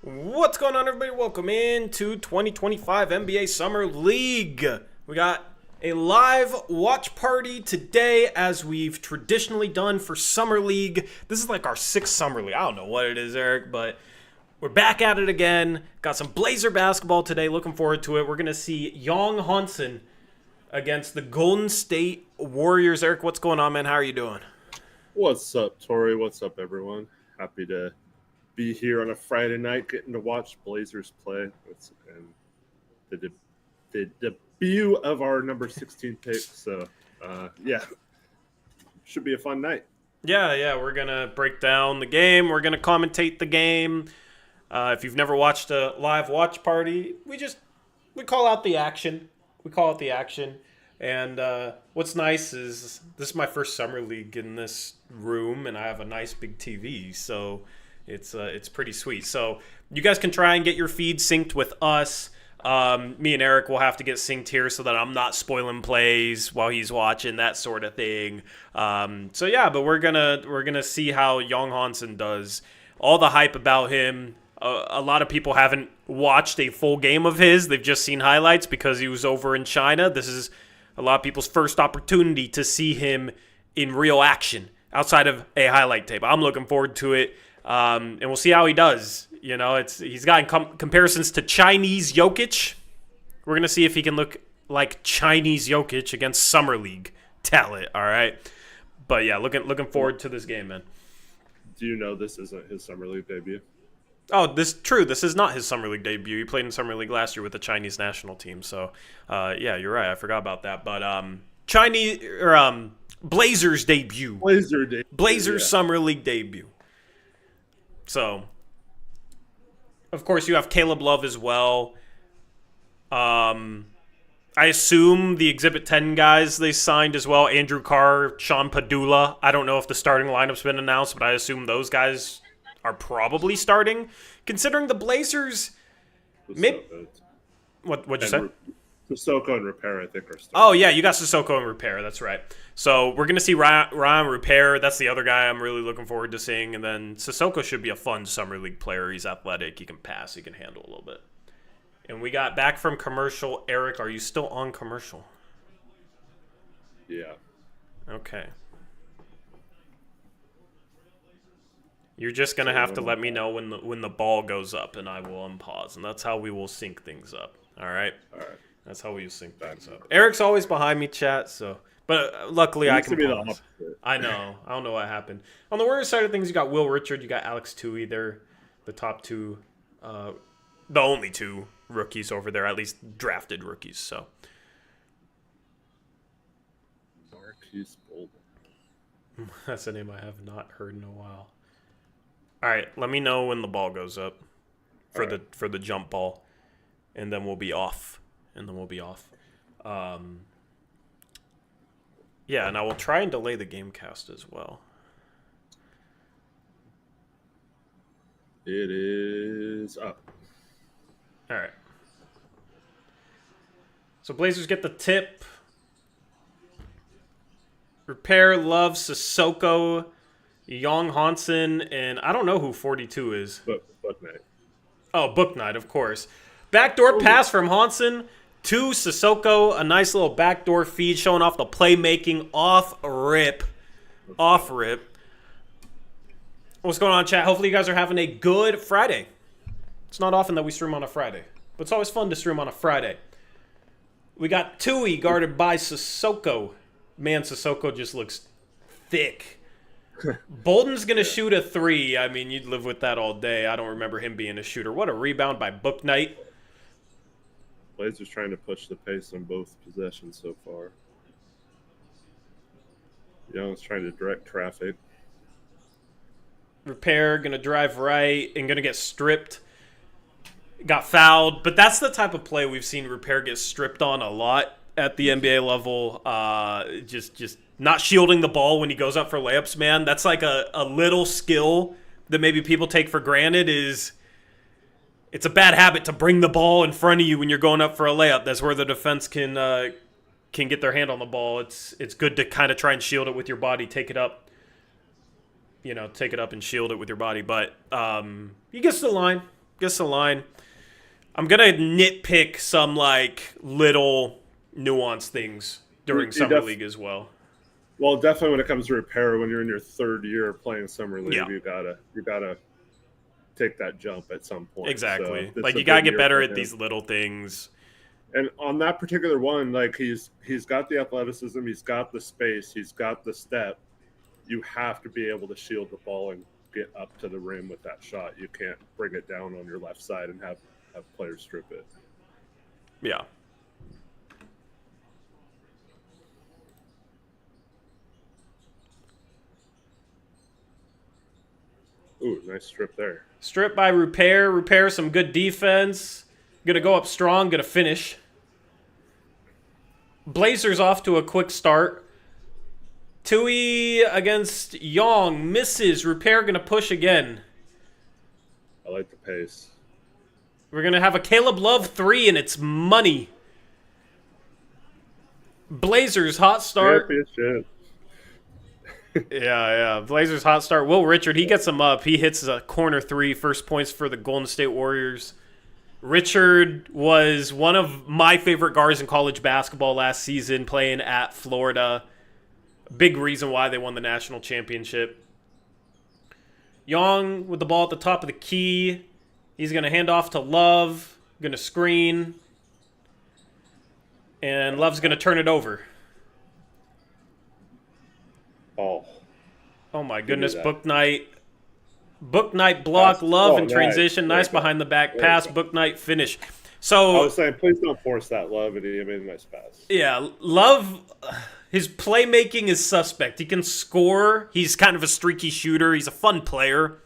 What's going on, everybody? Welcome in to 2025 NBA Summer League. We got a live watch party today, as we've traditionally done for Summer League. This is like our sixth Summer League. I don't know what it is, Eric, but we're back at it again. Got some Blazer basketball today. Looking forward to it. We're going to see Young Hansen against the Golden State Warriors. Eric, what's going on, man? How are you doing? What's up, Tori? What's up, everyone? Happy to be here on a Friday night, getting to watch Blazers play. And the debut of our number 16 pick. So, yeah, should be a fun night. Yeah, we're going to break down the game. We're going to commentate the game. If you've never watched a live watch party, we call out the action. And what's nice is this is my first summer league in this room, and I have a nice big TV, so it's pretty sweet. So you guys can try and get your feed synced with us. Me and Eric will have to get synced here so that I'm not spoiling plays while he's watching, that sort of thing. So yeah, but we're gonna see how Young Hansen does. All the hype about him. A lot of people haven't watched a full game of his. They've just seen highlights because he was over in China. This is a lot of people's first opportunity to see him in real action outside of a highlight tape. I'm looking forward to it, and we'll see how he does. You know, he's got comparisons to Chinese Jokic. We're going to see if he can look like Chinese Jokic against Summer League talent, all right? But yeah, looking forward to this game, man. Do you know this isn't his Summer League debut? Oh, this is not his Summer League debut. He played in Summer League last year with the Chinese national team. So, yeah, you're right. I forgot about that. But Blazers debut. Blazers Summer League debut. So, of course, you have Caleb Love as well. I assume the Exhibit 10 guys they signed as well. Andrew Carr, Sean Padula. I don't know if the starting lineup's been announced, but I assume those guys are probably starting, considering the Blazers. What'd you say? Sissoko and Repair, I think, are starting. Oh yeah, you got Sissoko and Repair. That's right. So we're gonna see Ryan Repair. That's the other guy I'm really looking forward to seeing. And then Sissoko should be a fun summer league player. He's athletic. He can pass. He can handle a little bit. And we got back from commercial. Eric, are you still on commercial? Yeah. Okay. You're just going to have to let me know when the ball goes up, and I will unpause. And that's how we will sync things up. All right? All right. That's how we sync things up. Eric's always behind me, chat, so. But luckily I can pause. I know. I don't know what happened. On the Warriors side of things, you got Will Richard. You got Alex Tui. They're the top two, the only two rookies over there, at least drafted rookies. So. Marquise Bolden. That's a name I have not heard in a while. All right, let me know when the ball goes up for the jump ball, and then we'll be off. Yeah, and I will try and delay the game cast as well. It is up. All right. So Blazers get the tip. Repair, Love, Sissoko, Young Hansen, and I don't know who 42 is. Booknight. Oh, Booknight, of course. Backdoor pass from Hansen to Sissoko. A nice little backdoor feed showing off the playmaking off rip. What's going on, chat? Hopefully you guys are having a good Friday. It's not often that we stream on a Friday, but it's always fun to stream on a Friday. We got Tui guarded by Sissoko. Man, Sissoko just looks thick. Bolden's going to shoot a three. I mean, you'd live with that all day. I don't remember him being a shooter. What a rebound by Booknight. Blazers trying to push the pace on both possessions so far. Young's trying to direct traffic. Repair, going to drive right and going to get stripped. Got fouled. But that's the type of play we've seen Repair get stripped on a lot at the NBA level. Just not shielding the ball when he goes up for layups, man. That's like a little skill that maybe people take for granted. It's a bad habit to bring the ball in front of you when you're going up for a layup. That's where the defense can get their hand on the ball. It's good to kind of try and shield it with your body, take it up and shield it with your body. But he gets to the line. Gets the line. I'm gonna nitpick some like little nuanced things during summer league as well. Well, definitely when it comes to repair, when you're in your third year playing summer league, Yeah. you gotta take that jump at some point. Exactly. So Like a you gotta big get year better for at him. these little things. And on that particular one, like he's got the athleticism, he's got the space, he's got the step. You have to be able to shield the ball and get up to the rim with that shot. You can't bring it down on your left side and have players strip it. Yeah. Ooh, nice strip there. Strip by Repair. Repair some good defense. Gonna go up strong. Gonna finish. Blazers off to a quick start. Tui against Yong. Misses. Repair gonna push again. I like the pace. We're gonna have a Caleb Love 3, and it's money. Blazers hot start. Championship. Yeah. Blazers hot start. Will Richard, he gets him up. He hits a corner 3. First points for the Golden State Warriors. Richard was one of my favorite guards in college basketball last season, playing at Florida. Big reason why they won the national championship. Young with the ball at the top of the key. He's going to hand off to Love. Going to screen. And Love's going to turn it over. Oh my goodness, Book Knight. Book Knight block, Love in transition. Nice behind the back pass. Book Knight finish. So I was saying, please don't force that, Love, and he made a nice pass. Yeah, Love, his playmaking is suspect. He can score. He's kind of a streaky shooter. He's a fun player.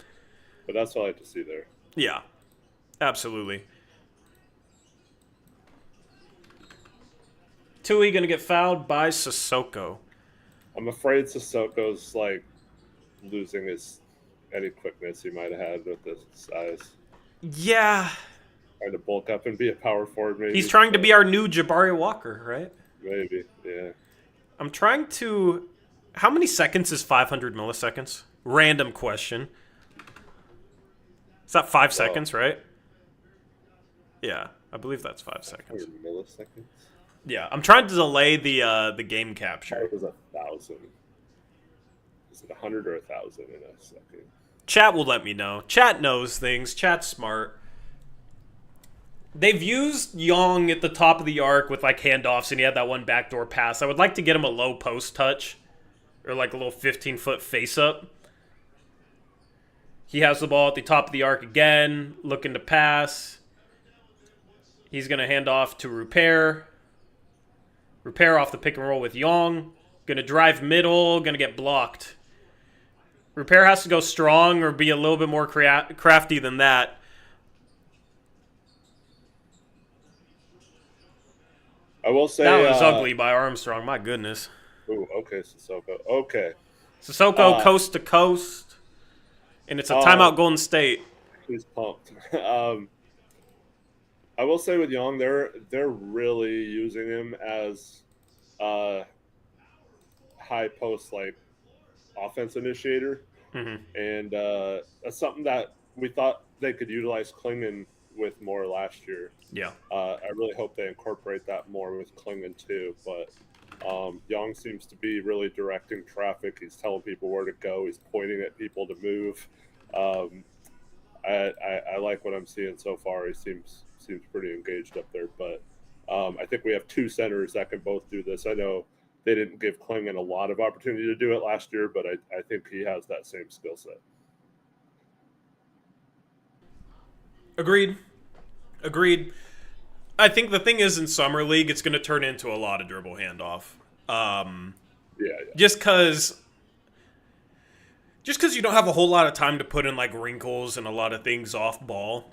But that's what I like to see there. Yeah, absolutely. Tui going to get fouled by Sissoko. I'm afraid Sissoko's like losing any quickness he might have had with this size. Yeah. Trying to bulk up and be a power forward, maybe. He's trying to be our new Jabari Walker, right? Maybe, yeah. I'm trying to... How many seconds is 500 milliseconds? Random question. Is that 5 seconds, right? Yeah, I believe that's 5 seconds. 500 milliseconds? Yeah, I'm trying to delay the game capture. It was 1,000. Is it 100 or 1,000 in a second? Chat will let me know. Chat knows things. Chat's smart. They've used Young at the top of the arc with like handoffs, and he had that one backdoor pass. I would like to get him a low post touch or like a little 15-foot face up. He has the ball at the top of the arc again, looking to pass. He's going to hand off to Repair. Repair off the pick and roll with Young. Going to drive middle, going to get blocked. Repair has to go strong or be a little bit more crafty than that. I will say that was ugly by Armstrong. My goodness. Ooh, okay, Sissoko. Okay. Sissoko coast to coast, and it's a timeout Golden State. He's pumped. I will say with Young, they're really using him as high post like offense initiator, and that's something that we thought they could utilize Klingon with more last year. Yeah. I really hope they incorporate that more with Klingon too. But Young seems to be really directing traffic. He's telling people where to go. He's pointing at people to move. I like what I'm seeing so far. He seems pretty engaged up there. But I think we have two centers that can both do this. I know they didn't give Klingon a lot of opportunity to do it last year, but I think he has that same skill set. Agreed. I think the thing is in Summer League, it's going to turn into a lot of dribble handoff. Yeah. Just because you don't have a whole lot of time to put in like wrinkles and a lot of things off ball.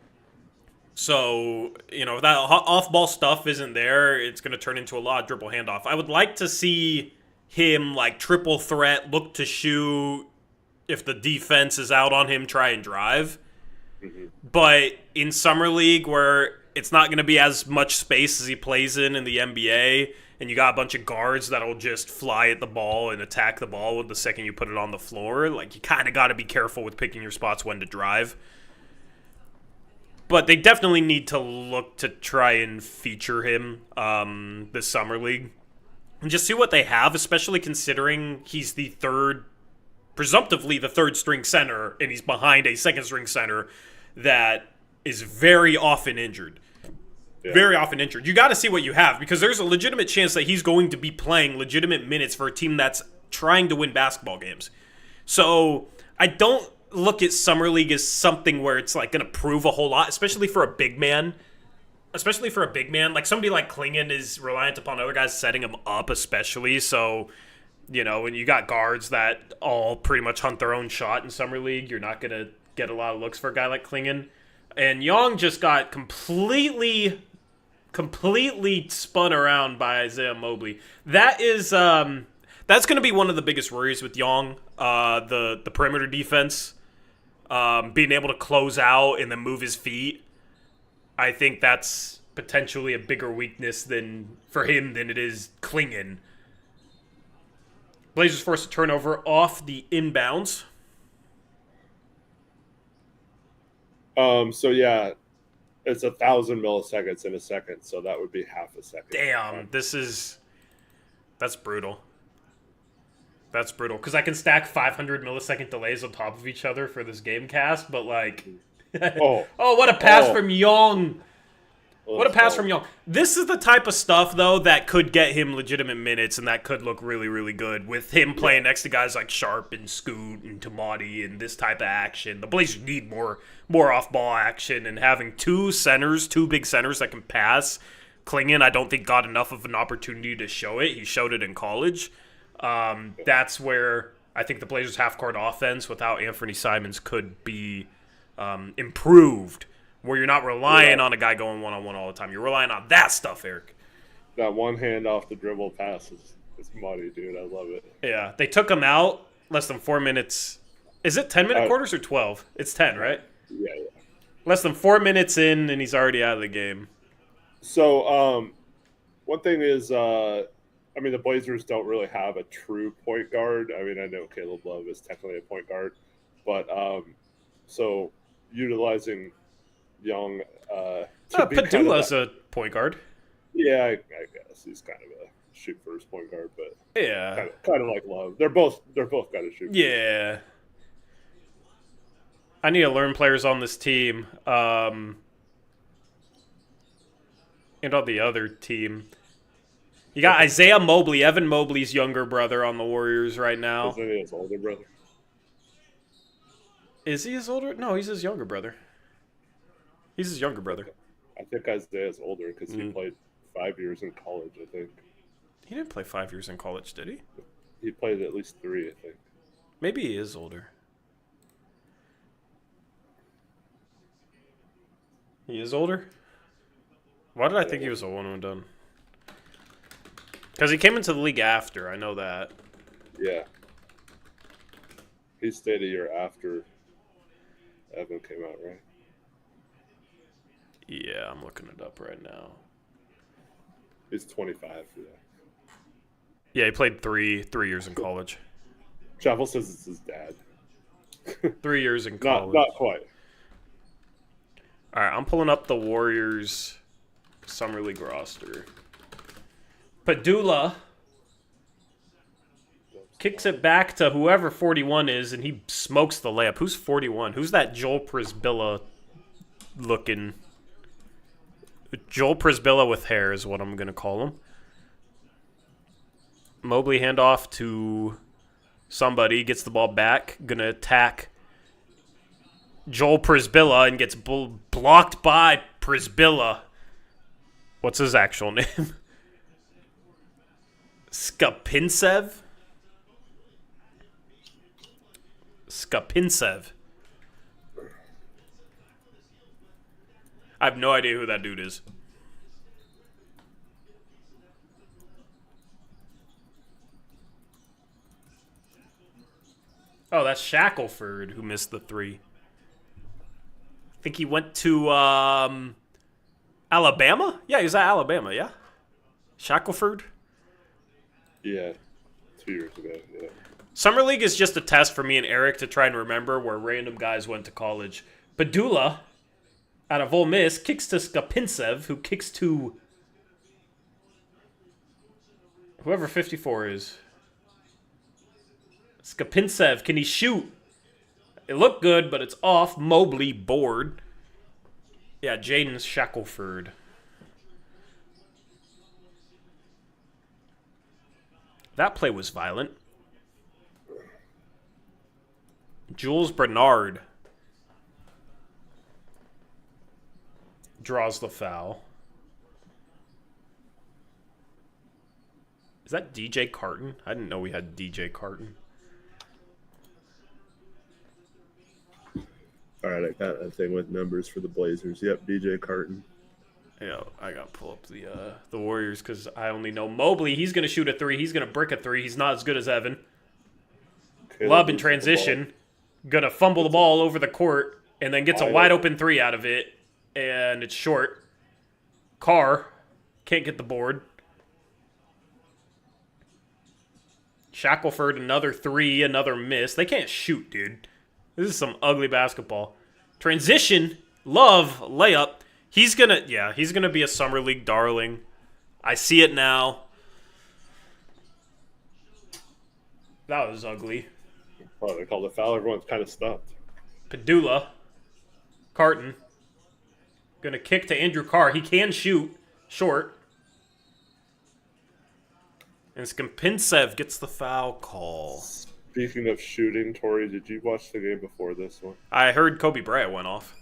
So, if that off ball stuff isn't there, it's going to turn into a lot of dribble handoff. I would like to see him like triple threat, look to shoot. If the defense is out on him, try and drive. Mm-hmm. But in Summer League, where it's not going to be as much space as he plays in the NBA, and you got a bunch of guards that'll just fly at the ball and attack the ball the second you put it on the floor, like you kind of got to be careful with picking your spots when to drive. But they definitely need to look to try and feature him this summer league and just see what they have, especially considering he's presumptively the third string center, and he's behind a second string center that is very often injured. Yeah. Very often injured. You got to see what you have, because there's a legitimate chance that he's going to be playing legitimate minutes for a team that's trying to win basketball games. So I don't look at Summer League as something where it's like going to prove a whole lot, especially for a big man. Like somebody like Klingon is reliant upon other guys setting him up, especially. So, when you got guards that all pretty much hunt their own shot in Summer League, you're not going to get a lot of looks for a guy like Klingon. And Young just got completely spun around by Isaiah Mobley. That is that's going to be one of the biggest worries with Young, the perimeter defense. Being able to close out and then move his feet, I think that's potentially a bigger weakness for him than it is Klingon. Blazers forced a turnover off the inbounds. So yeah, it's 1,000 milliseconds in a second, so that would be half a second. Damn, that's brutal. That's brutal, because I can stack 500 millisecond delays on top of each other for this game cast, but like, what a pass from Young. What a pass from Young. This is the type of stuff, though, that could get him legitimate minutes, and that could look really, really good with him playing next to guys like Sharp and Scoot and Tamati and this type of action. The Blazers need more off-ball action, and having two big centers that can pass. Klingon, I don't think, got enough of an opportunity to show it. He showed it in college. That's where I think the Blazers' half-court offense without Anthony Simons could be improved, where you're not relying on a guy going one-on-one all the time. You're relying on that stuff, Eric. That one hand off the dribble pass is money, dude. I love it. Yeah, they took him out less than 4 minutes. Is it 10-minute quarters or 12? It's 10, right? Yeah. Less than 4 minutes in, and he's already out of the game. So, one thing is, the Blazers don't really have a true point guard. I mean, I know Caleb Love is technically a point guard, but so utilizing Young Padula's a point guard. Yeah, I guess he's kind of a shoot first point guard, but yeah, kind of like Love. They're both got to shoot. Yeah, I need to learn players on this team, and on the other team. You got Isaiah Mobley, Evan Mobley's younger brother on the Warriors right now. Isn't he his older brother? Is he his older? No, he's his younger brother. He's his younger brother. I think Isaiah's older because he played 5 years in college, I think. He didn't play 5 years in college, did he? He played at least 3, I think. Maybe he is older. He is older? Why did I think he was a one and done? Because he came into the league after, I know that. Yeah. He stayed a year after Evan came out, right? Yeah, I'm looking it up right now. He's 25, yeah. Yeah, he played three years in college. Chappell says it's his dad. 3 years in college. Not quite. All right, I'm pulling up the Warriors Summer League roster. Padula kicks it back to whoever 41 is, and he smokes the layup. Who's 41? Who's that Joel Prisbilla looking? Joel Prisbilla with hair is what I'm going to call him. Mobley handoff to somebody, gets the ball back, going to attack Joel Prisbilla and gets blocked by Prisbilla. What's his actual name? Skapintsev? Skapintsev. I have no idea who that dude is. Oh, that's Shackelford who missed the three. I think he went to Alabama? Yeah, he was at Alabama, yeah? Shackelford? Yeah, 2 years ago, yeah. Summer League is just a test for me and Eric to try and remember where random guys went to college. Padula out of Ole Miss. Kicks to Skapintsev, who kicks to whoever 54 is. Skapintsev, can he shoot? It looked good, but it's off. Mobley, bored. Yeah, Jaden Shackelford. That play was violent. Jules Bernard draws the foul. Is that DJ Carton? I didn't know we had DJ Carton. All right, I got a thing with numbers for the Blazers. Yep, DJ Carton. Yeah, I gotta pull up the Warriors because I only know Mobley. He's gonna shoot a three. He's gonna brick a three. He's not as good as Evan. Love in transition, gonna fumble the ball over the court and then gets a wide open three out of it, and it's short. Carr can't get the board. Shackelford another three, another miss. They can't shoot, dude. This is some ugly basketball. Transition, Love layup. He's gonna be a summer league darling. I see it now. That was ugly. Oh, they called a foul. Everyone's kind of stopped. Padula. Carton. Gonna kick to Andrew Carr. He can shoot. Short. And Skapintsev gets the foul call. Speaking of shooting, Tori, did you watch the game before this one? I heard Kobe Bryant went off.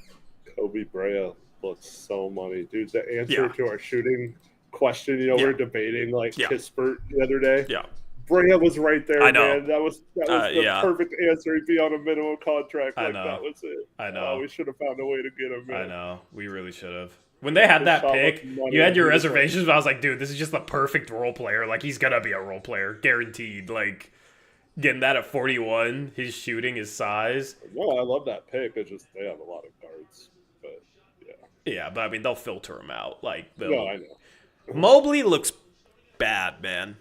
Kobe Bryant looks so money. Dude, the answer to our shooting question, we were debating Kispert the other day. Yeah. Bryant was right there, I know. man. That was the perfect answer. He'd be on a minimum contract. I know. That was it. I know. Oh, we should have found a way to get him, man. I know. We really should have. When they had that pick, you had your reservations, but I was like, dude, this is just the perfect role player. Like, he's going to be a role player. Guaranteed. Like, getting that at 41, his shooting, his size. No, I love that pick. It's just they have a lot of guards. But, yeah. Yeah, but, I mean, they'll filter him out. Like, no, I know. Mobley looks bad, man.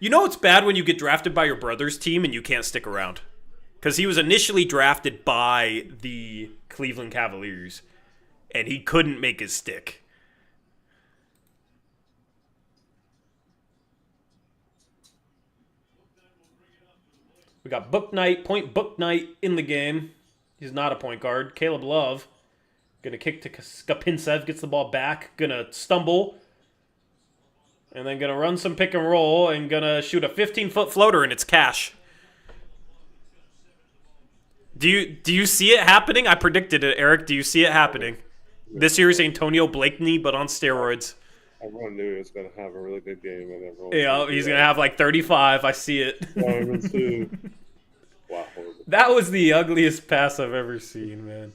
You know it's bad when you get drafted by your brother's team and you can't stick around. Because he was initially drafted by the Cleveland Cavaliers. And he couldn't make his stick. We got Book Knight in the game. He's not a point guard. Caleb Love. Gonna kick to Skapintsev. Gets the ball back. Gonna stumble. And then gonna run some pick and roll. And gonna shoot a 15-foot floater, and it's cash. Do you see it happening? I predicted it, Eric. Do you see it happening? This year's Antonio Blakeney, but on steroids. Everyone knew he was going to have a really good game. And everyone he's going to have like 35. I see it. Wow. That was the ugliest pass I've ever seen, man.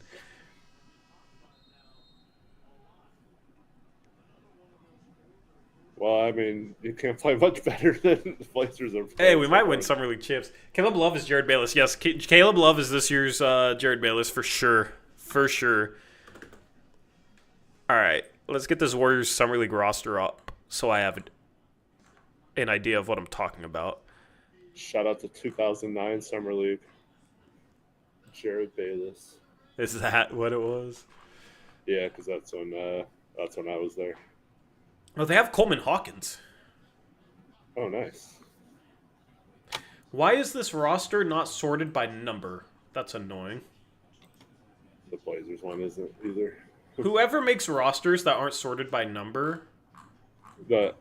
Well, I mean, you can't play much better than the Blazers are playing. Hey, we might win Summer League chips. Caleb Love is Jared Bayless. Yes, Caleb Love is this year's Jared Bayless for sure. For sure. All right, let's get this Warriors Summer League roster up so I have an idea of what I'm talking about. Shout out to 2009 Summer League. Jared Bayless. Is that what it was? Yeah, because that's when I was there. Oh, they have Coleman Hawkins. Oh, nice. Why is this roster not sorted by number? That's annoying. The Blazers one isn't either. Whoever makes rosters that aren't sorted by number. The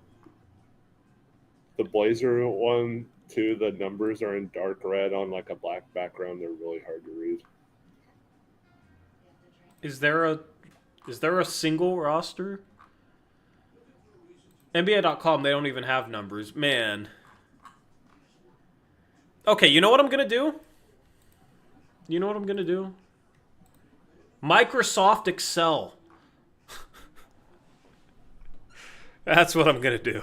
Blazer one, too, the numbers are in dark red on like a black background. They're really hard to read. Is there a single roster? NBA.com, they don't even have numbers. Man. Okay, you know what I'm going to do? Microsoft Excel. That's what I'm going to do.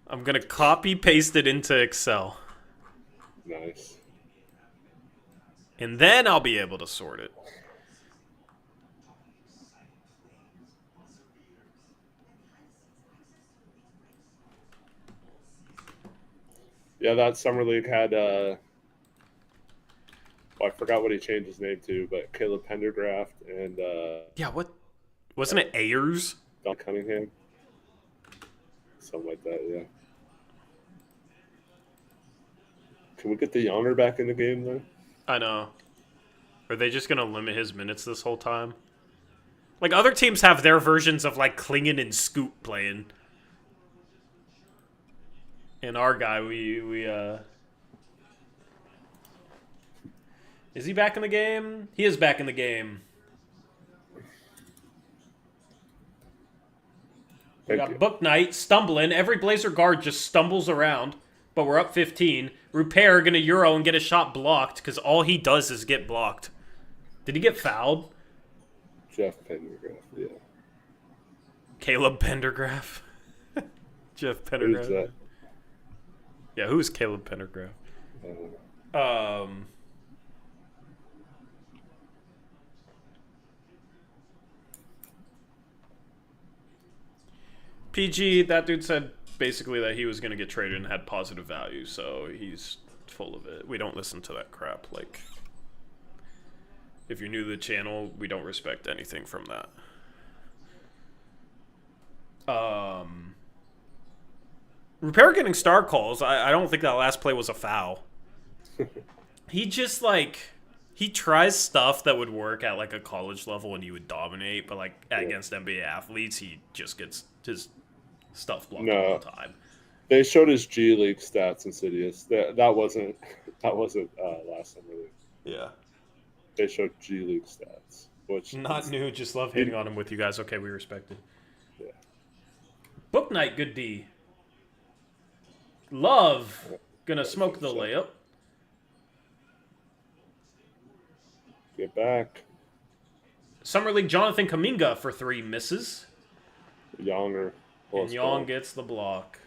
I'm going to copy paste it into Excel. Nice. And then I'll be able to sort it. Yeah, that Summer League had I forgot forgot what he changed his name to, but Caleb Pendergraft and Yeah, what? Wasn't it Ayers? Don Cunningham. Something like that, yeah. Can we get the Yonder back in the game, though? I know. Are they just going to limit his minutes this whole time? Like, other teams have their versions of, like, Klingon and Scoot playing. And our guy, Is he back in the game? He is back in the game. We got Book Knight stumbling. Every Blazer guard just stumbles around, but we're up 15. Repair gonna Euro and get a shot blocked because all he does is get blocked. Did he get fouled? Jeff Pendergraft, yeah. Caleb Pendergraft. Jeff Pendergraft. Who's that? Yeah, who's Caleb Pendergraft? PG, that dude said basically that he was going to get traded and had positive value, so he's full of it. We don't listen to that crap. Like, if you're new to the channel, we don't respect anything from that. Repair getting star calls. I don't think that last play was a foul. He just, like, he tries stuff that would work at, like, a college level and he would dominate, but, like, against NBA athletes, he just gets his stuff blocked all the time. They showed his G League stats, Insidious. That wasn't last summer league. Yeah. They showed G League stats, which not new. Just love hating on him with you guys. Okay, we respect it. Yeah. Book Knight, good D. Love gonna smoke the layup. Get back. Summer League Jonathan Kuminga for 3 misses. Younger. And Young gets the block.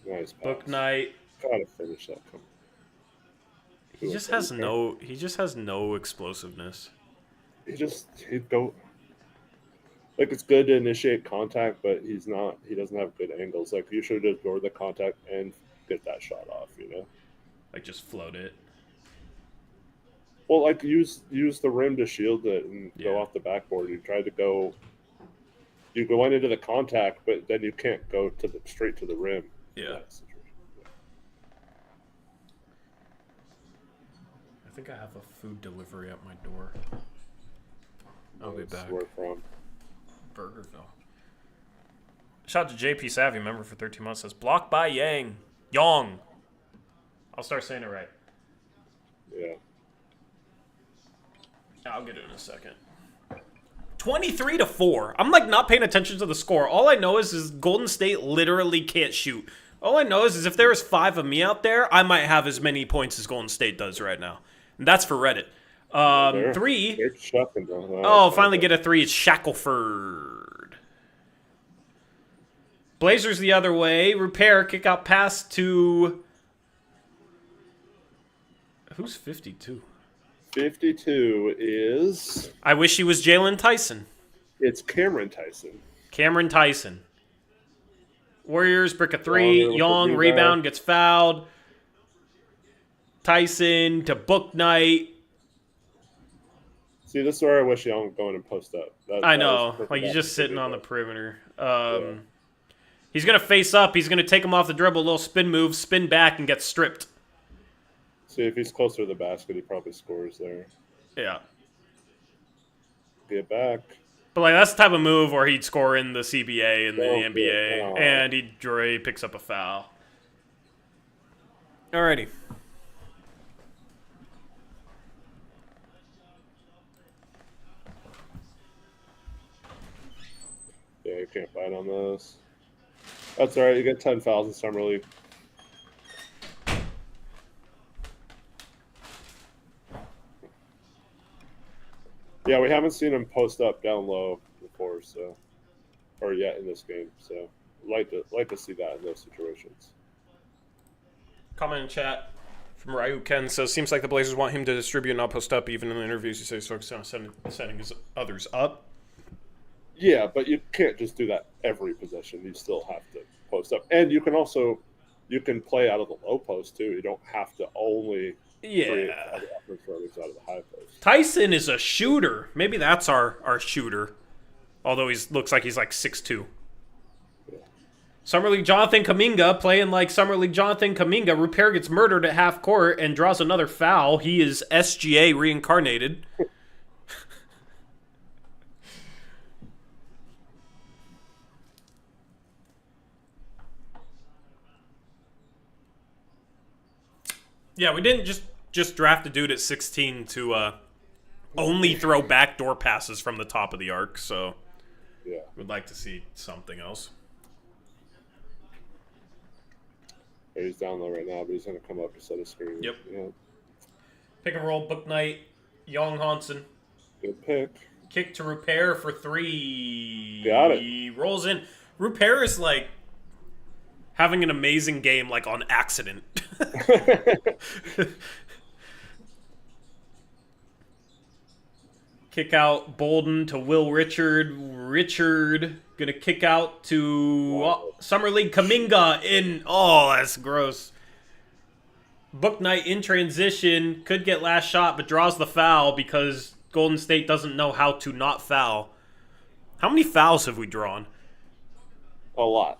Nice pass. Book Knight. Gotta finish that. He just has no explosiveness. He'd go. Like, it's good to initiate contact, but he doesn't have good angles. Like, you should ignore the contact and get that shot off, you know? Like, just float it. Well, like, use the rim to shield it and go off the backboard. You go into the contact, but then you can't go straight to the rim. Yeah. I think I have a food delivery at my door. I'll be back. Where from? Burgerville. Shout out to JP Savvy, member for 13 months, says, blocked by Yang. Yong. I'll start saying it right. Yeah. I'll get it in a second. 23-4. I'm like not paying attention to the score. All I know is Golden State literally can't shoot. All I know is if there was 5 of me out there, I might have as many points as Golden State does right now. And that's for Reddit. 3. They're chucking them. Finally get a 3. It's Shackelford. Blazers the other way. Repair, kick out pass to... Who's 52? 52 is... I wish he was Jalen Tyson. It's Cameron Tyson. Cameron Tyson. Warriors, brick a 3. Young, rebound, gets fouled. Tyson to Book Knight. See, this is where I wish Young would go in and post up. I know. Like, he's just sitting on the perimeter. He's going to face up. He's going to take him off the dribble. A little spin move, spin back, and get stripped. See, if he's closer to the basket, he probably scores there. Yeah. Get back. But, like, that's the type of move where he'd score in the CBA and the NBA, and Dre picks up a foul. Alrighty. Yeah, you can't fight on this. That's all right. You get 10 fouls in Summer League. Yeah, we haven't seen him post up down low before, or yet in this game. So, like to see that in those situations. Comment in chat from Ryu Ken says, seems like the Blazers want him to distribute and not post up. Even in the interviews, he says he's focused on setting his others up. Yeah, but you can't just do that every possession. You still have to post up, and you can play out of the low post too. You don't have to only create Yeah. other opportunities out of the high post. Tyson is a shooter. Maybe that's our shooter. Although he looks like he's like 6'2". Yeah. Summer League Jonathan Kaminga playing like Summer League Jonathan Kaminga. Rupert gets murdered at half court and draws another foul. He is SGA reincarnated. Yeah, we didn't just draft a dude at 16 to only throw backdoor passes from the top of the arc. So Yeah. we'd like to see something else. He's down low right now, but he's going to come up to set a screen. Yep. Yeah. Pick and roll, Book Knight, Young Hansen. Good pick. Kick to Rupert for 3. Got it. He rolls in. Rupert is like having an amazing game, like on accident. Kick out Bolden to Will Richard. Richard gonna kick out to Summer League Kaminga in. Oh, that's gross. Book Knight in transition could get last shot, but draws the foul because Golden State doesn't know how to not foul. How many fouls have we drawn? A lot.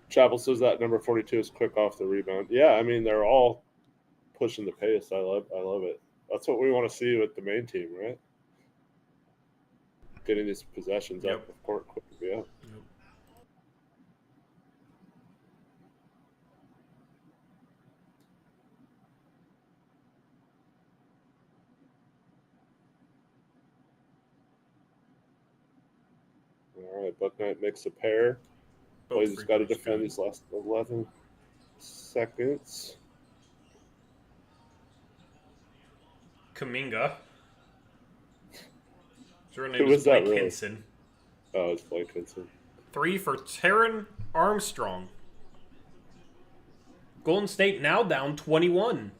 Chapel says that number 42 is quick off the rebound. Yeah, I mean they're all pushing the pace. I love it. That's what we want to see with the main team, right? Getting these possessions up of court quickly. Yeah. All right, Buck Knight makes a pair. Blazers got to defend these last 11 seconds. Kaminga. His name Who is was that, Blake really? Hinson. Oh, it's Blake Hinson. 3 for Taron Armstrong. Golden State now down 21.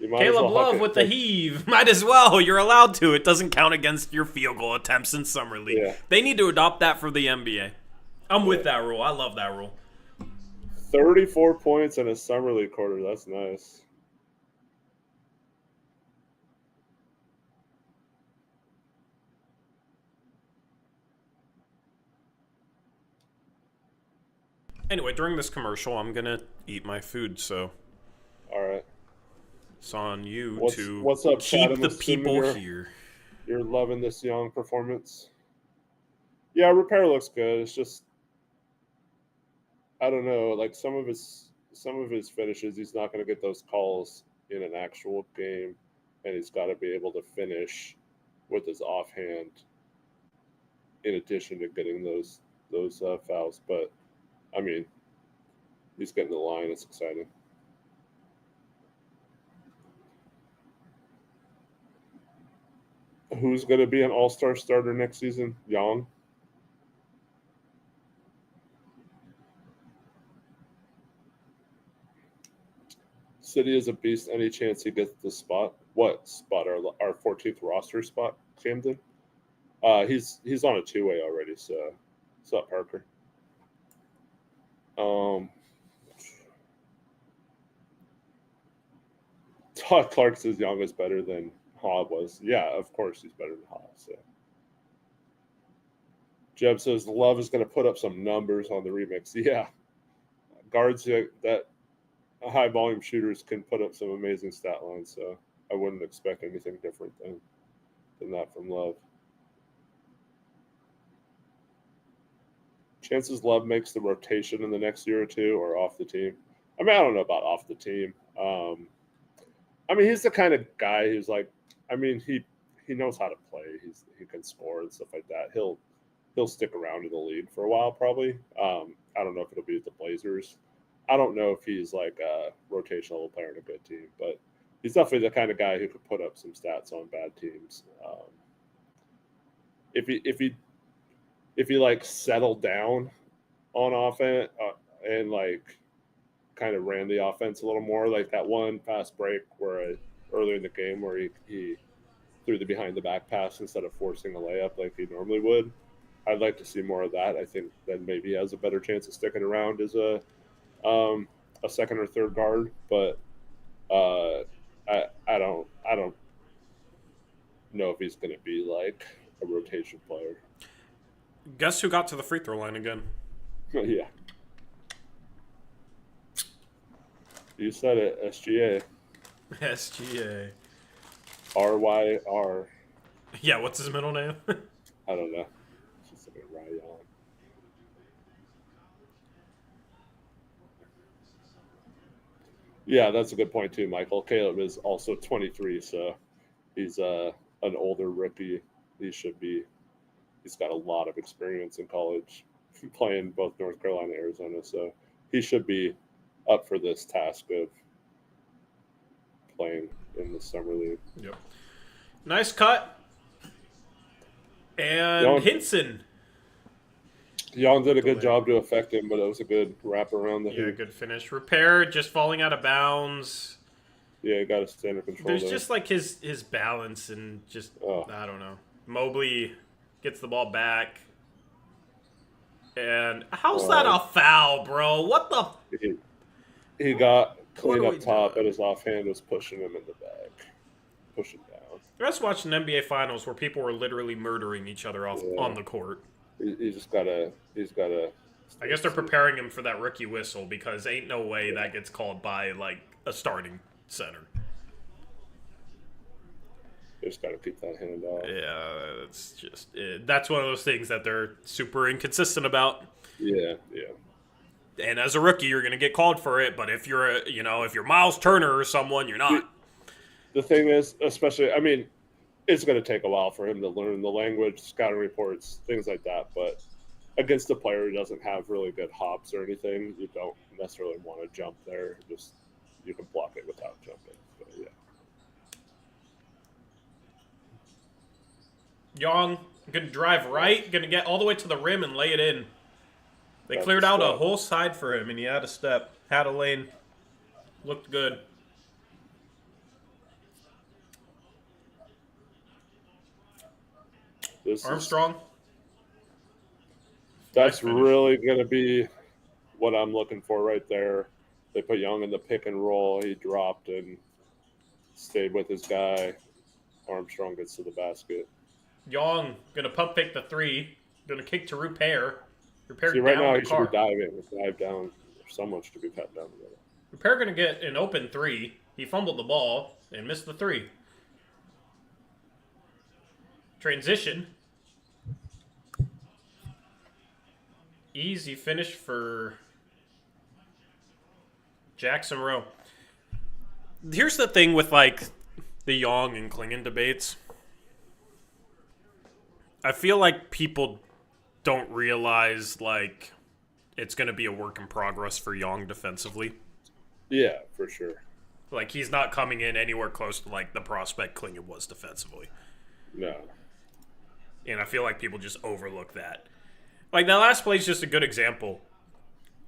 Caleb Love with the heave. Might as well. You're allowed to. It doesn't count against your field goal attempts in Summer League. Yeah. They need to adopt that for the NBA. I'm with that rule. I love that rule. 34 points in a Summer League quarter. That's nice. Anyway, during this commercial, I'm going to eat my food, so All right. it's on you what's up, keep Chad? the people here. You're loving this Young performance. Yeah, Repair looks good. It's just I don't know, like some of his finishes, he's not going to get those calls in an actual game, and he's got to be able to finish with his offhand. In addition to getting those fouls, but I mean, he's getting the line. It's exciting. Who's going to be an All-Star starter next season? Young. City is a beast. Any chance he gets the spot? What spot? Our 14th roster spot, Camden? He's on a two-way already. So, what's up, Parker? Todd Clark says Young is better than Hobb was. Yeah, of course he's better than Hobb. So. Jeb says Love is going to put up some numbers on the remix. Yeah, guards that high volume shooters can put up some amazing stat lines. So I wouldn't expect anything different than that from Love. Chances Love makes the rotation in the next year or two or off the team. I mean, I don't know about off the team. I mean, he's the kind of guy who's like, I mean, he knows how to play. He can score and stuff like that. He'll stick around in the league for a while, probably. I don't know if it'll be at the Blazers. I don't know if he's like a rotational player in a good team, but he's definitely the kind of guy who could put up some stats on bad teams. If he like settled down on offense and like kind of ran the offense a little more, like that one fast break where earlier in the game where he threw the behind the back pass instead of forcing a layup like he normally would. I'd like to see more of that. I think then maybe he has a better chance of sticking around as um, a second or third guard. But I don't know if he's going to be like a rotation player. Guess who got to the free throw line again? Yeah, you said it. SGA. SGA. RYR. Yeah, what's his middle name? I don't know. It's just like a Ryan. Yeah, that's a good point too, Michael. Caleb is also 23, so he's an older rookie. He should be. He's got a lot of experience in college, playing both North Carolina and Arizona, so he should be up for this task of playing in the summer league. Yep. Nice cut. And Young, Hinson. Young did a good job to affect him, but it was a good wrap around the Yeah, hoop. good finish. Repair just falling out of bounds. Yeah, got to stay under control. There's there. just like his balance and just Oh. I don't know. Mobley gets the ball back. And how's that a foul, bro? What the he got clean are up we top, doing? and his offhand was pushing him in the back, pushing down. I was watching NBA Finals where people were literally murdering each other off Yeah. on the court. He's gotta. I guess they're preparing him for that rookie whistle because ain't no way that gets called by like a starting center. Just gotta keep that hand off. Yeah, it's just that's one of those things that they're super inconsistent about. Yeah. And as a rookie, you're gonna get called for it. But if you're if you're Miles Turner or someone, you're not. The thing is, especially, I mean, it's going to take a while for him to learn the language, scouting reports, things like that. But against a player who doesn't have really good hops or anything, you don't necessarily want to jump there. Just you can block it without jumping. But yeah. Young gonna drive right, gonna get all the way to the rim and lay it in. They That's cleared a out a step. whole side for him, and he had a step, had a lane, looked good. Armstrong. That's Nice finish. really going to be what I'm looking for right there. They put Young in the pick and roll. He dropped and stayed with his guy. Armstrong gets to the basket. Young gonna pump fake the three, gonna kick to Repair. Repair See, right down now the he should car. be diving. Dive down. Someone should be cut down the middle. Repair gonna get an open three. He fumbled the ball and missed the three. Transition. Easy finish for Jackson Rowe. Here's the thing with like the Young and Klingon debates. I feel like people don't realize like it's going to be a work in progress for Young defensively. Yeah, for sure. Like he's not coming in anywhere close to like the prospect Klingon was defensively. No. And I feel like people just overlook that. Like that last play is just a good example.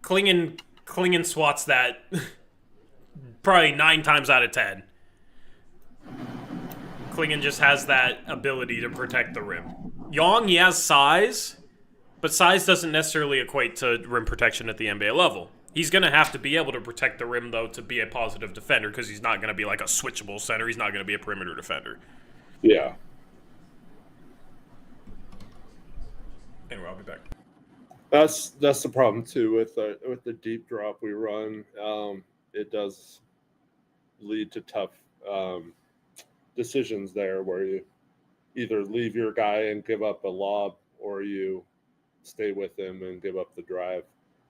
Klingon swats that probably 9 times out of 10. Klingon just has that ability to protect the rim. Young, he has size, but size doesn't necessarily equate to rim protection at the NBA level. He's going to have to be able to protect the rim, though, to be a positive defender because he's not going to be like a switchable center. He's not going to be a perimeter defender. Yeah. Anyway, I'll be back. That's the problem too with the deep drop we run. It does lead to tough decisions there, where you either leave your guy and give up a lob, or you stay with him and give up the drive.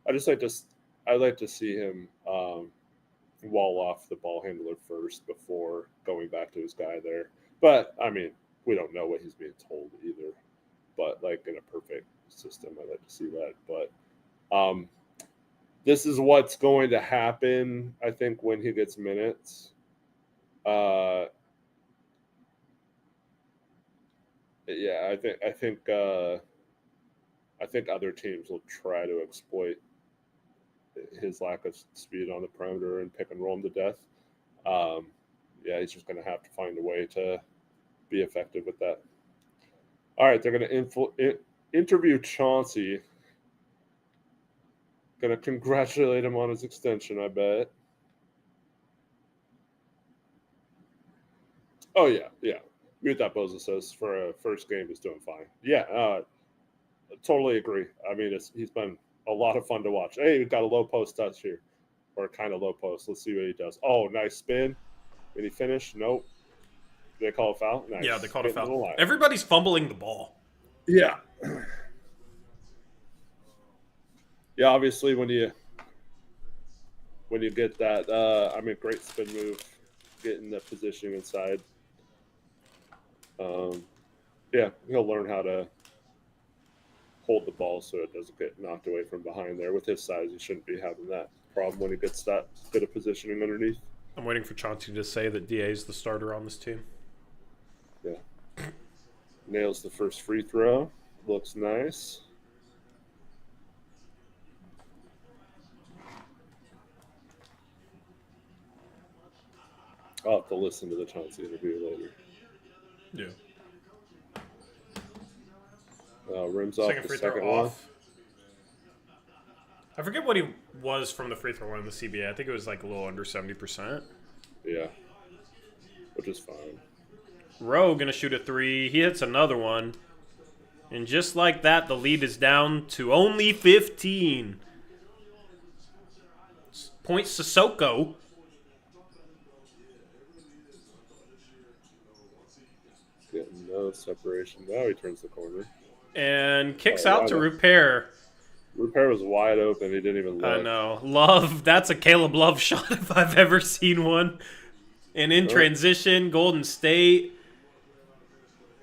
I'd like to see him wall off the ball handler first before going back to his guy there. But I mean, we don't know what he's being told either. But like in a perfect system, I'd like to see that. But this is what's going to happen, I think, when he gets minutes. Yeah, I think other teams will try to exploit his lack of speed on the perimeter and pick and roll him to death. Yeah, he's just going to have to find a way to be effective with that. All right, they're going to interview Chauncey. Gonna congratulate him on his extension, I bet. Oh yeah. Mute that Boza says for a first game he's doing fine. Yeah, totally agree. I mean, he's been a lot of fun to watch. Hey, we've got a low post touch here, or kind of low post. Let's see what he does. Oh, nice spin. Did he finish? Nope. Did they call a foul? Nice. Yeah, they called a Getting to the foul. line. Everybody's fumbling the ball. Yeah. Yeah, obviously when you get that, great spin move, getting the positioning inside. Yeah, he'll learn how to hold the ball so it doesn't get knocked away from behind there. With his size, he shouldn't be having that problem when he gets that bit of positioning underneath. I'm waiting for Chauncey to say that DA is the starter on this team. Yeah. Nails the first free throw. Looks nice. I'll have to listen to the Chauncey interview later. Yeah. Rims off the second one. I forget what he was from the free throw line in the CBA. I think it was like a little under 70%. Yeah. Which is fine. Rowe going to shoot a three. He hits another one. And just like that, the lead is down to only 15. Point Sissoko. Getting no separation. Now he turns the corner. And kicks out to Repair. Repair was wide open. He didn't even look. I know. Love. That's a Caleb Love shot if I've ever seen one. And in transition, Golden State.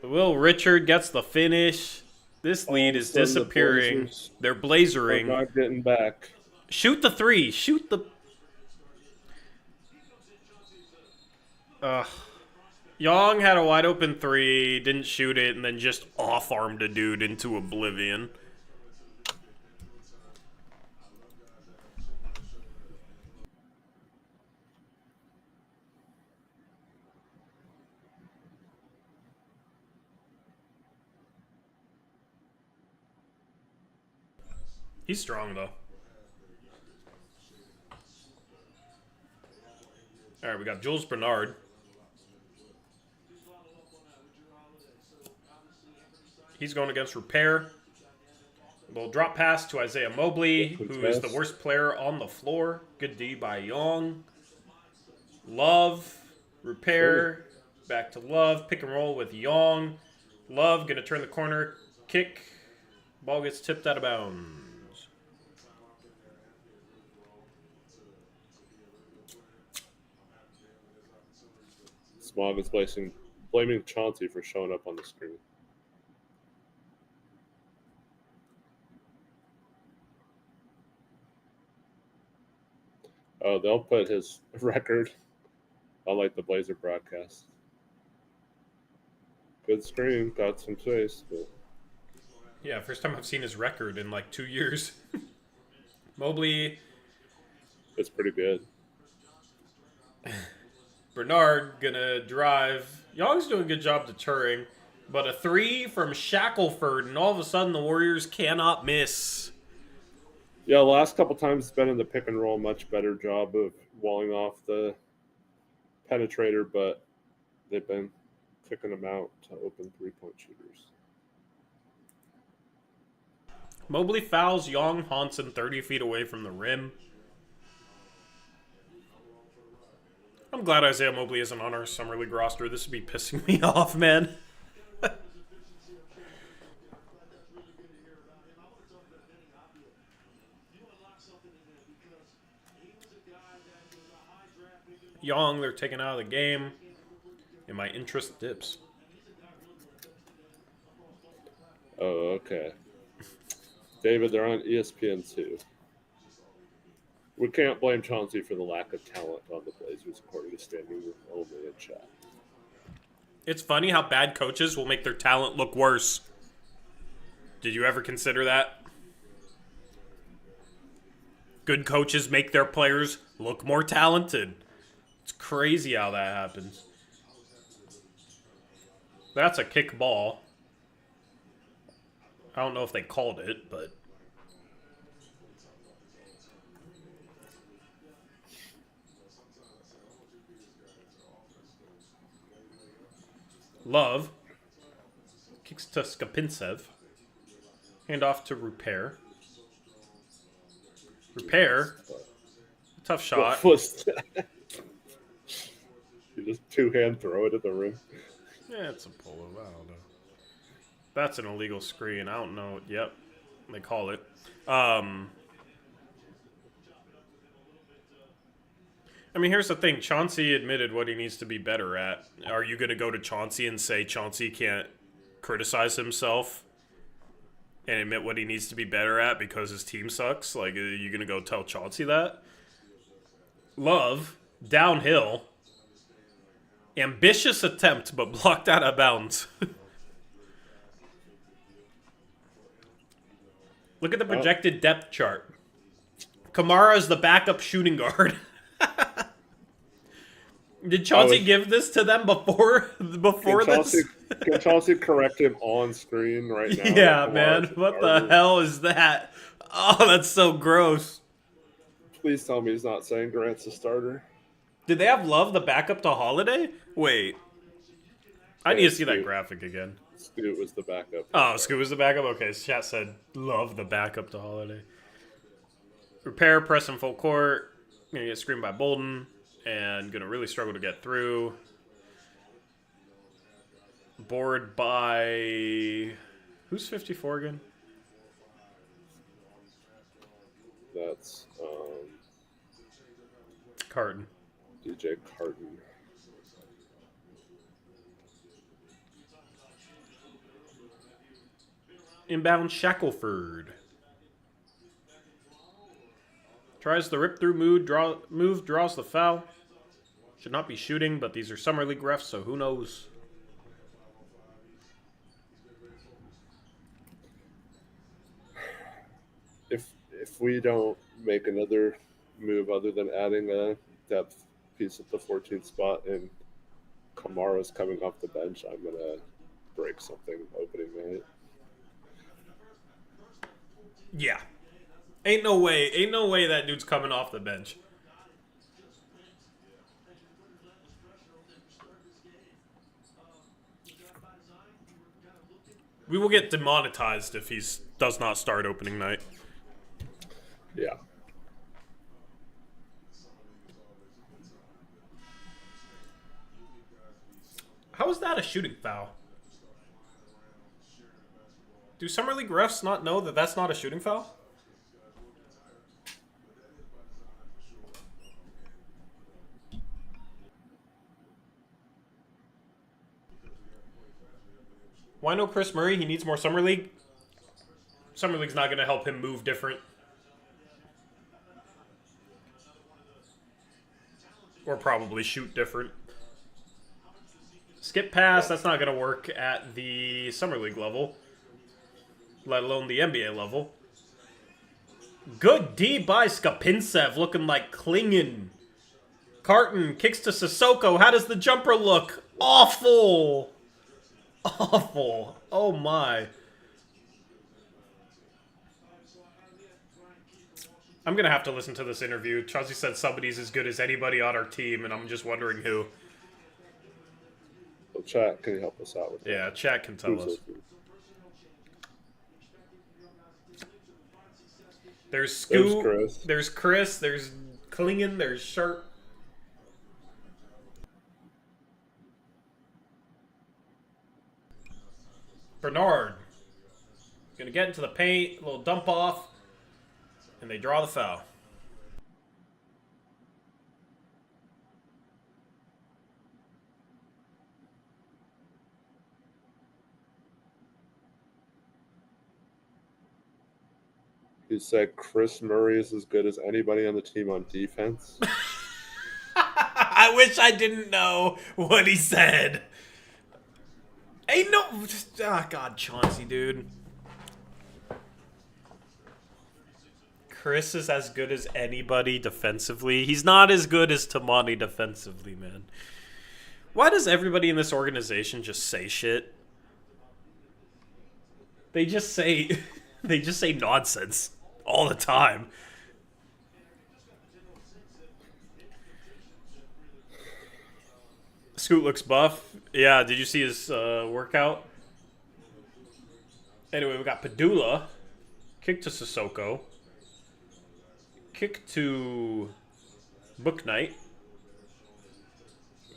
Will Richard gets the finish. This lead is disappearing. They're blazering. They're not getting back. Shoot the three. Shoot the... Young had a wide open three, didn't shoot it, and then just off-armed a dude into oblivion. He's strong, though. All right, we got Jules Bernard. He's going against Repair. A little drop pass to Isaiah Mobley, who is the worst player on the floor. Good D by Young. Love. Repair. Back to Love. Pick and roll with Young. Love going to turn the corner. Kick. Ball gets tipped out of bounds. Smog is blaming Chauncey for showing up on the screen. Oh, they'll put his record on like the Blazer broadcast. Good screen, got some space, but yeah, first time I've seen his record in like 2 years. Mobley. It's pretty good. Bernard gonna drive. Young's doing a good job deterring, but a three from Shackelford, and all of a sudden the Warriors cannot miss. Yeah, the last couple times it's been in the pick and roll, much better job of walling off the penetrator, but they've been kicking them out to open three-point shooters. Mobley fouls Young Hansen 30 feet away from the rim. I'm glad Isaiah Mobley isn't on our Summer League roster. This would be pissing me off, man. Young, they're taken out of the game. And my interest dips. Oh, okay. David, they're on ESPN2. We can't blame Chauncey for the lack of talent on the Blazers, according to Standing Only in chat. It's funny how bad coaches will make their talent look worse. Did you ever consider that? Good coaches make their players look more talented. It's crazy how that happens. That's a kick ball. I don't know if they called it, but Love kicks to Skapintsev. Hand off to Repair. Repair. Tough shot. What was that? You just two-hand throw it at the rim. Yeah, it's a polo. I don't know. That's an illegal screen. I don't know. Yep. They call it. I mean, here's the thing. Chauncey admitted what he needs to be better at. Are you going to go to Chauncey and say Chauncey can't criticize himself and admit what he needs to be better at because his team sucks? Like, are you going to go tell Chauncey that? Love, downhill. Ambitious attempt, but blocked out of bounds. Look at the projected depth chart. Kamara is the backup shooting guard. Did Chauncey give this to them before this? Can Chauncey correct him on screen right now? Yeah, man. What the hell is that? Oh, that's so gross. Please tell me he's not saying Grant's a starter. Did they have Love the backup to Holiday? Wait. I need to see that graphic again. Scoot was the backup. Oh, Scoot was the backup? Okay, chat said Love the backup to Holiday. Repair, press in full court. Gonna get screened by Bolden. And gonna really struggle to get through. Board by... Who's 54 again? That's Carton. DJ Carton. Inbound Shackelford. Tries the rip-through move, draws the foul. Should not be shooting, but these are Summer League refs, so who knows? If we don't make another move other than adding a depth piece at the 14th spot and Kamara's coming off the bench, I'm going to break something opening night. Yeah. Ain't no way that dude's coming off the bench. We will get demonetized if he does not start opening night. Yeah. How is that a shooting foul? Do Summer League refs not know that that's not a shooting foul? Why no Chris Murray? He needs more Summer League. Summer League's not going to help him move different. Or probably shoot different. Skip pass, that's not going to work at the Summer League level. Let alone the NBA level. Good D by Skapintsev, looking like clinging. Carton kicks to Sissoko. How does the jumper look? Awful. Awful. Oh my. I'm going to have to listen to this interview. Chauncey said somebody's as good as anybody on our team, and I'm just wondering who. Well, chat, can you help us out with that? Yeah, chat can tell us. There's Scoot, there's Chris, there's Klingen, there's Sharp. Bernard. Gonna get into the paint, a little dump off, and they draw the foul. You said Chris Murray is as good as anybody on the team on defense? I wish I didn't know what he said. Ain't no... Ah, God, Chauncey, dude. Chris is as good as anybody defensively. He's not as good as Tamani defensively, man. Why does everybody in this organization just say shit? They just say they just say nonsense all the time. Scoot looks buff. Yeah, did you see his workout? Anyway, we got Padula. Kick to Sissoko. Kick to Book Knight.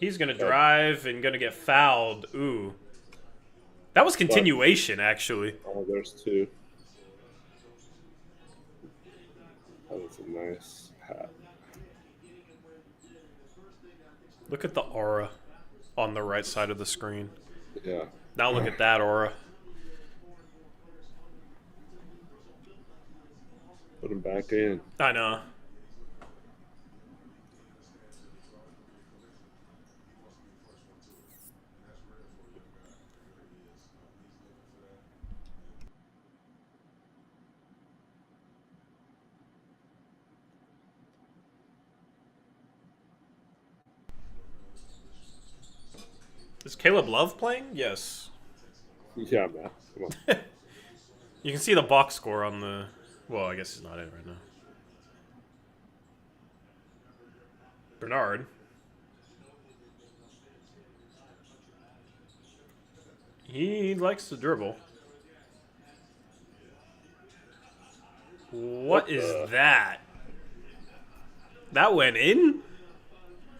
He's going to drive and going to get fouled. Ooh. That was continuation, actually. Oh, there's two. That was a nice hat. Look at the aura on the right side of the screen. Yeah. Now look at that aura. Put him back in. I know. Is Caleb Love playing? Yes. Yeah, man. Come on. You can see the box score on the... Well, I guess he's not in right now. Bernard. He likes to dribble. What is that? That went in?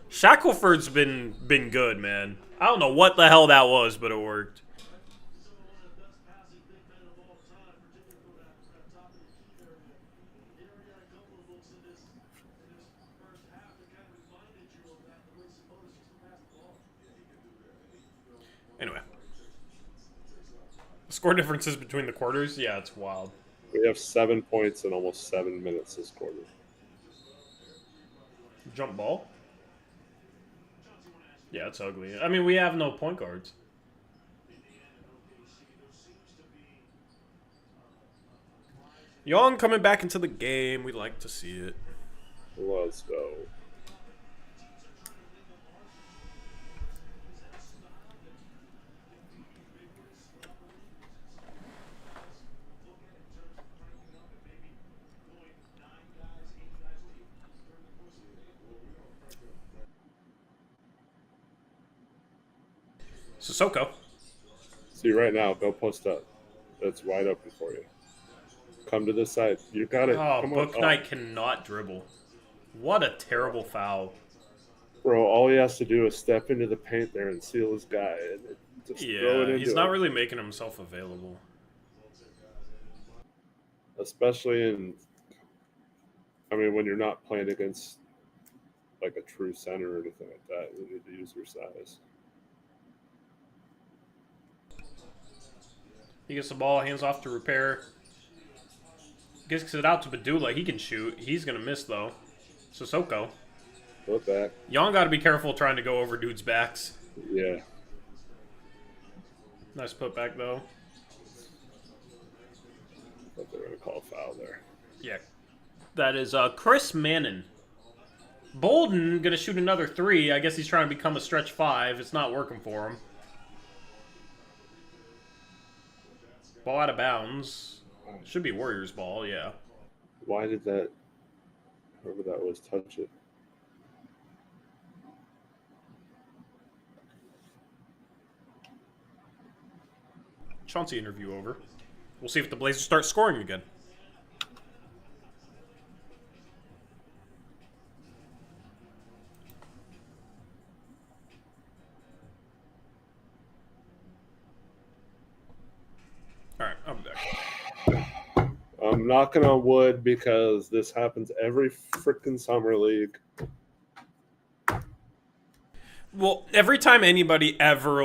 Shackelford's been good, man. I don't know what the hell that was, but it worked. Anyway. Score differences between the quarters? Yeah, it's wild. We have 7 points in almost 7 minutes this quarter. Jump ball? Yeah, it's ugly. I mean, we have no point guards. Young coming back into the game. We'd like to see it. Let's go. Sissoko. See, right now, go post up. That's wide open for you. Come to this side. You got it. Oh, Come Book on. Knight cannot dribble. What a terrible foul. Bro, all he has to do is step into the paint there and seal his guy. And just throw it Yeah, into he's not him. really making himself available. Especially in, I mean, when you're not playing against like a true center or anything like that, you need to use your size. He gets the ball, hands off to Repair. Gets it out to Badula. He can shoot. He's going to miss, though. Sissoko. Look back. Y'all got to be careful trying to go over dudes' backs. Yeah. Nice putback, though. But they're going to call a foul there. Yeah. That is Chris Mannon. Bolden going to shoot another three. I guess he's trying to become a stretch five. It's not working for him. Ball out of bounds. Should be Warriors ball, yeah. Why did that, whoever that was, touch it? Chauncey interview over. We'll see if the Blazers start scoring again. All right, I'll be back. I'm knocking on wood because this happens every freaking summer league. Well, every time anybody ever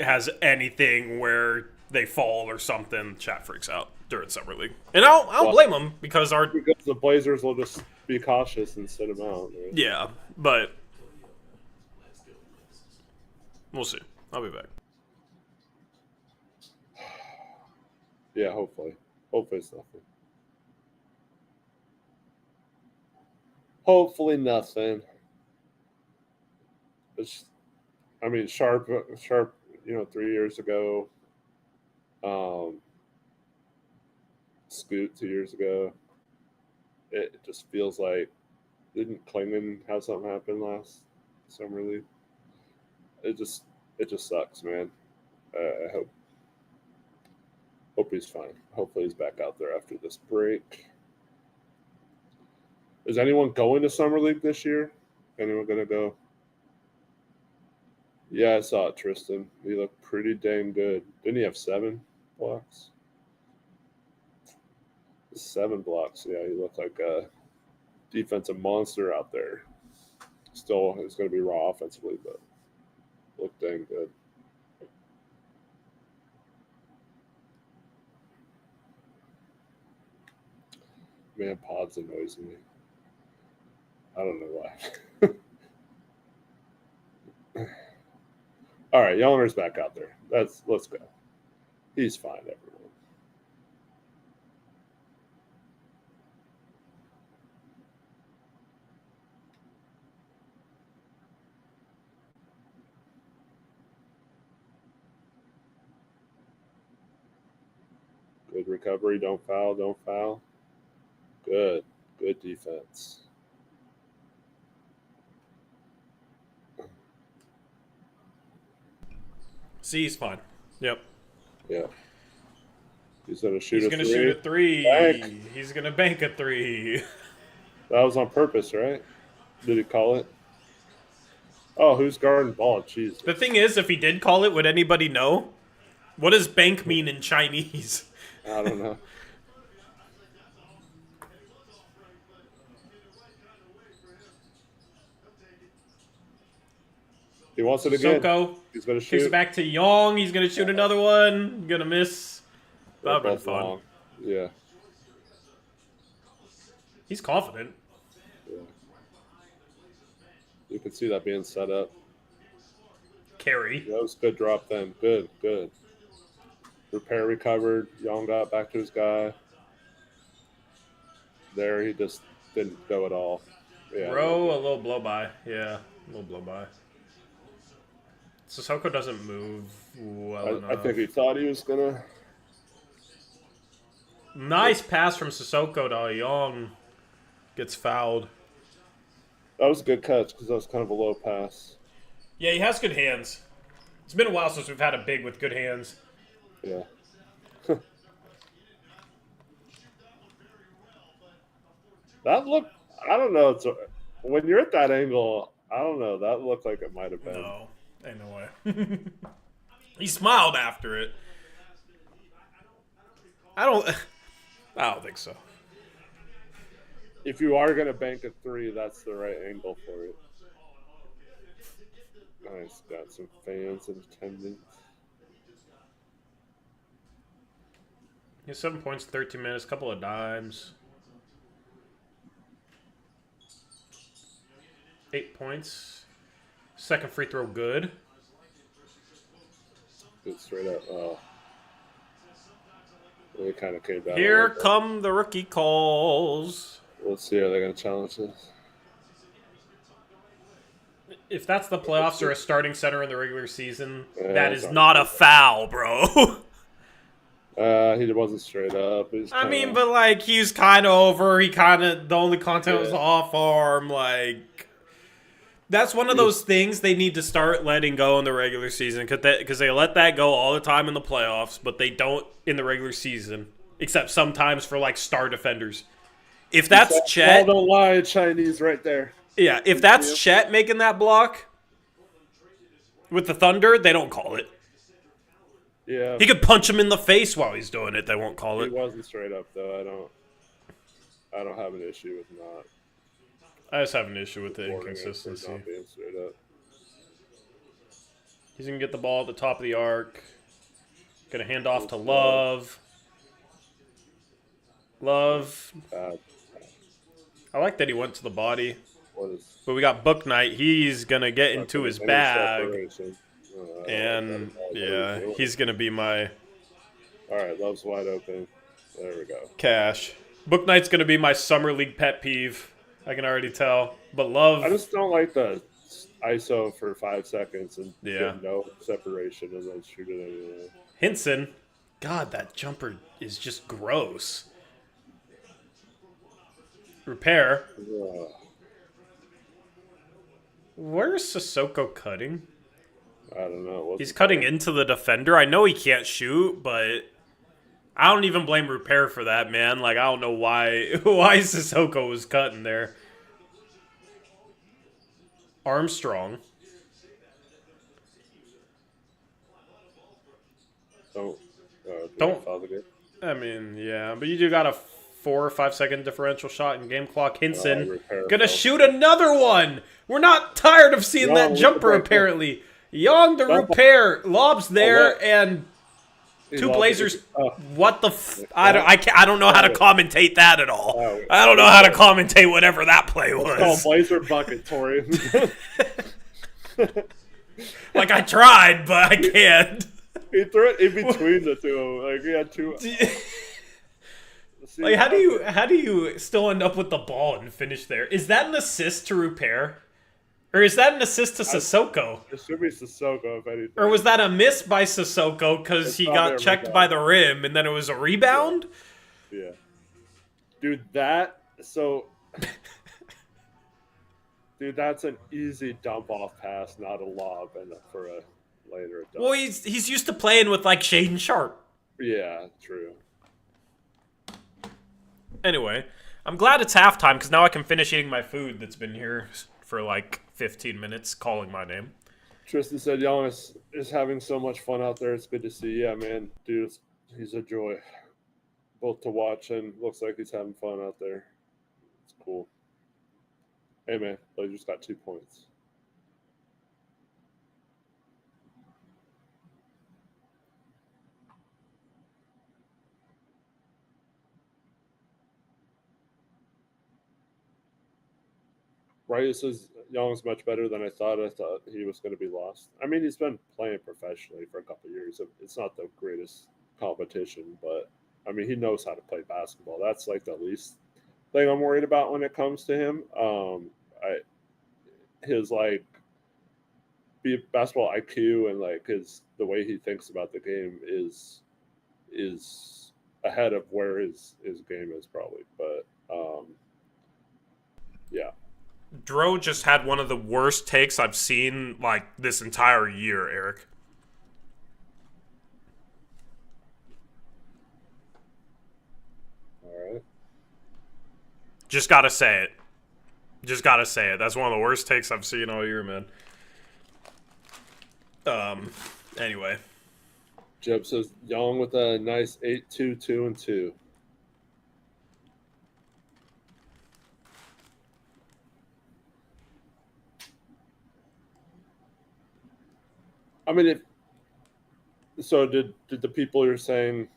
has anything where they fall or something, chat freaks out during summer league, and I don't blame them because the Blazers will just be cautious and sit them out. Right? Yeah, but we'll see. I'll be back. Yeah, hopefully it's nothing. Hopefully nothing. Sharp, 3 years ago, Scoot 2 years ago. It just feels like didn't Klingon have something happen last summer league? It just it just sucks, man. I hope he's fine. Hopefully he's back out there after this break. Is anyone going to summer league this year? Anyone gonna go? Yeah, I saw it, Tristan. He looked pretty dang good. Didn't he have 7 blocks? 7 blocks. Yeah, he looked like a defensive monster out there. Still, it's going to be raw offensively, but looked dang good. Man, Pod's annoys me. I don't know why. All right, Yelner's back out there. Let's go. He's fine, everyone. Good recovery. Don't foul. Don't foul. Good. Good defense. See, he's fine. Yep. Yeah. He's going to shoot He's a gonna three. shoot a 3. Bank. He's gonna bank a 3. That was on purpose, right? Did he call it? Oh, who's guarding ball? Jesus. The thing is, if he did call it, would anybody know? What does bank mean in Chinese? I don't know. He wants it again. Soko He's going to kicks shoot. it back to Yong. He's gonna shoot another one. Gonna miss. They're That'd been both fun. long. Yeah. He's confident. Yeah. You can see that being set up. Carry. That was good drop then. Good, good. Repair recovered. Young got back to his guy. There, he just didn't go at all. Yeah. Row, a little blow by. Yeah, a little blow by. Sissoko doesn't move well enough. I think he thought he was going to. Nice pass from Sissoko to Young. Gets fouled. That was a good catch because that was kind of a low pass. Yeah, he has good hands. It's been a while since we've had a big with good hands. Yeah. That looked, I don't know. When you're at that angle, I don't know. That looked like it might have been. No, ain't no way. He smiled after it. I don't think so. If you are going to bank a 3, that's the right angle for it. Nice. Got some fans in attendance. He has 7 points, 13 minutes, couple of dimes. 8 points. Second free throw good. Good straight up. Oh. It kind of came down. Here come the rookie calls. Let's see. Are they going to challenge this? If that's the playoffs or a starting center in the regular season, Yeah, that is it's not a foul, bro. He wasn't straight up. I mean, but like he's kind of over. The only content was off arm. Like that's one of those things they need to start letting go in the regular season because they let that go all the time in the playoffs, but they don't in the regular season, except sometimes for like star defenders. If that's Chet, don't lie, Chinese right there. Yeah, if that's Chet making that block with the Thunder, they don't call it. Yeah. He could punch him in the face while he's doing it. They won't call He it. wasn't straight up though. I don't have an issue with not. I just have an issue with the supporting him for inconsistency. not being straight up. He's going to get the ball at the top of the arc. Going to hand off to Love. Love. I like that he went to the body. But we got Book Knight. He's going to get into his bag. And, yeah, he's going to be my... All right, Love's wide open. There we go. Cash. Book Knight's going to be my Summer League pet peeve. I can already tell. But Love... I just don't like the ISO for 5 seconds and Yeah. get no separation and then shoot it anyway. Hinson. God, that jumper is just gross. Repair. Ugh, Where's Sissoko cutting? I don't know. He's cutting into the defender. I know he can't shoot, but I don't even blame Repair for that, man. Like, I don't know why Sissoko was cutting there. Armstrong. Don't foul the game. I mean, yeah, but you do got a 4 or 5 second differential shot in game clock. Hinson gonna shoot another one. We're not tired of seeing that jumper. Apparently, Young the Repair lobs there, and two Blazers. What the? I don't know how to commentate that at all. I don't know how to commentate whatever that play was. Oh, Blazer bucket, Tori. Like, I tried, but I can't. He threw it in between the two. Like, he had two. Like, how do you still end up with the ball and finish there? Is that an assist to Repair? Or is that an assist to Sissoko? It should be Sissoko, if anything. Or was that a miss by Sissoko because he got checked by the rim and then it was a rebound? Yeah. Dude, that... So... Dude, that's an easy dump-off pass, not a lob, and for a later dump. Well, he's used to playing with, like, Shaden Sharp. Yeah, true. Anyway, I'm glad it's halftime because now I can finish eating my food that's been here for, like, 15 minutes calling my name. Tristan said, Giannis is having so much fun out there. It's good to see. Yeah, man. Dude, he's a joy. Both to watch and looks like he's having fun out there. It's cool. Hey, man. Blazers got 2 points. Right, says Young's much better than I thought. I thought he was going to be lost. I mean, he's been playing professionally for a couple of years. It's not the greatest competition, but I mean, he knows how to play basketball. That's like the least thing I'm worried about when it comes to him. His like basketball IQ and like the way he thinks about the game is ahead of where his game is probably. But yeah. Dro just had one of the worst takes I've seen, like, this entire year, Eric. All right. Just gotta say it. Just gotta say it. That's one of the worst takes I've seen all year, man. Anyway. Jeb says Young with a nice 8-2, 2-2. I mean, so did the people you're saying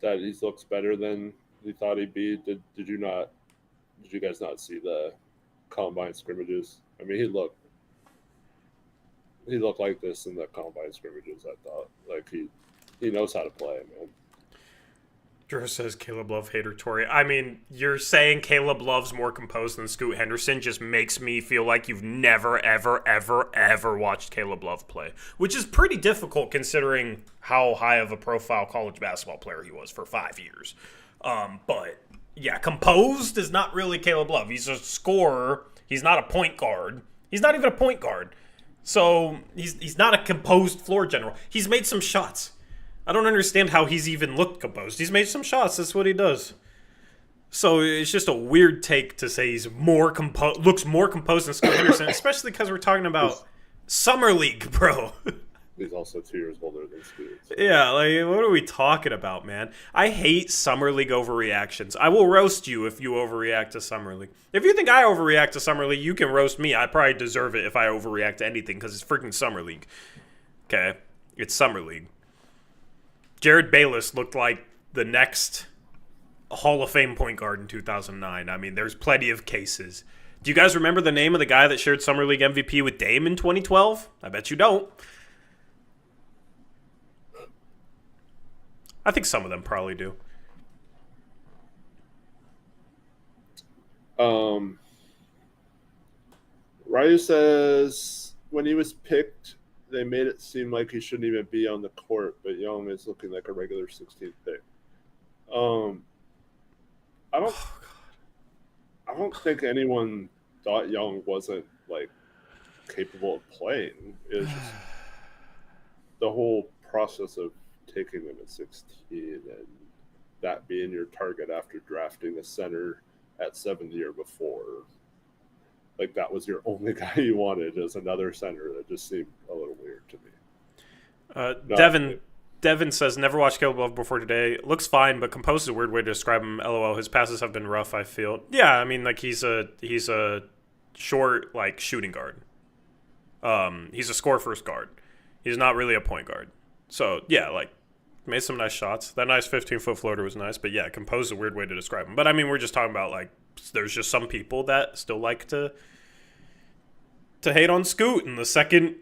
that he looks better than he thought he'd be? Did you guys not see the combine scrimmages? I mean, he looked like this in the combine scrimmages. I thought like he knows how to play, man. Drew says Caleb Love hater Tory. I mean, you're saying Caleb Love's more composed than Scoot Henderson just makes me feel like you've never, ever, ever, ever watched Caleb Love play, which is pretty difficult considering how high of a profile college basketball player he was for 5 years. But yeah, composed is not really Caleb Love. He's a scorer. He's not a point guard. He's not even a point guard. So he's not a composed floor general. He's made some shots. I don't understand how he's even looked composed. He's made some shots. That's what he does. So it's just a weird take to say he's looks more composed than Scoot Henderson, especially because we're talking about Summer League, bro. He's also 2 years older than Scoot. So. Yeah, like, what are we talking about, man? I hate Summer League overreactions. I will roast you if you overreact to Summer League. If you think I overreact to Summer League, you can roast me. I probably deserve it if I overreact to anything because it's freaking Summer League. Okay? It's Summer League. Jared Bayless looked like the next Hall of Fame point guard in 2009. I mean, there's plenty of cases. Do you guys remember the name of the guy that shared Summer League MVP with Dame in 2012? I bet you don't. I think some of them probably do. Ryu says when he was picked, they made it seem like he shouldn't even be on the court, but Young is looking like a regular 16th pick. I don't. I don't think anyone thought Young wasn't like capable of playing. It was just the whole process of taking him at 16 and that being your target after drafting a center at 7 the year before. Like that was your only guy you wanted as another center. That just seemed a little weird to me. Devin says, never watched Caleb Love before today. Looks fine, but composed is a weird way to describe him. LOL. His passes have been rough, I feel. Yeah, I mean, like, he's a short, like, shooting guard. He's a score-first guard. He's not really a point guard. So, yeah, like, made some nice shots. That nice 15-foot floater was nice, but, yeah, composed is a weird way to describe him. But, I mean, we're just talking about, like, there's just some people that still like to hate on Scoot, and the second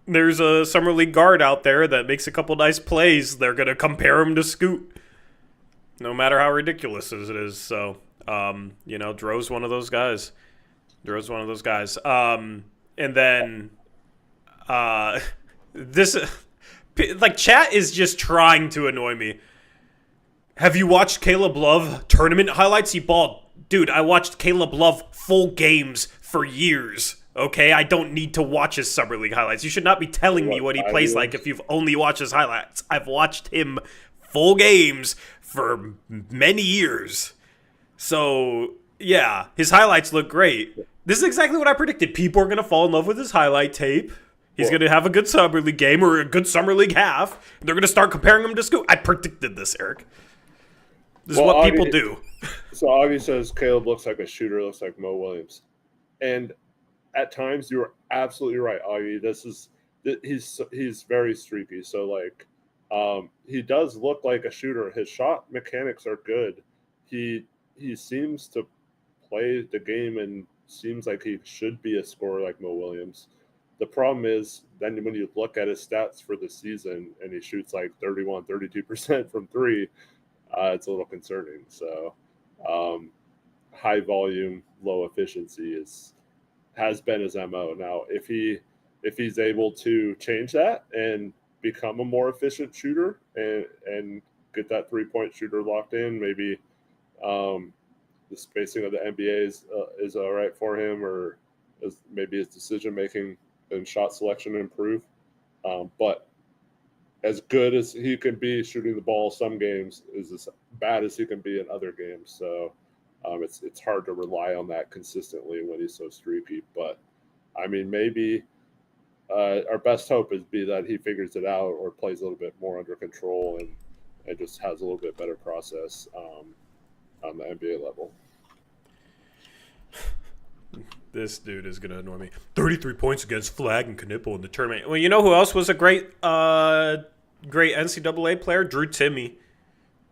there's a summer league guard out there that makes a couple nice plays, they're gonna compare him to Scoot, no matter how ridiculous it is. So, Dro's one of those guys. And then, this, like, chat is just trying to annoy me. Have you watched Caleb Love tournament highlights? He balled. Dude, I watched Caleb Love full games for years. Okay, I don't need to watch his summer league highlights. You should not be telling me what he plays like if you've only watched his highlights. I've watched him full games for many years. So, yeah, his highlights look great. This is exactly what I predicted. People are going to fall in love with his highlight tape. He's going to have a good summer league game or a good summer league half. They're going to start comparing him to Scoot. I predicted this, Eric. This is what people do. So Augie says Caleb looks like a shooter, looks like Mo Williams. And at times you were absolutely right, Augie. He's very streaky. So like he does look like a shooter. His shot mechanics are good. He seems to play the game and seems like he should be a scorer like Mo Williams. The problem is then when you look at his stats for the season and he shoots like 32% from three, it's a little concerning. So high volume, low efficiency has been his MO. Now, if he's able to change that and become a more efficient shooter and get that 3-point shooter locked in, maybe the spacing of the NBA is all right for him, or maybe his decision making and shot selection improve. But as good as he can be shooting the ball some games is as bad as he can be in other games. So it's hard to rely on that consistently when he's so streaky. But I mean, maybe our best hope is that he figures it out or plays a little bit more under control and just has a little bit better process on the NBA level. This dude is going to annoy me. 33 points against Flag and Knipple in the tournament. Well, you know who else was a great NCAA player? Drew Timme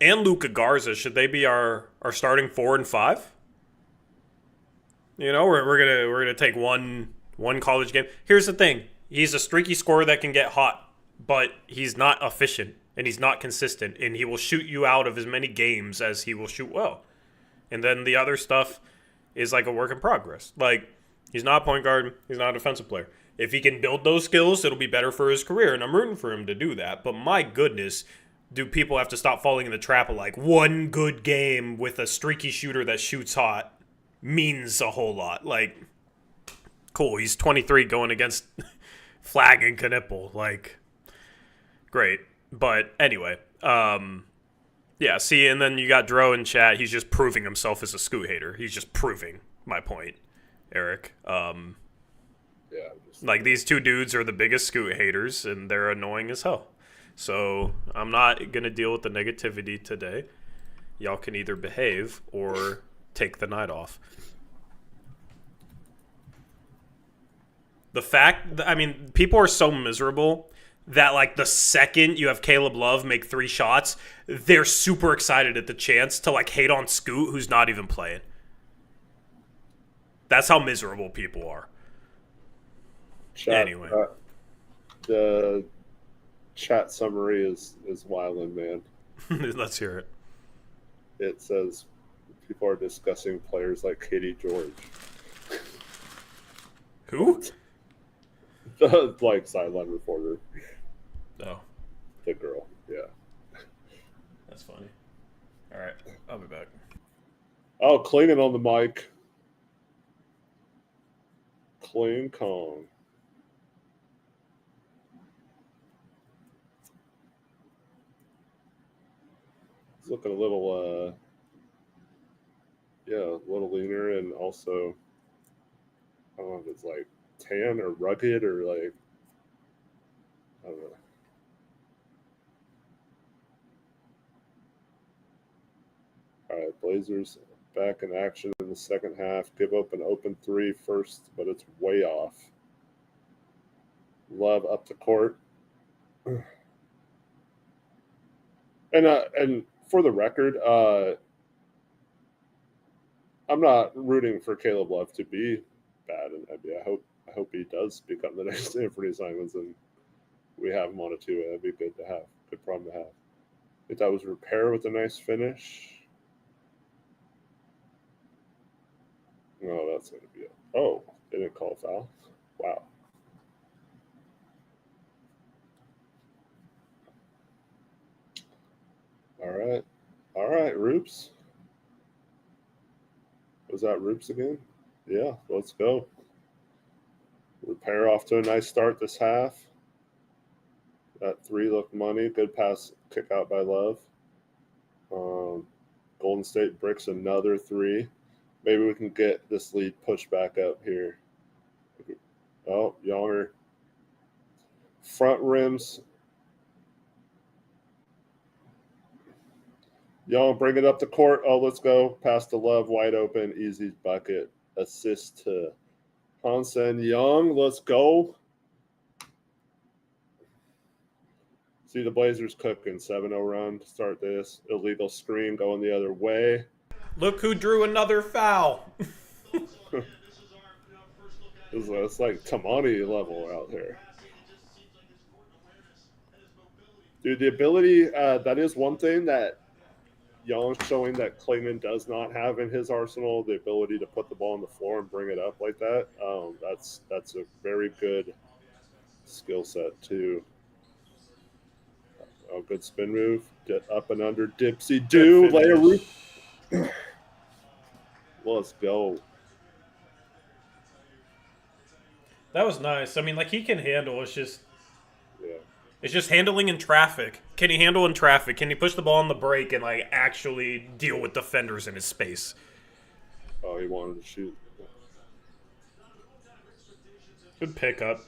and Luka Garza. Should they be our starting 4 and 5? You know, we're gonna take one college game. Here's the thing. He's a streaky scorer that can get hot, but he's not efficient and he's not consistent, and he will shoot you out of as many games as he will shoot well. And then the other stuff is like a work in progress. Like, he's not a point guard. He's not a defensive player. If he can build those skills, it'll be better for his career, and I'm rooting for him to do that. But my goodness, do people have to stop falling in the trap of, like, one good game with a streaky shooter that shoots hot means a whole lot. Like, cool, he's 23 going against Flag and Knipple. Like, great. But anyway, yeah, see, and then you got Dro in chat. He's just proving himself as a Scoot hater. He's just proving my point, Eric. Like, these two dudes are the biggest Scoot haters, and they're annoying as hell. So I'm not going to deal with the negativity today. Y'all can either behave or take the night off. The fact, I mean, people are so miserable that, like, the second you have Caleb Love make 3 shots, they're super excited at the chance to, like, hate on Scoot, who's not even playing. That's how miserable people are. Anyway. The chat summary is wildin', man. Let's hear it. It says people are discussing players like Katie George. Who? The, like, sideline reporter. Oh. The girl, yeah. That's funny. All right, I'll be back. Oh, Klingon on the mic. Clean Kong. He's looking a little, a little leaner, and also, I don't know if it's like tan or rugged or like, I don't know. All right, Blazers back in action in the second half. Give up an open three first, but it's way off. Love up the court. And for the record, I'm not rooting for Caleb Love to be bad in NBA. I hope he does become the next Anthony Simons, and we have him on a two. That'd be good to have. Good problem to have. I think that was Repair with a nice finish. No, that's going to be it. Oh, they didn't call foul. Wow. All right, Roops. Was that Roops again? Yeah, let's go. Repair off to a nice start this half. That three looked money. Good pass, kick out by Love. Golden State bricks another three. Maybe we can get this lead pushed back up here. Oh, Younger. Front rims. Young, bring it up the court. Oh, let's go. Pass to Love, wide open, easy bucket. Assist to Hansen Young. Let's go. See the Blazers cooking. 7-0 run to start this. Illegal screen going the other way. Look who drew another foul. It's like Tamani level out there. Dude, the ability, that is one thing that Young's showing that Clayton does not have in his arsenal, the ability to put the ball on the floor and bring it up like that. That's a very good skill set, too. Oh, good spin move. Get up and under. Dipsy do. Lay a roof. Let's go. That was nice. I mean, like, he can handle. Yeah. It's just handling in traffic. Can he handle in traffic? Can he push the ball on the break and, like, actually deal with defenders in his space? Oh, he wanted to shoot. Good pickup.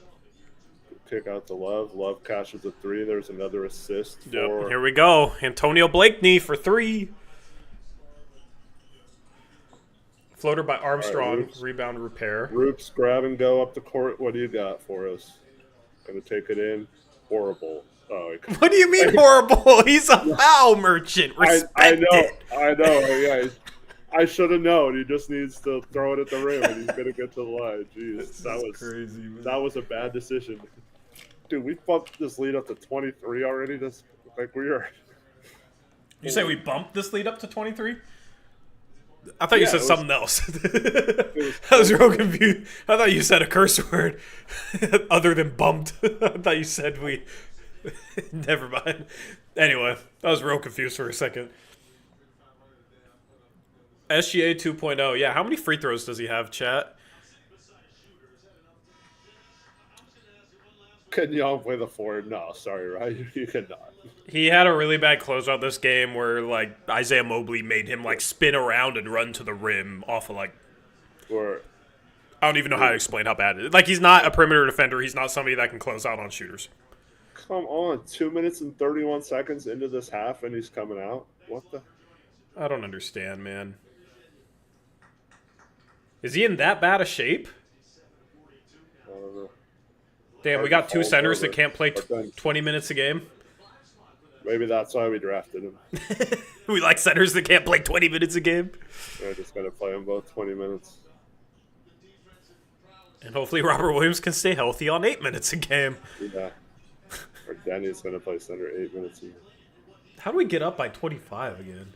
Kick out to Love. Love cashes a three. There's another assist. Yep. Here we go. Antonio Blakeney for three. Floater by Armstrong. Right, Rebound Repair. Roops, grab and go up the court. What do you got for us? Gonna take it in. Horrible. Oh, what do you mean horrible? He's a foul merchant. Respect it. I know. Yeah, I should have known. He just needs to throw it at the rim, and he's gonna get to the line. Jeez, that was crazy. Man. That was a bad decision. Dude, we bumped this lead up to 23 already. We are. You say we bumped this lead up to 23? I thought you said something else. I was real confused. I thought you said a curse word other than bumped. I thought you said we. Never mind. Anyway, I was real confused for a second. SGA 2.0. Yeah, how many free throws does he have, chat? Can y'all play the four? No, sorry, right? You cannot. He had a really bad closeout this game where, like, Isaiah Mobley made him, like, spin around and run to the rim off of, like... Or, I don't even know how to explain how bad it is. Like, he's not a perimeter defender. He's not somebody that can close out on shooters. Come on. 2 minutes and 31 seconds into this half, and he's coming out? What the... I don't understand, man. Is he in that bad a shape? I don't know. Damn, we got two centers that can't play 20 minutes a game. Maybe that's why we drafted him. We like centers that can't play 20 minutes a game. We're just going to play them both 20 minutes. And hopefully Robert Williams can stay healthy on 8 minutes a game. Yeah. Or Danny's going to play center 8 minutes a game. How do we get up by 25 again?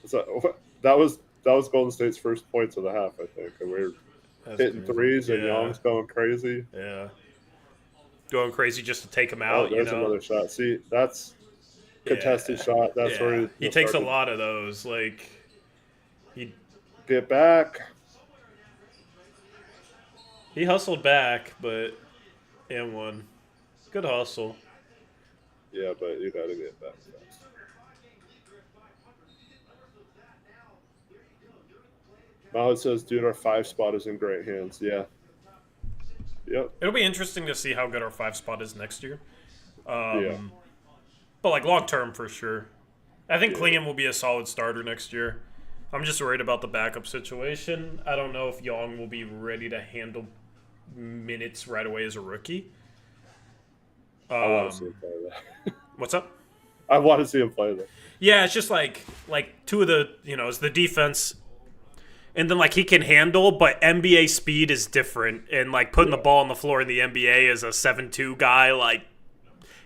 So, that was Golden State's first points of the half, I think. And we're hitting crazy. Threes, and Young's going crazy. Yeah. Going crazy just to take him out, there's another shot. See, that's contested shot. That's where he takes a lot of those. Like, he get back. He hustled back, but and won. Good hustle. Yeah, but you got to get back fast. Mallet says, dude, our 5 spot is in great hands. Yeah. Yep. It'll be interesting to see how good our 5 spot is next year. Yeah. But like long term for sure. I think Yeah. Klingon will be a solid starter next year. I'm just worried about the backup situation. I don't know if Young will be ready to handle minutes right away as a rookie. I want to see him play that. What's up? I want to see him play that. Yeah, it's just like two of the it's the defense, and then like he can handle, but NBA speed is different, and like putting the ball on the floor in the NBA as a 7'2" guy, like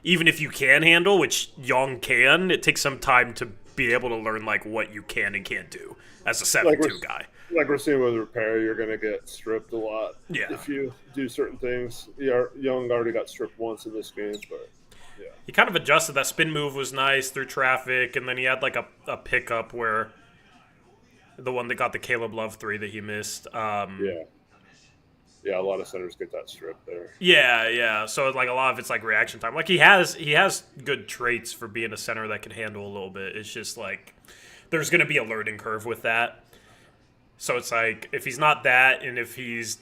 even if you can handle, which Young can, it takes some time to be able to learn like what you can and can't do as a 7'2" guy. Like we're seeing with repair, you're going to get stripped a lot. Yeah. If you do certain things. Young already got stripped once in this game, but yeah. He kind of adjusted. That spin move was nice through traffic, and then he had like a pickup where the one that got the Caleb Love 3 that he missed. Yeah. Yeah, a lot of centers get that strip there. Yeah. So like a lot of it's like reaction time. Like he has good traits for being a center that can handle a little bit. It's just like there's going to be a learning curve with that. So it's like if he's not that, and if he's,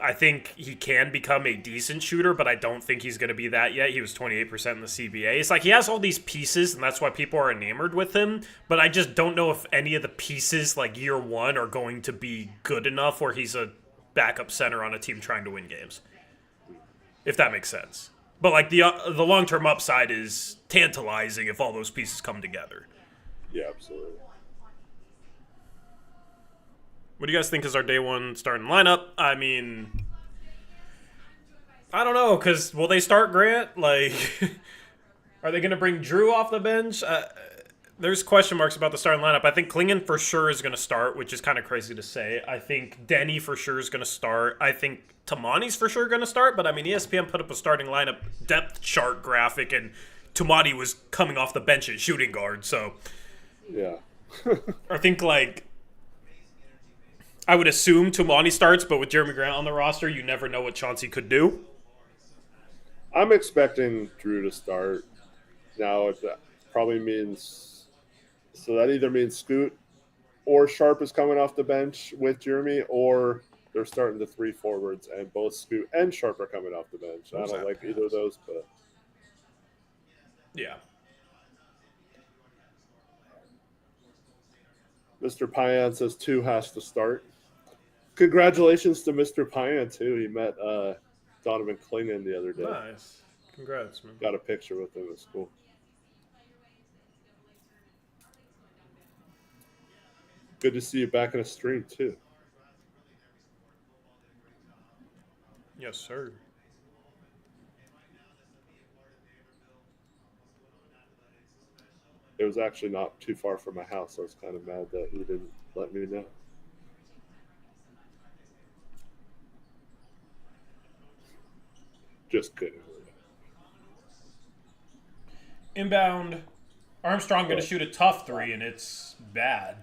I think he can become a decent shooter, but I don't think he's going to be that yet. He was 28% in the CBA. It's like he has all these pieces, and that's why people are enamored with him. But I just don't know if any of the pieces, like year one, are going to be good enough where he's a backup center on a team trying to win games. If that makes sense. But like the long-term upside is tantalizing if all those pieces come together. Yeah, absolutely. What do you guys think is our day one starting lineup? I mean, I don't know, because will they start Grant? Like, are they going to bring Drew off the bench? There's question marks about the starting lineup. I think Klingon for sure is going to start, which is kind of crazy to say. I think Denny for sure is going to start. I think Tamani's for sure going to start, but I mean, ESPN put up a starting lineup depth chart graphic, and Tamani was coming off the bench at shooting guard, so. Yeah. I think, like, I would assume Tumani starts, but with Jeremy Grant on the roster, you never know what Chauncey could do. I'm expecting Drew to start. Now, if that probably means, so that either means Scoot or Sharp is coming off the bench with Jeremy, or they're starting the 3 forwards, and both Scoot and Sharp are coming off the bench. I don't like either of those, but yeah. Mr. Payan says 2 has to start. Congratulations to Mr. Payan, too. He met Donovan Klingon the other day. Nice. Congrats, man. Got a picture with him at school. Good to see you back in a stream, too. Yes, sir. It was actually not too far from my house. I was kind of mad that he didn't let me know. Just kidding. Inbound. Armstrong going to shoot a tough 3, and it's bad.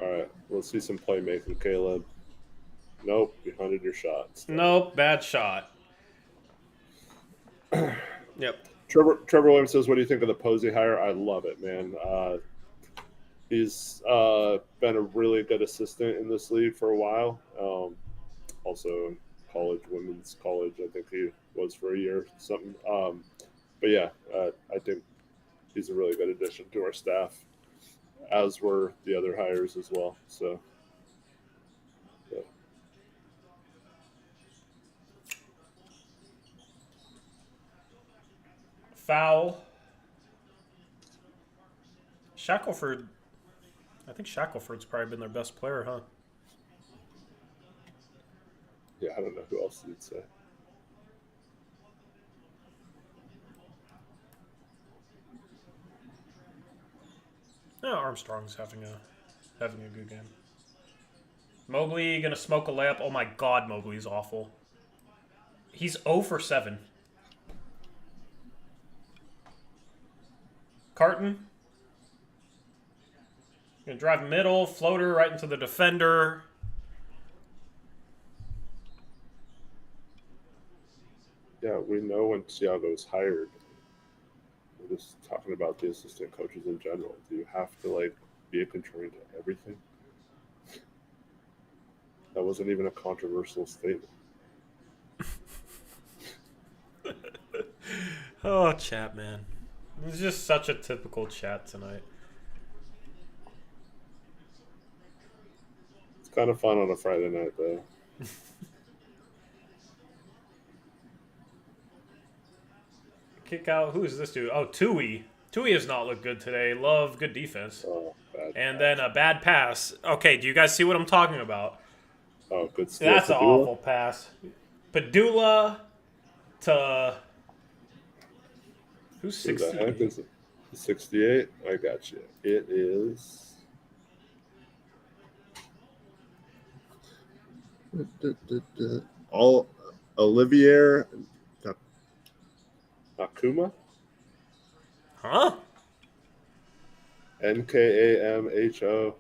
All right, let's see some playmaking, Caleb. Nope, you hunted your shots. Nope, bad shot. Yep. Trevor Williams says, what do you think of the Posey hire? I love it, man. He's been a really good assistant in this league for a while. Also in college, women's college, I think he was for a year, something. But yeah, I think he's a really good addition to our staff, as were the other hires as well. So, yeah. Foul. Shackelford. I think Shackelford's probably been their best player, huh? Yeah, I don't know who else you'd say. Yeah, Armstrong's having a good game. Mobley gonna smoke a layup. Oh my God, Mobley's awful. He's 0 for 7. Carton. Gonna drive middle, floater right into the defender. Yeah, we know when Thiago's hired. We're just talking about the assistant coaches in general. Do you have to like be a contrarian to everything? That wasn't even a controversial statement. Oh, chat, man. It's just such a typical chat tonight. It's kind of fun on a Friday night, though. Kick out. Who is this dude? Oh, Tui. Tui has not looked good today. Love, good defense. Oh, bad. And Pass. then a bad pass. Okay, do you guys see what I'm talking about? Oh, good steal. That's an Padula. awful pass. Padula to. Who's Who the 68? heck is it? 68? I got you. It is. All Olivier Nakuma? Huh? Nkamhoua?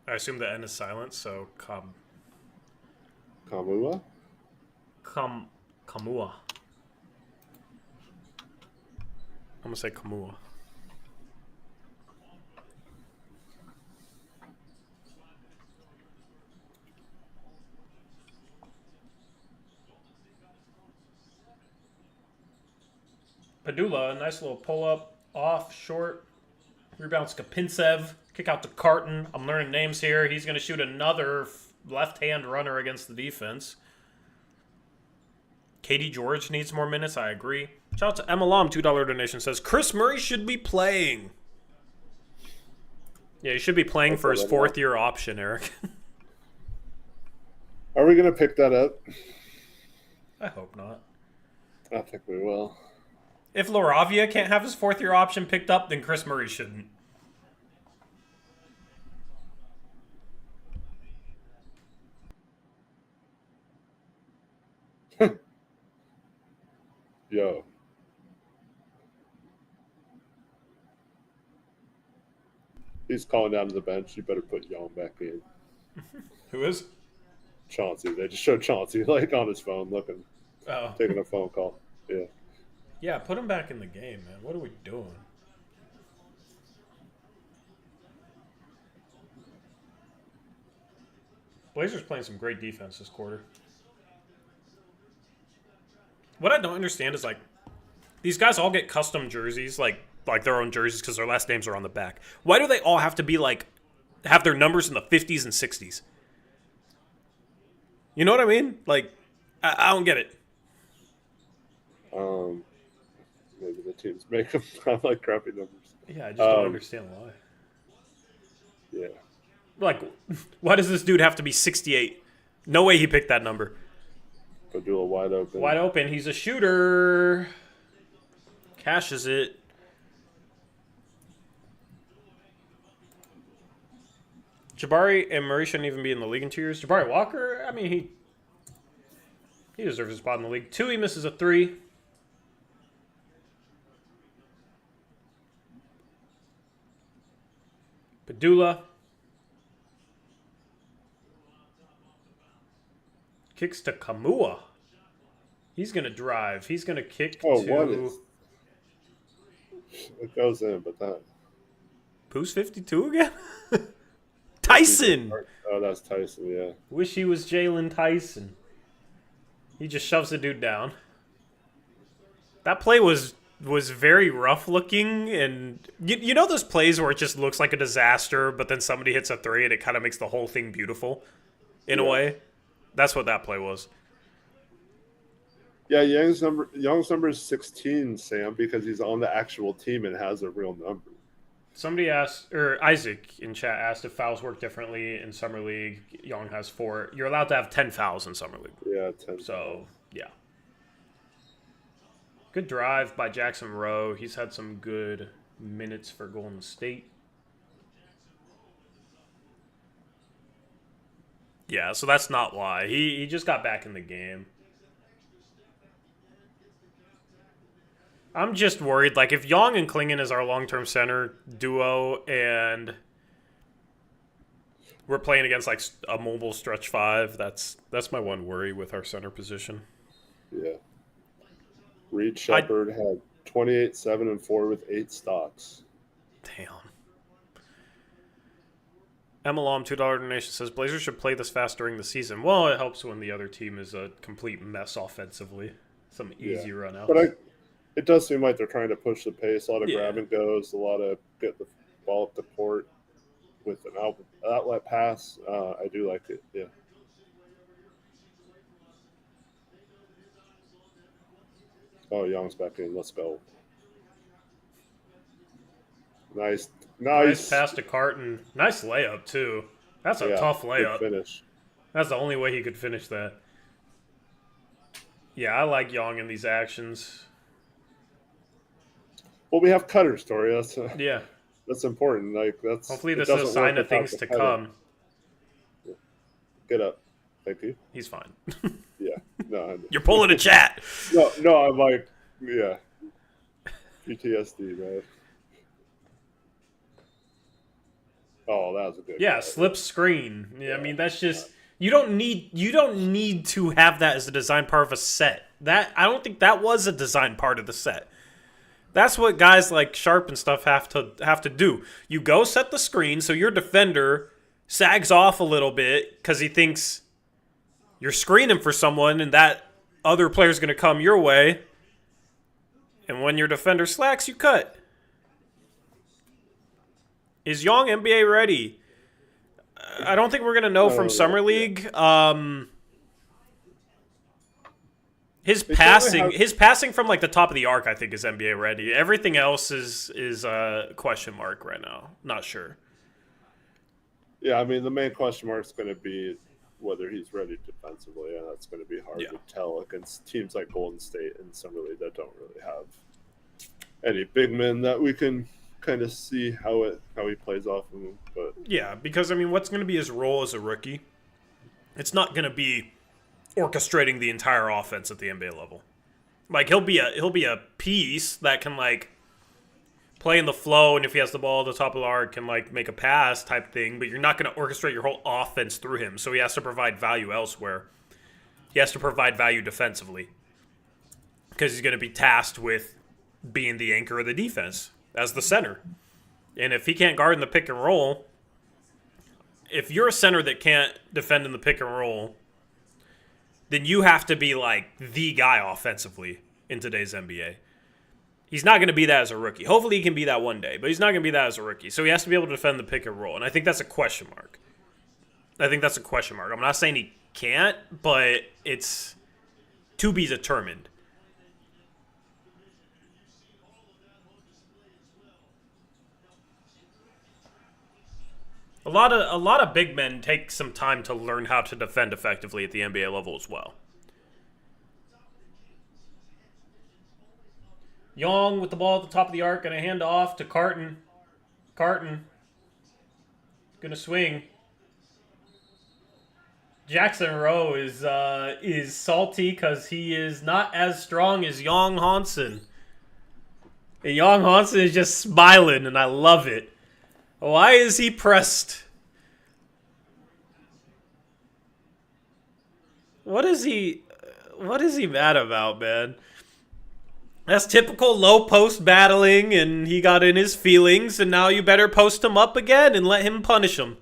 I assume the N is silent, so Kamua? Kamua. I'm gonna say Kamua. Padula, nice little pull up, off, short. Rebound Skapintsev. Kick out to Carton. I'm learning names here. He's going to shoot another left-hand runner against the defense. Katie George needs more minutes. I agree. Shout out to Emma Lom, $2 donation, says Chris Murray should be playing. Yeah, he should be playing for his fourth-year option, Eric. Are we going to pick that up? I hope not. I think we will. If Laravia can't have his fourth-year option picked up, then Chris Murray shouldn't. Yo. He's calling down to the bench. You better put Young back in. Who is? Chauncey. They just showed Chauncey like on his phone looking, taking a phone call. Yeah. Yeah, put him back in the game, man. What are we doing? Blazers playing some great defense this quarter. What I don't understand is, like, these guys all get custom jerseys, like their own jerseys, because their last names are on the back. Why do they all have to be, like, have their numbers in the 50s and 60s? You know what I mean? Like, I don't get it. Maybe the teams make them have like crappy numbers. Yeah, I just don't understand why. Yeah. Like, why does this dude have to be 68? No way he picked that number. Padula wide open. Wide open. He's a shooter. Cashes it. Jabari and Murray shouldn't even be in the league in 2 years. Jabari Walker, I mean, he deserves a spot in the league. Two, he misses a three. Padula. Kicks to Kamua. He's going to drive. He's going to kick to... What is... It goes in, but that... Who's 52 again? Tyson! Oh, that's Tyson, yeah. Wish he was Jalen Tyson. He just shoves the dude down. That play was very rough looking, and you know those plays where it just looks like a disaster, but then somebody hits a three and it kind of makes the whole thing beautiful in a way? That's what that play was. Yeah, Young's number is 16, Sam, because he's on the actual team and has a real number. Somebody asked, or Isaac in chat asked if fouls work differently in Summer League. Young has 4. You're allowed to have 10 fouls in Summer League. Yeah, 10. So, yeah. Good drive by Jackson Rowe. He's had some good minutes for Golden State. Yeah, so that's not why. He just got back in the game. I'm just worried, like, if Young and Klingon is our long-term center duo and we're playing against, like, a mobile stretch 5, that's my one worry with our center position. Yeah. Reed I Shepard had 28, 7, and 4 with 8 stocks. damn. MLOM $2 donation says Blazers should play this fast during the season. Well, it helps when the other team is a complete mess offensively. Some Yeah. easy run But outs. it does seem like they're trying to push the pace. A lot of Yeah. grab and goes, a lot of get the ball up the court with an outlet pass. I do like it. Yeah. Oh, Young's back in. Let's go. Nice. Nice Nice. pass to Carton. Nice layup, too. That's a Yeah. tough Good layup. finish. That's the only way he could finish that. Yeah, I like Young in these actions. Well, we have cutters, Tori. Yeah. That's important. Like Hopefully it this is a doesn't sign work of things without the to cutter. come. Get up. Thank you. He's fine. Yeah. No. You're pulling a chat. No. I'm like, yeah. PTSD, man. Oh, that was a good. Yeah, cut. slip screen. Yeah, I mean that's just you don't need to have that as a design part of a set. That I don't think that was a design part of the set. That's what guys like Sharp and stuff have to do. You go set the screen so your defender sags off a little bit because he thinks you're screening for someone and that other player's going to come your way. And when your defender slacks, you cut. Is Young NBA ready? I don't think we're going to know from Summer League. His passing from like the top of the arc, I think, is NBA ready. Everything else is a question mark right now. Not sure. Yeah, I mean the main question mark is going to be whether he's ready defensively, and that's going to be hard to tell against teams like Golden State and Summer League that don't really have any big men that we can kind of see how he plays off of him. But yeah, because I mean, what's going to be his role as a rookie? It's not going to be orchestrating the entire offense at the NBA level. Like he'll be a piece that can like play in the flow, and if he has the ball at the top of the arc, can like make a pass type thing. But you're not going to orchestrate your whole offense through him. So he has to provide value elsewhere. He has to provide value defensively because he's going to be tasked with being the anchor of the defense as the center. And if he can't guard in the pick and roll, if you're a center that can't defend in the pick and roll, then you have to be like the guy offensively in today's NBA. He's not going to be that as a rookie. Hopefully he can be that one day, but he's not going to be that as a rookie. So he has to be able to defend the pick and roll, and I think that's a question mark. I'm not saying he can't, but it's to be determined. A lot of big men take some time to learn how to defend effectively at the NBA level as well. Young with the ball at the top of the arc and a hand off to Carton. Carton gonna swing. Jackson Rowe is salty because he is not as strong as Young Hansen. And Young Hansen is just smiling, and I love it. Why is he pressed? What is he mad about, man? That's typical low post battling, and he got in his feelings, and now you better post him up again and let him punish him.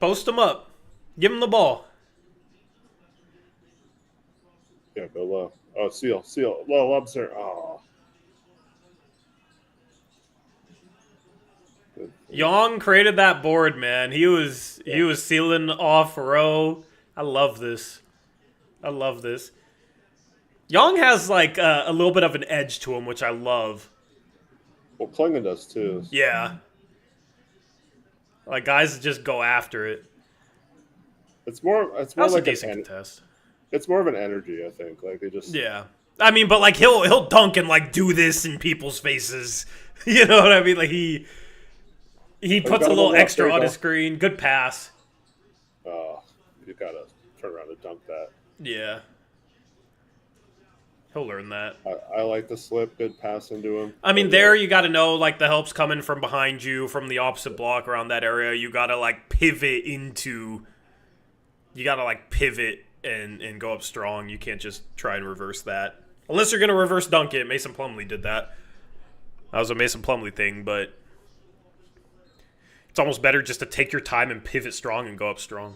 Post him up. Give him the ball. yeah, go low. Oh, seal, low, upstairs. Oh. Young created that board, man. He was sealing off Rowe. I love this. Young has like a little bit of an edge to him, which I love. Well, Klingon does too. Yeah. Like guys just go after it. It's more That was like a decent contest. It's more of an energy, I think. Like they just Yeah. I mean, but like he'll dunk and like do this in people's faces. You know what I mean? Like he puts a little extra on his screen. Good pass. Oh, you gotta turn around and dunk that. Yeah. He'll learn that. I like the slip, good pass into him. I mean, But yeah, there you got to know like the help's coming from behind you, from the opposite block around that area. You got to like pivot into. You got to like pivot and go up strong. You can't just try and reverse that unless you're gonna reverse dunk it. Mason Plumlee did that. That was a Mason Plumlee thing, but it's almost better just to take your time and pivot strong and go up strong.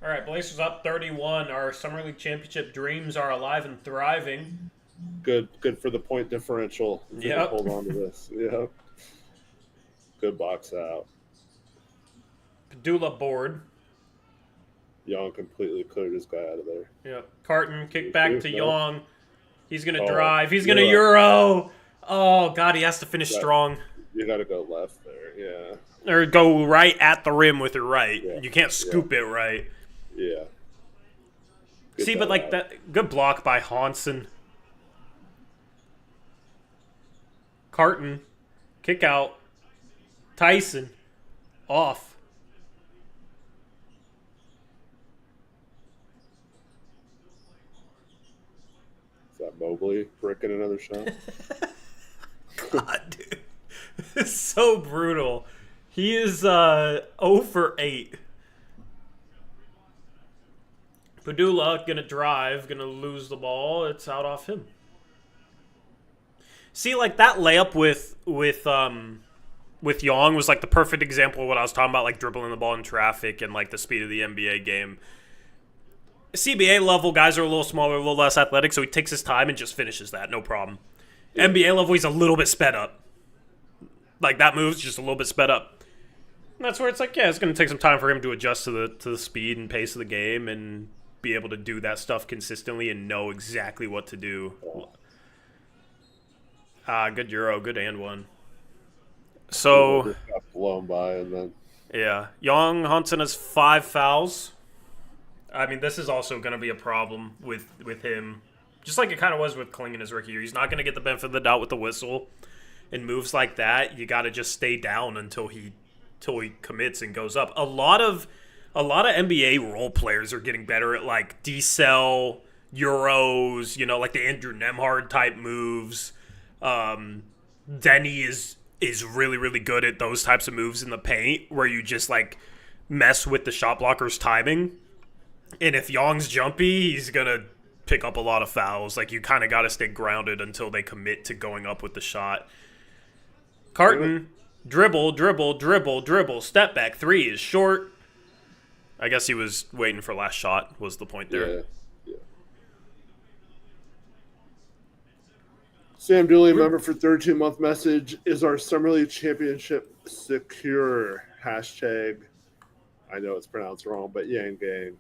All right, Blazers up 31. Our Summer League Championship dreams are alive and thriving. good for the point differential. If we can Yep. hold on to this. Yeah. Good box out. Padula board. Young completely cleared his guy out of there. Yep. Carton, kick back to No. Young. He's going to Oh, drive. He's going to Euro. Euro. Oh, God, he has to finish Right. strong. You got to go left there. Yeah. Or go right at the rim with your right. Yeah. You can't scoop it right. Yeah. Good See, but ball like out. that, good block by Hansen. Carton, kick out. Tyson, off. Is that Mobley bricking another shot? God, dude. It's so brutal. He is 0 for 8. Padula gonna drive, gonna lose the ball. It's out off him. See, like that layup with Young was like the perfect example of what I was talking about, like dribbling the ball in traffic and like the speed of the NBA game. CBA level guys are a little smaller, a little less athletic, so he takes his time and just finishes that, no problem. Yeah. NBA level, he's a little bit sped up. Like that move's just a little bit sped up. And that's where it's like, yeah, it's going to take some time for him to adjust to the speed and pace of the game and be able to do that stuff consistently and know exactly what to do. Good Euro, good and one. So, Just got blown by, and then yeah, Young Hansen has 5 fouls. I mean, this is also going to be a problem with him, just like it kind of was with Kling in his rookie year. He's not going to get the benefit of the doubt with the whistle. And moves like that, you got to just stay down until he commits and goes up. A lot of NBA role players are getting better at like decel Euros, you know, like the Andrew Nemhard type moves. Denny is really, really good at those types of moves in the paint where you just like mess with the shot blocker's timing. And if Young's jumpy, he's going to pick up a lot of fouls. Like you kind of got to stay grounded until they commit to going up with the shot. Carton, dribble, step back, 3 is short. I guess he was waiting for last shot was the point there. yeah. Sam Dooley, member for 32-month message. Is our Summer League championship secure? Hashtag, I know it's pronounced wrong, but Yang Gang.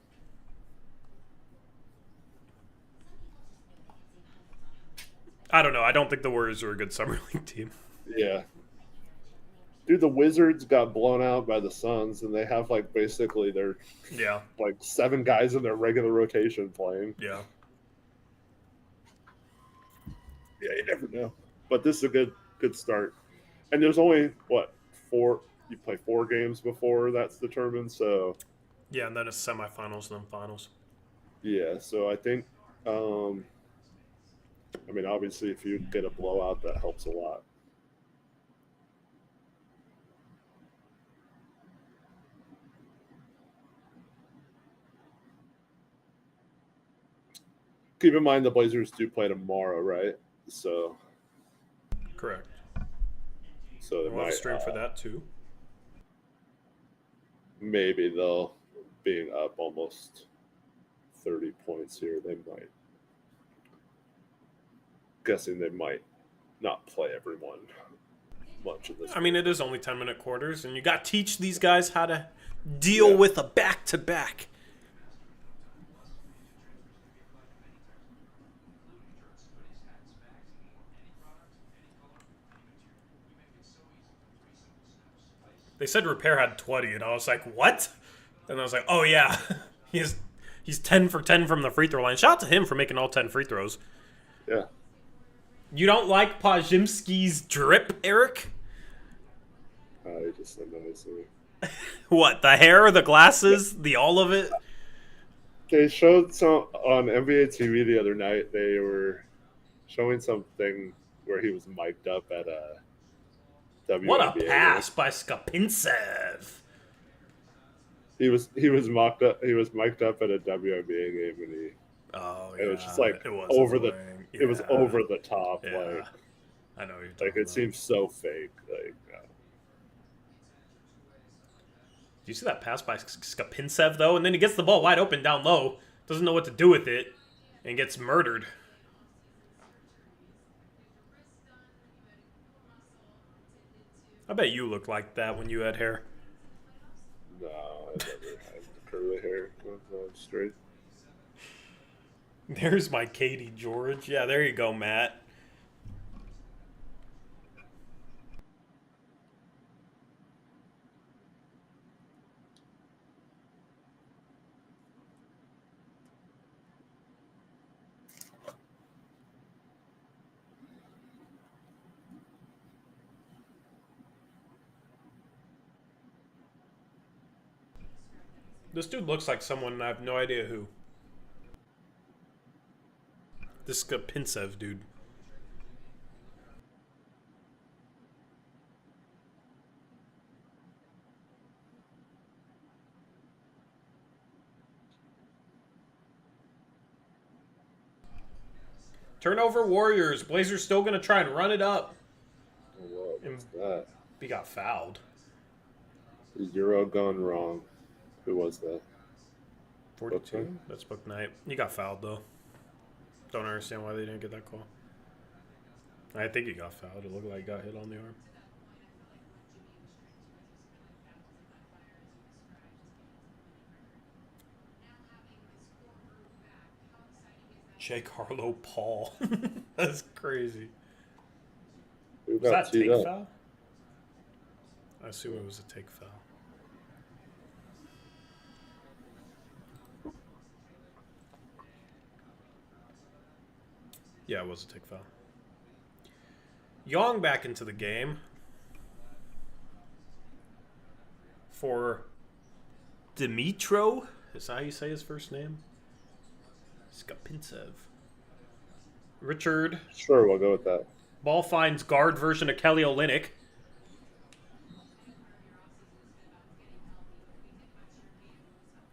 I don't know. I don't think the Warriors are a good Summer League team. Yeah. Dude, the Wizards got blown out by the Suns, and they have like basically their Yeah, like 7 guys in their regular rotation playing. yeah. Yeah, you never know. But this is a good start. And there's only what 4? You play 4 games before that's determined. So Yeah, and then it's semifinals and then finals. yeah, so I think, I mean, obviously, if you get a blowout, that helps a lot. Keep in mind the Blazers do play tomorrow, right? So Correct. they We'll have a might, stream for that too. maybe they'll being up almost 30 points here. They might. Guessing they might not play everyone much of this. I mean, it is only 10-minute quarters, and you got to teach these guys how to deal with a back-to-back. They said Repair had 20, and I was like, what? And I was like, oh, yeah. He's 10 for 10 from the free throw line. Shout out to him for making all 10 free throws. Yeah. You don't like Pajimski's drip, Eric? He just annoys me. What, the hair, the glasses, the all of it? They showed some on NBA TV the other night. They were showing something where he was mic'd up at a WNBA What a pass game. by Skapintsev. He was mocked up. He was mic'd up at a WNBA game, and it was just like over the. It was over the top. Yeah. Like I know what you're talking it about. seems so fake. Like. Do you see that pass by Skapintsev, though? And then he gets the ball wide open down low, doesn't know what to do with it, and gets murdered. I bet you looked like that when you had hair. No, I never had curly hair. I'm straight. There's my Katie George. Yeah, there you go, Matt. This dude looks like someone and I have no idea who. This Skapintsev dude. Turnover Warriors. Blazers still going to try and run it up. What was that? He got fouled. Euro gone wrong. Who was that? 42? Okay. That's Book Knight. He got fouled, though. Don't understand why they didn't get that call. I think he got fouled. It looked like he got hit on the arm. Jake Harlow Paul. That's crazy. Who Was got that teed take up? foul? I assume it was a take foul. Yeah, it was a take foul. Young back into the game for Dimitro. Is that how you say his first name? Skapintsev. Richard. Sure, we'll go with that. Ball finds guard version of Kelly Olynyk.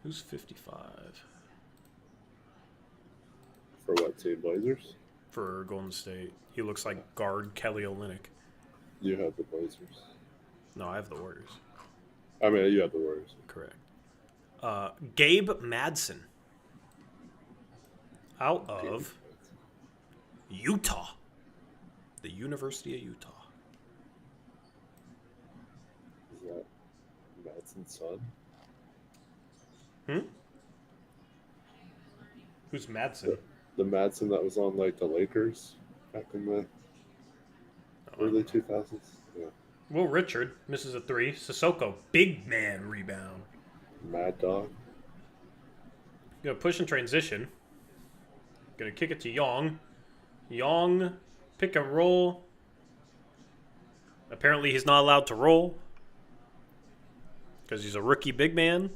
Who's 55? For what team? Blazers? For Golden State. He looks like guard Kelly Olynyk. You have the Blazers. No, I have the Warriors. I mean, you have the Warriors. Correct. Gabe Madsen. Out of Utah. The University of Utah. Is that Madson's son? Who's Madsen? The Madsen that was on like the Lakers back in the early 2000s. Yeah. Will Richard misses a three. Sissoko, big man rebound. Mad Dog. Gonna push and transition. Gonna kick it to Young. Young, pick and roll. Apparently he's not allowed to roll because he's a rookie big man.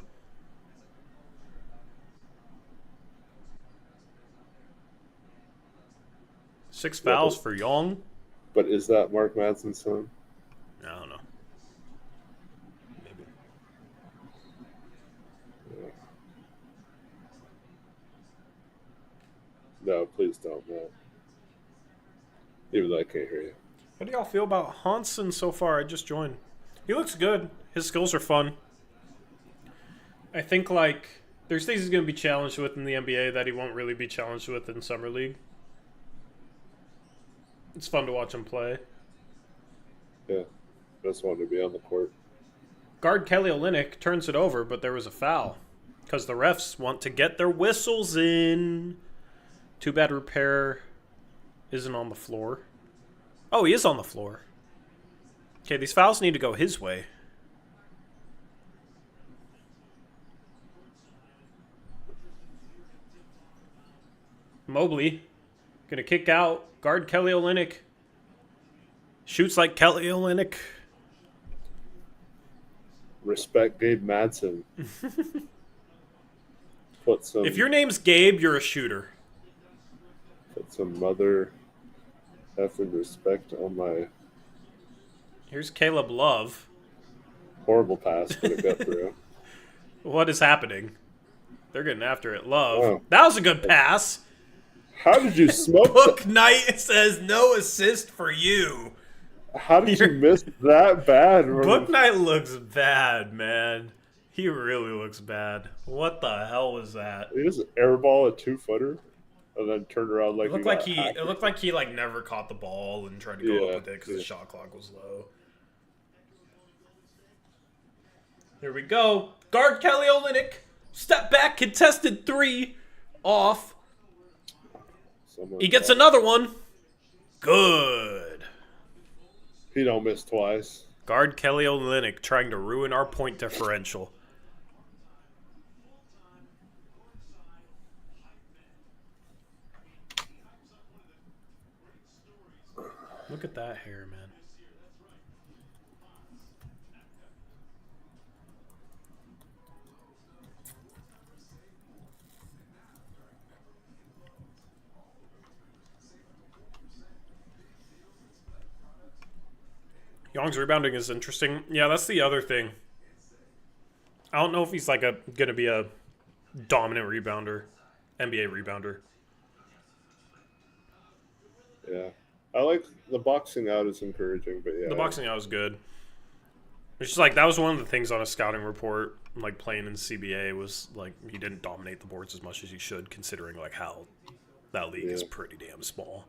Six fouls for Young. But is that Mark Madson's son? I don't know. Maybe. Yeah. No, please don't, Matt. Even though I can't hear you. How do y'all feel about Hansen so far? I just joined. He looks good. His skills are fun. I think, like, there's things he's going to be challenged with in the NBA that he won't really be challenged with in Summer League. It's fun to watch him play. Yeah. Just wanted to be on the court. Guard Kelly Olynyk turns it over, but there was a foul. Because the refs want to get their whistles in. Too bad Repair isn't on the floor. Oh, he is on the floor. Okay, these fouls need to go his way. Mobley gonna kick out. Guard Kelly Olynyk. Shoots like Kelly Olynyk. Respect Gabe Madsen. Put some. If your name's Gabe, you're a shooter. Put some mother effing respect on my Here's Caleb Love. horrible pass, but it got through. What is happening? They're getting after it. Love. Wow. That was a good pass. How did you smoke Book Knight says no assist for you. How did you miss that bad? Book Knight looks bad, man. He really looks bad. What the hell was that? He just airball a 2-footer and then turned around like It looked like he like never caught the ball and tried to go up with it because the shot clock was low. Here we go. Guard Kelly Olynyk. Step back, contested 3. Off. He gets another one. Good. He don't miss twice. Guard Kelly Olynyk trying to ruin our point differential. Look at that hair, man. Young's rebounding is interesting. Yeah, that's the other thing. I don't know if he's like gonna be a dominant rebounder, NBA rebounder. Yeah. I like the boxing out is encouraging, but yeah. The boxing out was good. It's just like that was one of the things on a scouting report, like playing in CBA, was like he didn't dominate the boards as much as he should, considering like how that league is pretty damn small.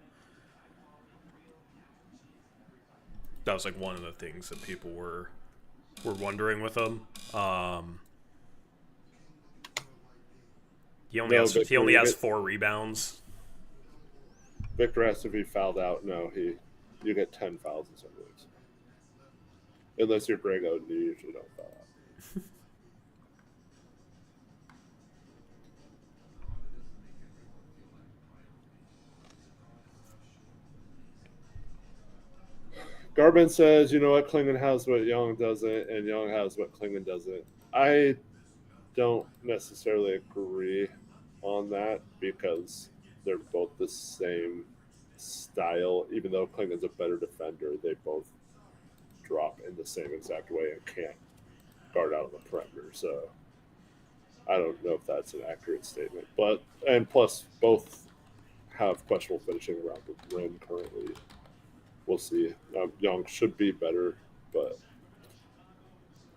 That was like one of the things that people were wondering with him. He only has 4 rebounds. Victor has to be fouled out. No, you get 10 fouls in some leagues. Unless you're Greg Oden, you usually don't foul out. Garvin says, you know what, Klingon has what Young doesn't, and Young has what Klingon doesn't. I don't necessarily agree on that because they're both the same style. Even though Klingon's a better defender, they both drop in the same exact way and can't guard out on the perimeter. So I don't know if that's an accurate statement. And plus, both have questionable finishing around the rim currently. We'll see. Young should be better, but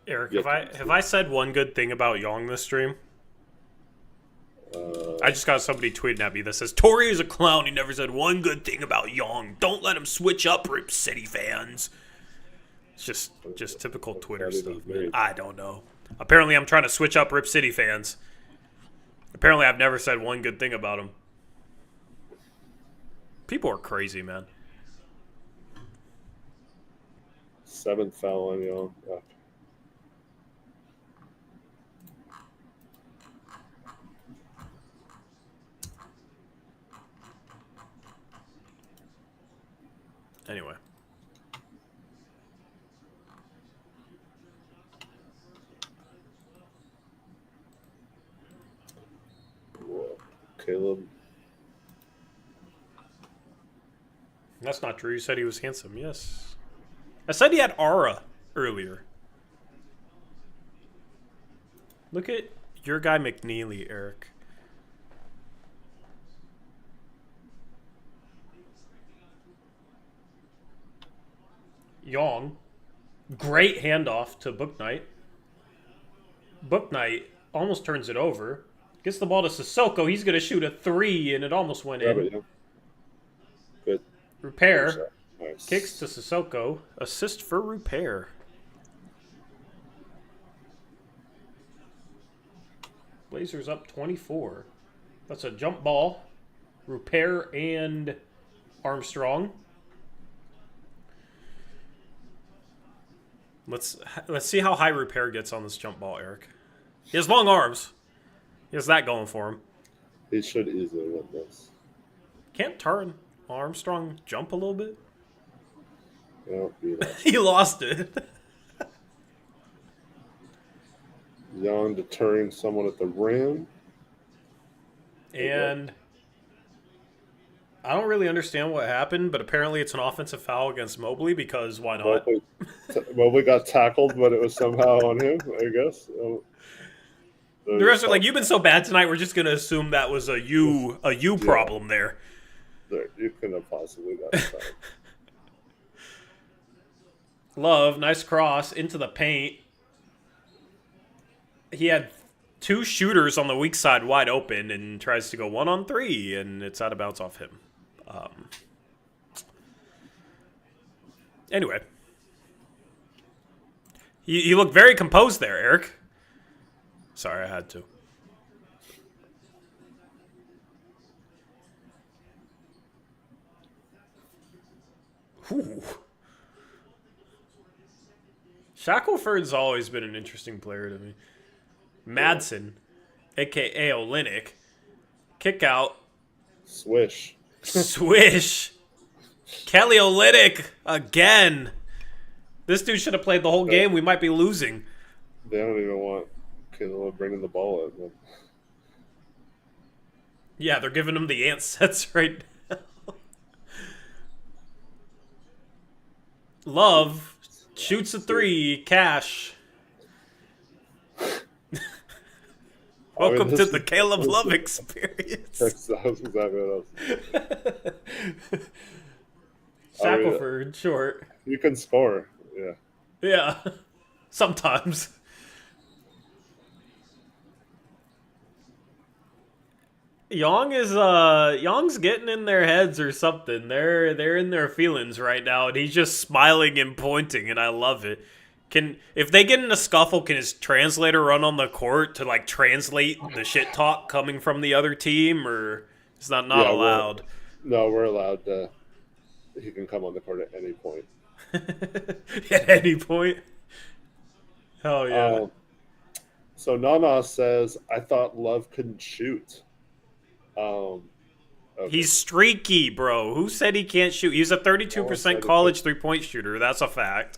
Eric, have I said one good thing about Young this stream? I just got somebody tweeting at me that says Torrey is a clown. He never said one good thing about Young. Don't let him switch up, Rip City fans. It's just typical Twitter stuff, man. I don't know. Apparently, I'm trying to switch up Rip City fans. Apparently, I've never said one good thing about him. People are crazy, man. 7th foul on Young. Anyway. Whoa. Caleb. That's not true. You said he was handsome. Yes. I said he had aura earlier. Look at your guy McNeely, Eric. Young. Great handoff to Book Knight. Book Knight almost turns it over. Gets the ball to Sissoko. He's going to shoot a 3, and it almost went in. Good. Repair. Nice. Kicks to Sissoko. Assist for Repair. Blazers up 24. That's a jump ball. Repair and Armstrong. Let's see how high Repair gets on this jump ball, Eric. He has long arms. He has that going for him. He should easily win this. Can't Taran Armstrong jump a little bit? Oh, he lost. He lost it. Young deterring someone at the rim. And I don't really understand what happened, but apparently it's an offensive foul against Mobley because why not? Mobley got tackled, but it was somehow on him, I guess. The rest are like, you've been so bad tonight, we're just going to assume that was a you problem there. You couldn't have possibly gotten fouled. Love, nice cross into the paint. He had two shooters on the weak side wide open and tries to go 1-on-3, and it's out of bounds off him. Anyway. He looked very composed there, Eric. Sorry, I had to. Ooh. Shackelford's always been an interesting player to me. Madsen, a.k.a. Olynyk. Kick out. Swish. Swish. Kelly Olynyk again. This dude should have played the whole game. We might be losing. They don't even want Caleb bringing the ball in. Yeah, they're giving him the ant sets right now. Love shoots a three. Cash. Welcome to the Caleb Love experience. That's exactly what I was. Shackelford, short. You can score. Yeah. Yeah. Sometimes. Young's getting in their heads or something. They're in their feelings right now, and he's just smiling and pointing, and I love it. If they get in a scuffle, can his translator run on the court to like translate the shit talk coming from the other team, or is that not allowed? We're allowed to. He can come on the court at any point. At any point. Hell yeah. So Nana says, I thought Love couldn't shoot. Okay. He's streaky, bro. Who said he can't shoot? He's a 32% college three-point shooter. That's a fact.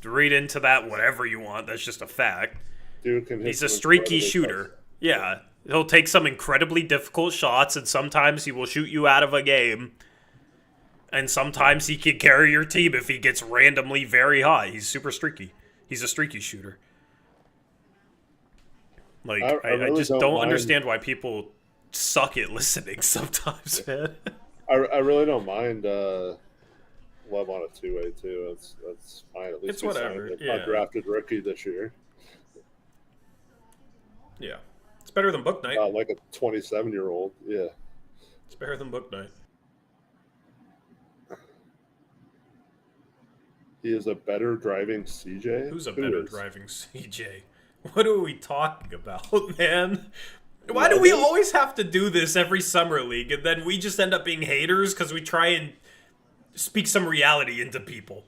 Read into that whatever you want. That's just a fact. Dude can hit. He's a streaky shooter. Yeah. He'll take some incredibly difficult shots, and sometimes he will shoot you out of a game. And sometimes he can carry your team if he gets randomly very high. He's super streaky. He's a streaky shooter. Like, I really just don't understand why people suck at listening sometimes, man. I really don't mind Love on a two-way, too. That's fine. At least it's whatever. Yeah. Undrafted rookie this year. Yeah. It's better than Book Night. Like a 27-year-old. Yeah. It's better than Book Night. He is a better driving CJ? Who's a better driving CJ? What are we talking about, man? Why do we always have to do this every summer league, and then we just end up being haters because we try and speak some reality into people?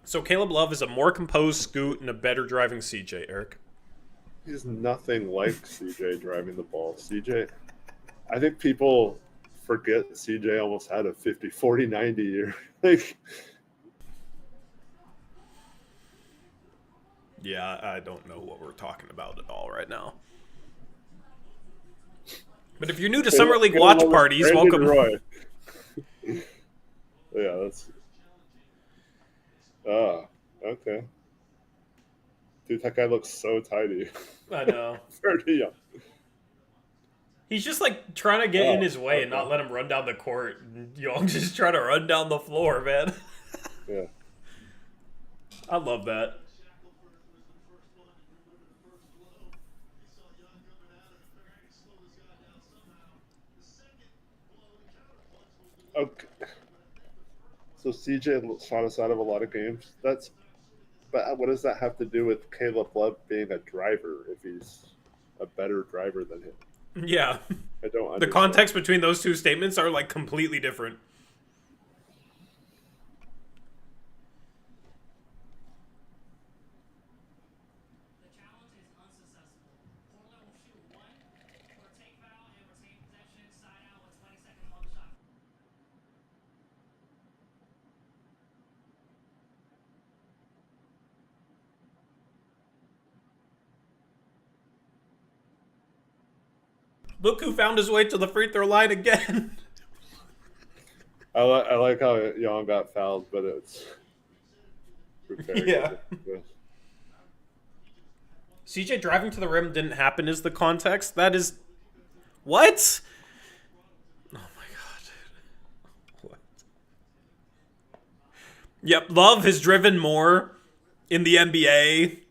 So Caleb Love is a more composed Scoot and a better driving CJ, Eric. He's nothing like CJ driving the ball. CJ, I think people forget CJ almost had a 50, 40, 90 year. Like, yeah, I don't know what we're talking about at all right now. But if you're new to Summer League watch parties, welcome. Roy. Yeah, that's... okay. Dude, that guy looks so tidy. I know. Very young. He's just like trying to get in his way and not let him run down the court. And Young's just trying to run down the floor, man. Yeah. I love that. Okay. So CJ shot us out of a lot of games. But what does that have to do with Caleb Love being a driver if he's a better driver than him? Yeah. I don't The understand. context between those two statements are like completely different. Look who found his way to the free throw line again. I like how Young got fouled, but it's Yeah. CJ driving to the rim didn't happen is the context. That is what? Oh my god. What? Yep, Love has driven more in the NBA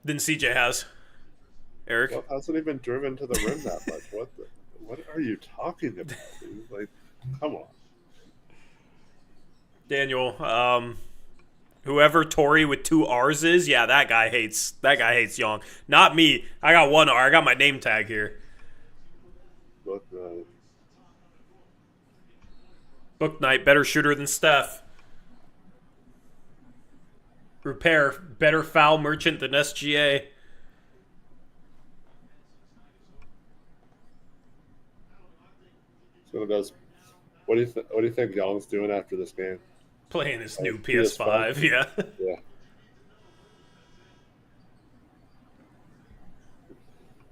than CJ has. Eric. Well, hasn't even driven to the rim that much. What are you talking about, dude? Like, come on. Daniel, whoever Tory with two R's is, yeah, that guy hates Young. Not me. I got one R. I got my name tag here. Look, Book Knight, better shooter than Steph. Repair, better foul merchant than SGA. so does. What do you think Young's doing after this game? Playing his new PS5? PS5, yeah. Yeah.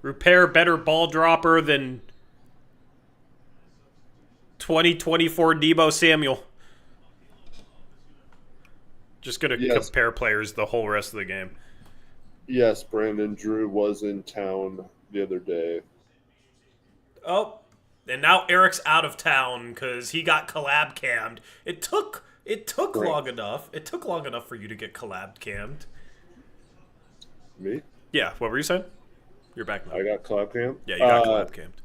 Repair, better ball dropper than 2024 Debo Samuel. Just gonna compare players the whole rest of the game. Yes, Brandon Drew was in town the other day. Oh, and now Eric's out of town because he got collab cammed. It took long enough. It took long enough for you to get collab cammed. Me? Yeah. What were you saying? You're back now. I got collab cam. Yeah, you got collab cammed.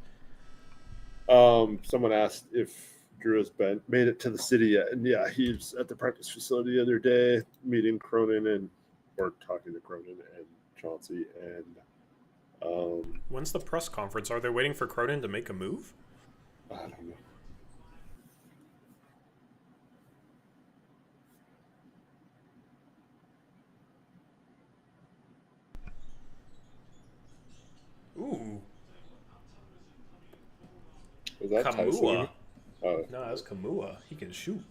Someone asked if Drew has made it to the city yet, and yeah, he's at the practice facility the other day, meeting Cronin or talking to Cronin and Chauncey, and when's the press conference? Are they waiting for Cronin to make a move? I don't know. Ooh. Was that Kamua. Tyson? Oh. No, that's Kamua. He can shoot.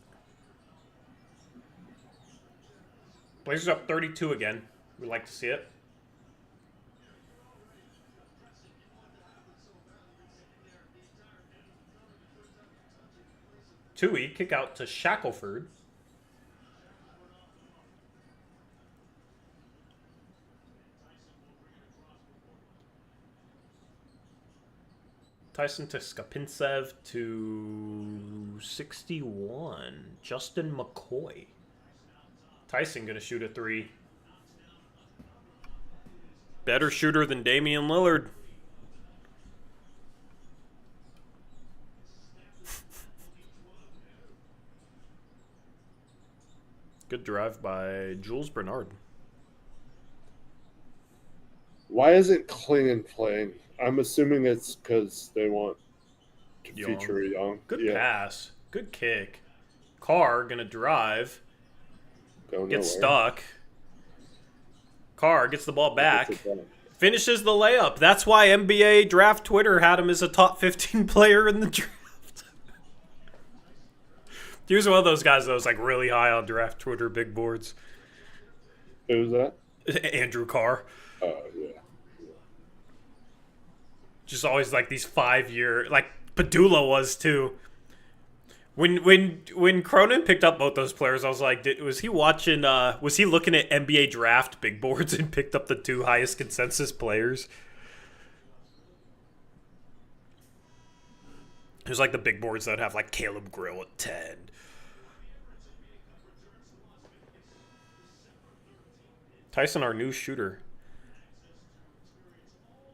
Blazers up 32 again. We'd like to see it. Tui, kick out to Shackelford. Tyson to Skapintsev to 61. Justin McCoy. Tyson gonna shoot a three. Better shooter than Damian Lillard. Good drive by Jules Bernard. Why isn't Klingon playing? I'm assuming it's because they want to Young. feature Young. Good pass. Good kick. Carr gonna drive. Gets stuck. Carr gets the ball back. Finishes the layup. That's why NBA Draft Twitter had him as a top 15 player in the draft. He was one of those guys that was like really high on Draft Twitter big boards. Who was that? Andrew Carr. Oh, yeah. Just always like these 5-year, like Padula was too. When Cronin picked up both those players, I was like, was he watching? Was he looking at NBA draft big boards and picked up the two highest consensus players? It was like the big boards that have like Caleb Grill at 10. Tyson, our new shooter.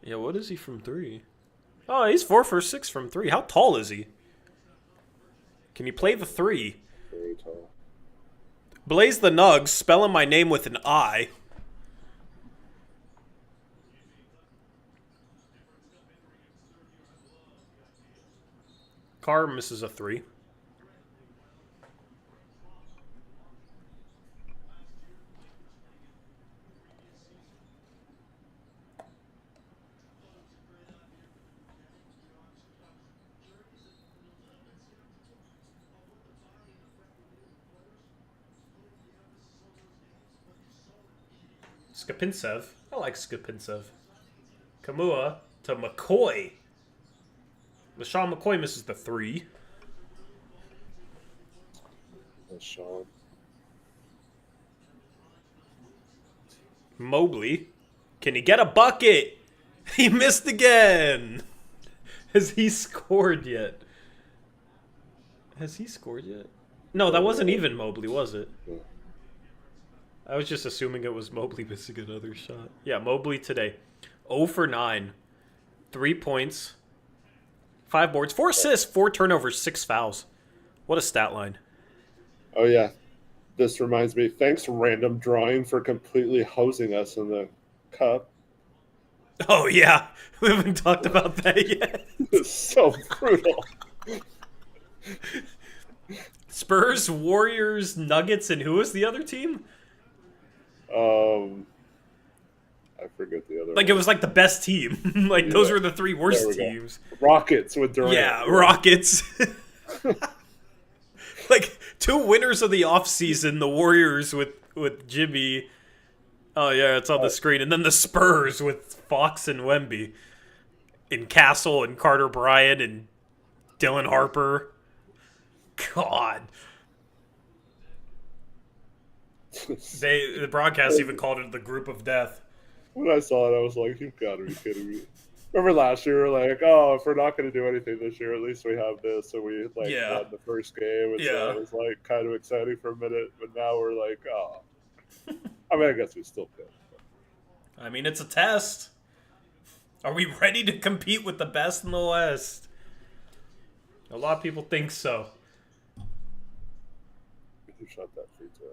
Yeah, what is he from 3? Oh, he's 4 for 6 from 3. How tall is he? Can he play the 3? Very tall. Blaze the Nugs, spelling my name with an I. Carr misses a 3. Skapintsev. I like Skapintsev. Kamua to McCoy. LaShawn McCoy misses the 3. That's Sean. Mobley. Can he get a bucket? He missed again. Has he scored yet? Has he scored yet? No, that wasn't even Mobley, was it? Yeah. I was just assuming it was Mobley missing another shot. Yeah, Mobley today. 0 for 9. 3 points. 5 boards. 4 assists. 4 turnovers. 6 fouls. What a stat line. Oh, yeah. This reminds me, thanks, Random Drawing, for completely hosing us in the cup. Oh, yeah. We haven't talked about that yet. It's so brutal. Spurs, Warriors, Nuggets, and who was the other team? I forget the other Like, one. it was like the best team. Like, those Yeah. were the 3 worst teams. Rockets with Durant. Yeah, Rockets. Like, 2 winners of the offseason, the Warriors with Jimmy. Oh, yeah, it's on the screen. And then the Spurs with Fox and Wemby. And Castle and Carter Bryant and Dylan Harper. God. The broadcast even called it the group of death. When I saw it, I was like, you've got to be kidding me. Remember last year, we were like, oh, if we're not going to do anything this year, at least we have this. So we won the first game. And so it was like kind of exciting for a minute. But now we're like, oh. I mean, I guess we still could. I mean, it's a test. Are we ready to compete with the best in the West? A lot of people think so. Who shot that free throw?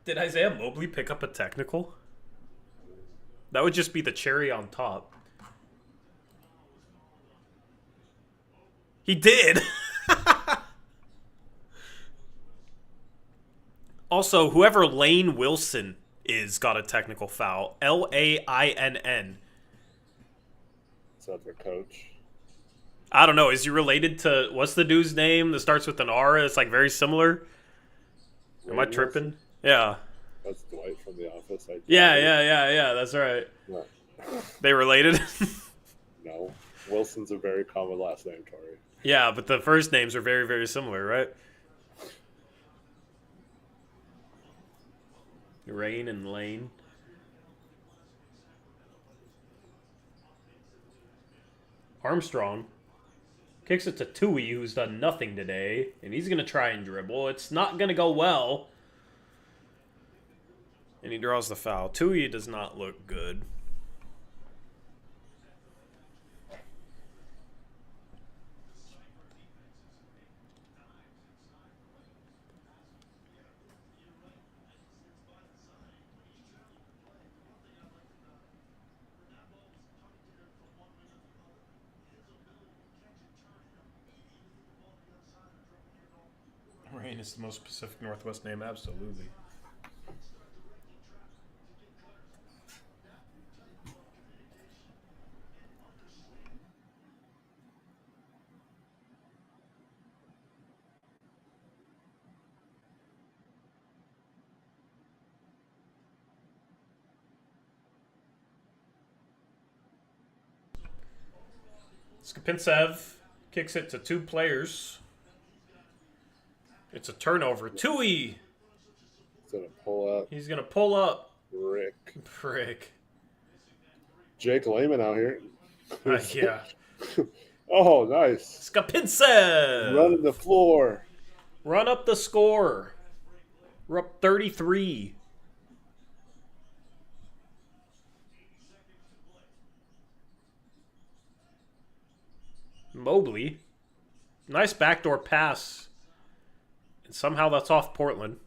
Did Isaiah Mobley pick up a technical? That would just be the cherry on top. He did! Also, whoever Lane Wilson is got a technical foul. Lainn. Is that their coach? I don't know. Is he related to... What's the dude's name that starts with an R? It's like very similar. Am I tripping? Wilson? Yeah. That's Dwight from The Office. Yeah. That's right. No. They related? No. Wilson's a very common last name, Tori. Yeah, but the first names are very, very similar, right? Rain and Lane. Armstrong kicks it to Tui, who's done nothing today, and he's going to try and dribble. It's not going to go well. And he draws the foul. Tui does not look good. Rain is the most Pacific Northwest name, absolutely. Skapintsev kicks it to 2 players. It's a turnover. Tui! He's going to pull up. He's going to pull up. Prick. Prick. Jake Lehman out here. Yeah. Oh, nice. Skapintsev! Running the floor. Run up the score. We're up 33. Mobley. Nice backdoor pass. And somehow that's off Portland.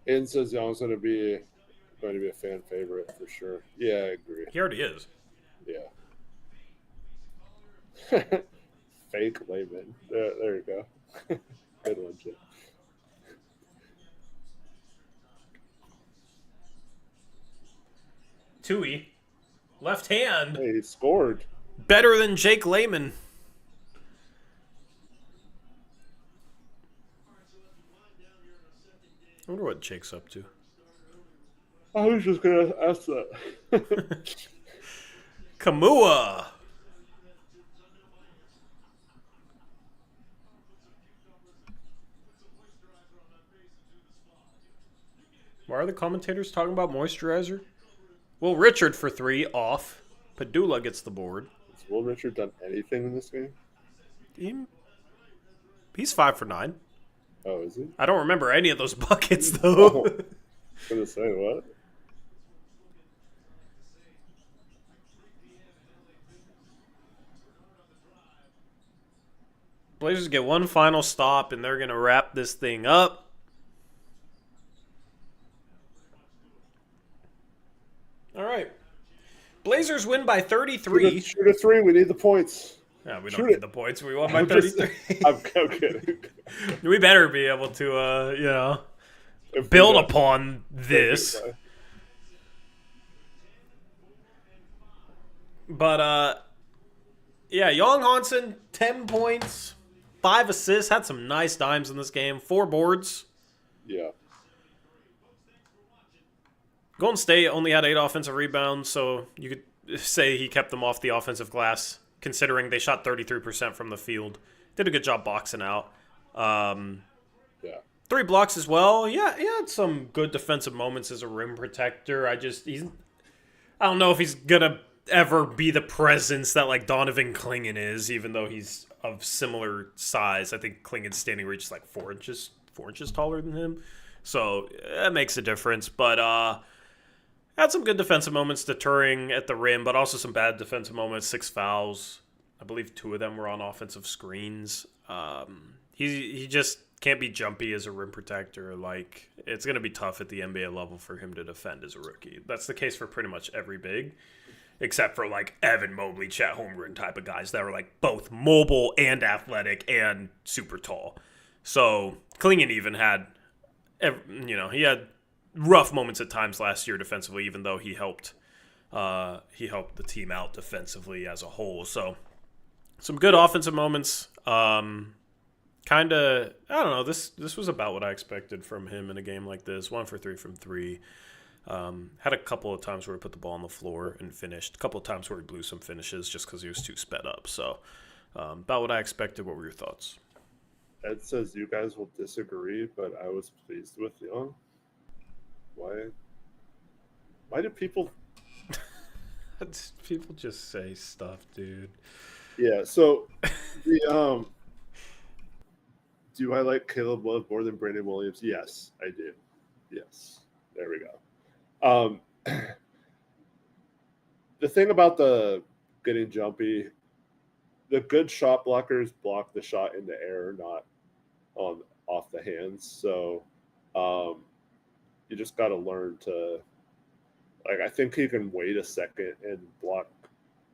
Aiden says Young's going to be a fan favorite for sure. Yeah, I agree. He already is. Yeah. Fake layman. There you go. Good one, Jim. Tui, left hand, Hey, he scored. better than Jake Layman. I wonder what Jake's up to. I was just gonna ask that. Kamua. Why are the commentators talking about moisturizer? Will Richard for 3 off. Padula gets the board. Has Will Richard done anything in this game? He's 5 for 9. Oh, is he? I don't remember any of those buckets Oh, though. I was gonna say what? Blazers get one final stop and they're gonna wrap this thing up. All right. Blazers win by 33. Shoot a three. We need the points. Yeah, we Shoot don't need it. the points. We won by 33. I'm kidding. We better be able to, If build we upon this. But, yeah, Young Hansen, 10 points, 5 assists, had some nice dimes in this game, 4 boards. Yeah. Golden State only had 8 offensive rebounds, so you could say he kept them off the offensive glass, considering they shot 33% from the field. Did a good job boxing out. Yeah. 3 blocks as well. Yeah, he had some good defensive moments as a rim protector. I don't know if he's gonna ever be the presence that like Donovan Clingan is, even though he's of similar size. I think Clingan's standing reach is like 4 inches taller than him, so that makes a difference. But had some good defensive moments, deterring at the rim, but also some bad defensive moments. 6 fouls. I believe 2 of them were on offensive screens. He just can't be jumpy as a rim protector. Like, it's going to be tough at the NBA level for him to defend as a rookie. That's the case for pretty much every big, except for like Evan Mobley, Chet Holmgren type of guys that are like both mobile and athletic and super tall. So Clingan even had, he had rough moments at times last year defensively, even though he helped the team out defensively as a whole. So some good offensive moments. Kind of, I don't know. This was about what I expected from him in a game like this. 1 for 3 from 3. Had a couple of times where he put the ball on the floor and finished. A couple of times where he blew some finishes just because he was too sped up. So about what I expected. What were your thoughts? Ed says you guys will disagree, but I was pleased with Young. Why do people? People just say stuff, dude. Yeah. So the do I like Caleb Love more than Brandon Williams? Yes, I do. Yes. There we go. The thing about the getting jumpy, the good shot blockers block the shot in the air, not off the hands. So you just got to learn to, like, I think he can wait a second and block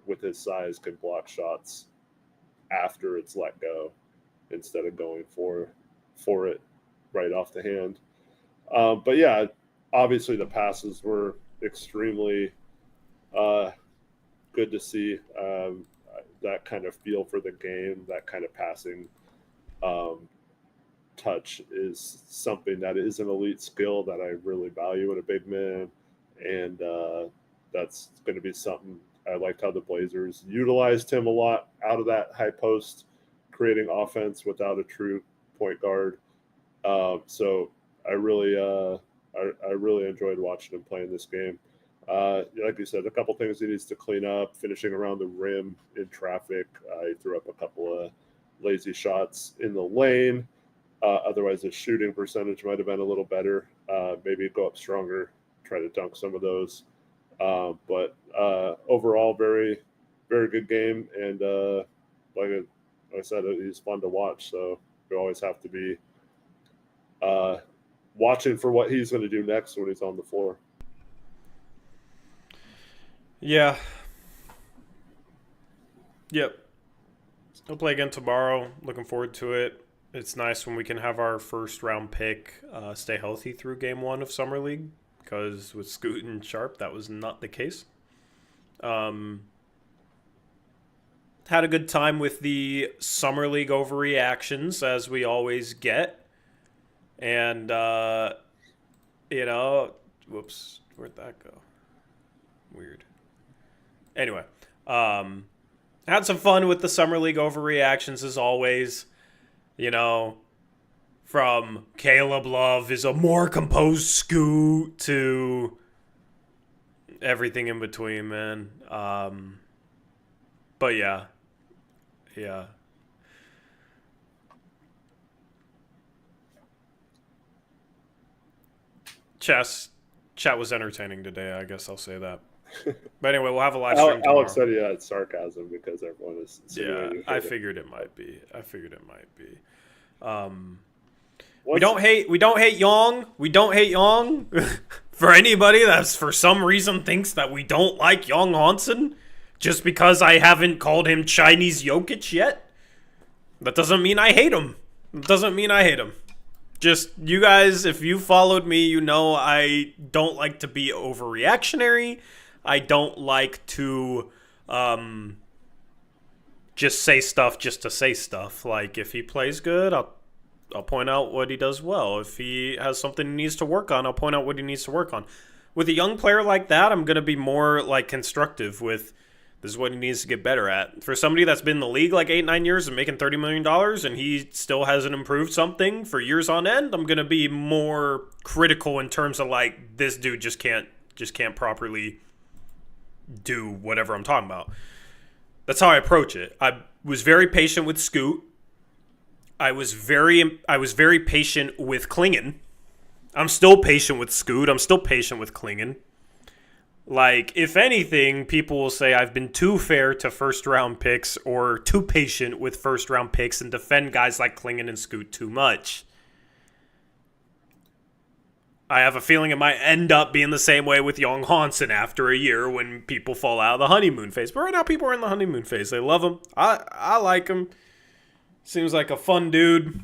with his size, can block shots after it's let go instead of going for it right off the hand. But yeah, obviously the passes were extremely good to see. That kind of feel for the game, that kind of passing touch is something that is an elite skill that I really value in a big man. And that's going to be something I liked how the Blazers utilized him a lot out of that high post, creating offense without a true point guard. So I really enjoyed watching him play in this game. Like you said, a couple things he needs to clean up, finishing around the rim in traffic. He threw up a couple of lazy shots in the lane. Otherwise, his shooting percentage might have been a little better. Maybe go up stronger, try to dunk some of those. But overall, very, very good game. And like I said, he's fun to watch. So we always have to be watching for what he's going to do next when he's on the floor. Yeah. Yep. He'll play again tomorrow. Looking forward to it. It's nice when we can have our first round pick stay healthy through game one of Summer League, because with Scoot and Sharp, that was not the case. Had a good time with the Summer League overreactions, as we always get. And, whoops, where'd that go? Weird. Anyway, had some fun with the Summer League overreactions, as always. From Caleb Love is a more composed Scoot to everything in between, man. But yeah. Chat was entertaining today, I guess I'll say that. But anyway, we'll have a live stream tomorrow. Alex said he had sarcasm because everyone is. Yeah, I figured it might be. We don't hate Young. We don't hate Young. For anybody that's for some reason thinks that we don't like Young Hansen, just because I haven't called him Chinese Jokic yet, that doesn't mean I hate him. Just, you guys, if you followed me, you know I don't like to be overreactionary. I don't like to just say stuff just to say stuff. Like, if he plays good, I'll point out what he does well. If he has something he needs to work on, I'll point out what he needs to work on. With a young player like that, I'm going to be more like constructive with, this is what he needs to get better at. For somebody that's been in the league like 8-9 years and making $30 million and he still hasn't improved something for years on end, I'm going to be more critical in terms of like, this dude just can't properly do whatever I'm talking about. That's how I approach it. I was very patient with Scoot. I was very patient with Klingon. I'm still patient with Scoot. I'm still patient with Klingon. Like, if anything, people will say I've been too fair to first-round picks or too patient with first-round picks and defend guys like Klingon and Scoot too much. I have a feeling it might end up being the same way with Young Hansen after a year when people fall out of the honeymoon phase. But right now, people are in the honeymoon phase. They love him. I like him. Seems like a fun dude.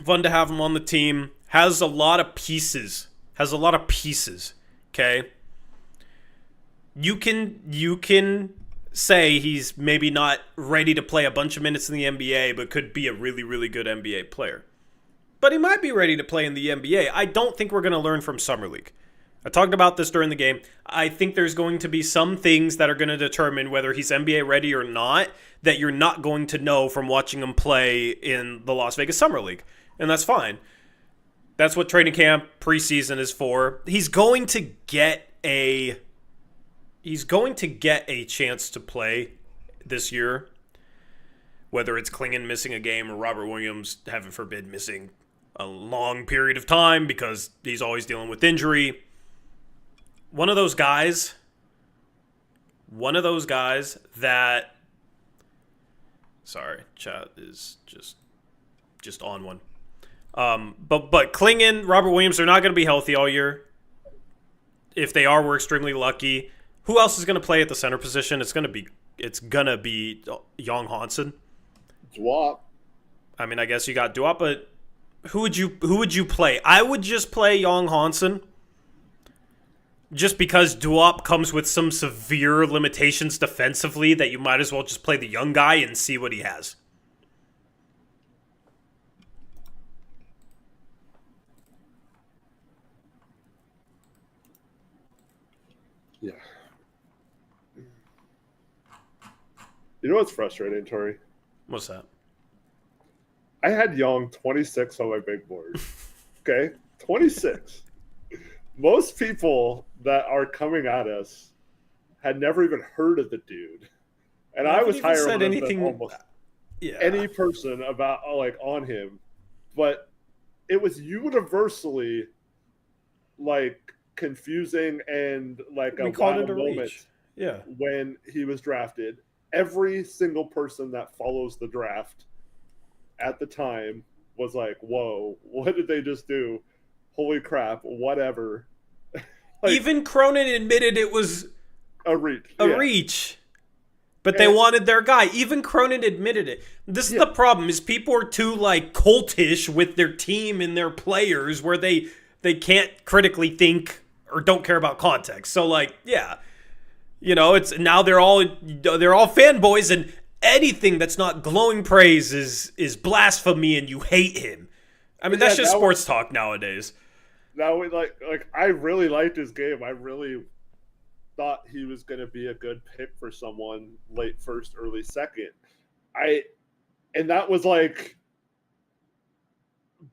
Fun to have him on the team. Has a lot of pieces. Okay? You can say he's maybe not ready to play a bunch of minutes in the NBA, but could be a really, really good NBA player. But he might be ready to play in the NBA. I don't think we're going to learn from Summer League. I talked about this during the game. I think there's going to be some things that are going to determine whether he's NBA ready or not that you're not going to know from watching him play in the Las Vegas Summer League. And that's fine. That's what training camp preseason is for. He's going to get a chance to play this year, whether it's Klingon missing a game or Robert Williams, heaven forbid, missing a long period of time because he's always dealing with injury. One of those guys that, sorry, chat is just on one. But Klingon, Robert Williams, they're not going to be healthy all year. If they are, we're extremely lucky. Who else is going to play at the center position? It's gonna be Young Hansen. Duop. I mean, I guess you got Duop, but who would you play? I would just play Young Hansen. Just because Duop comes with some severe limitations defensively that you might as well just play the young guy and see what he has. Yeah. You know what's frustrating, Tori? What's that? I had Young 26 on my big board. Okay? 26. Most people that are coming at us had never even heard of the dude. And I was higher on him than almost any person about on him. But it was universally confusing and a wild moment when he was drafted. Every single person that follows the draft at the time was like, whoa, what did they just do? Holy crap, whatever. Even Cronin admitted it was a reach. Reach. But they wanted their guy. Even Cronin admitted it. This is the problem: is people are too like cultish with their team and their players, where they can't critically think or don't care about context. So like, yeah, it's now they're all fanboys, and anything that's not glowing praise is blasphemy, and you hate him. I mean, that's just sports talk nowadays. Now we like I really liked his game. I really thought he was going to be a good pick for someone late first, early second. And that was like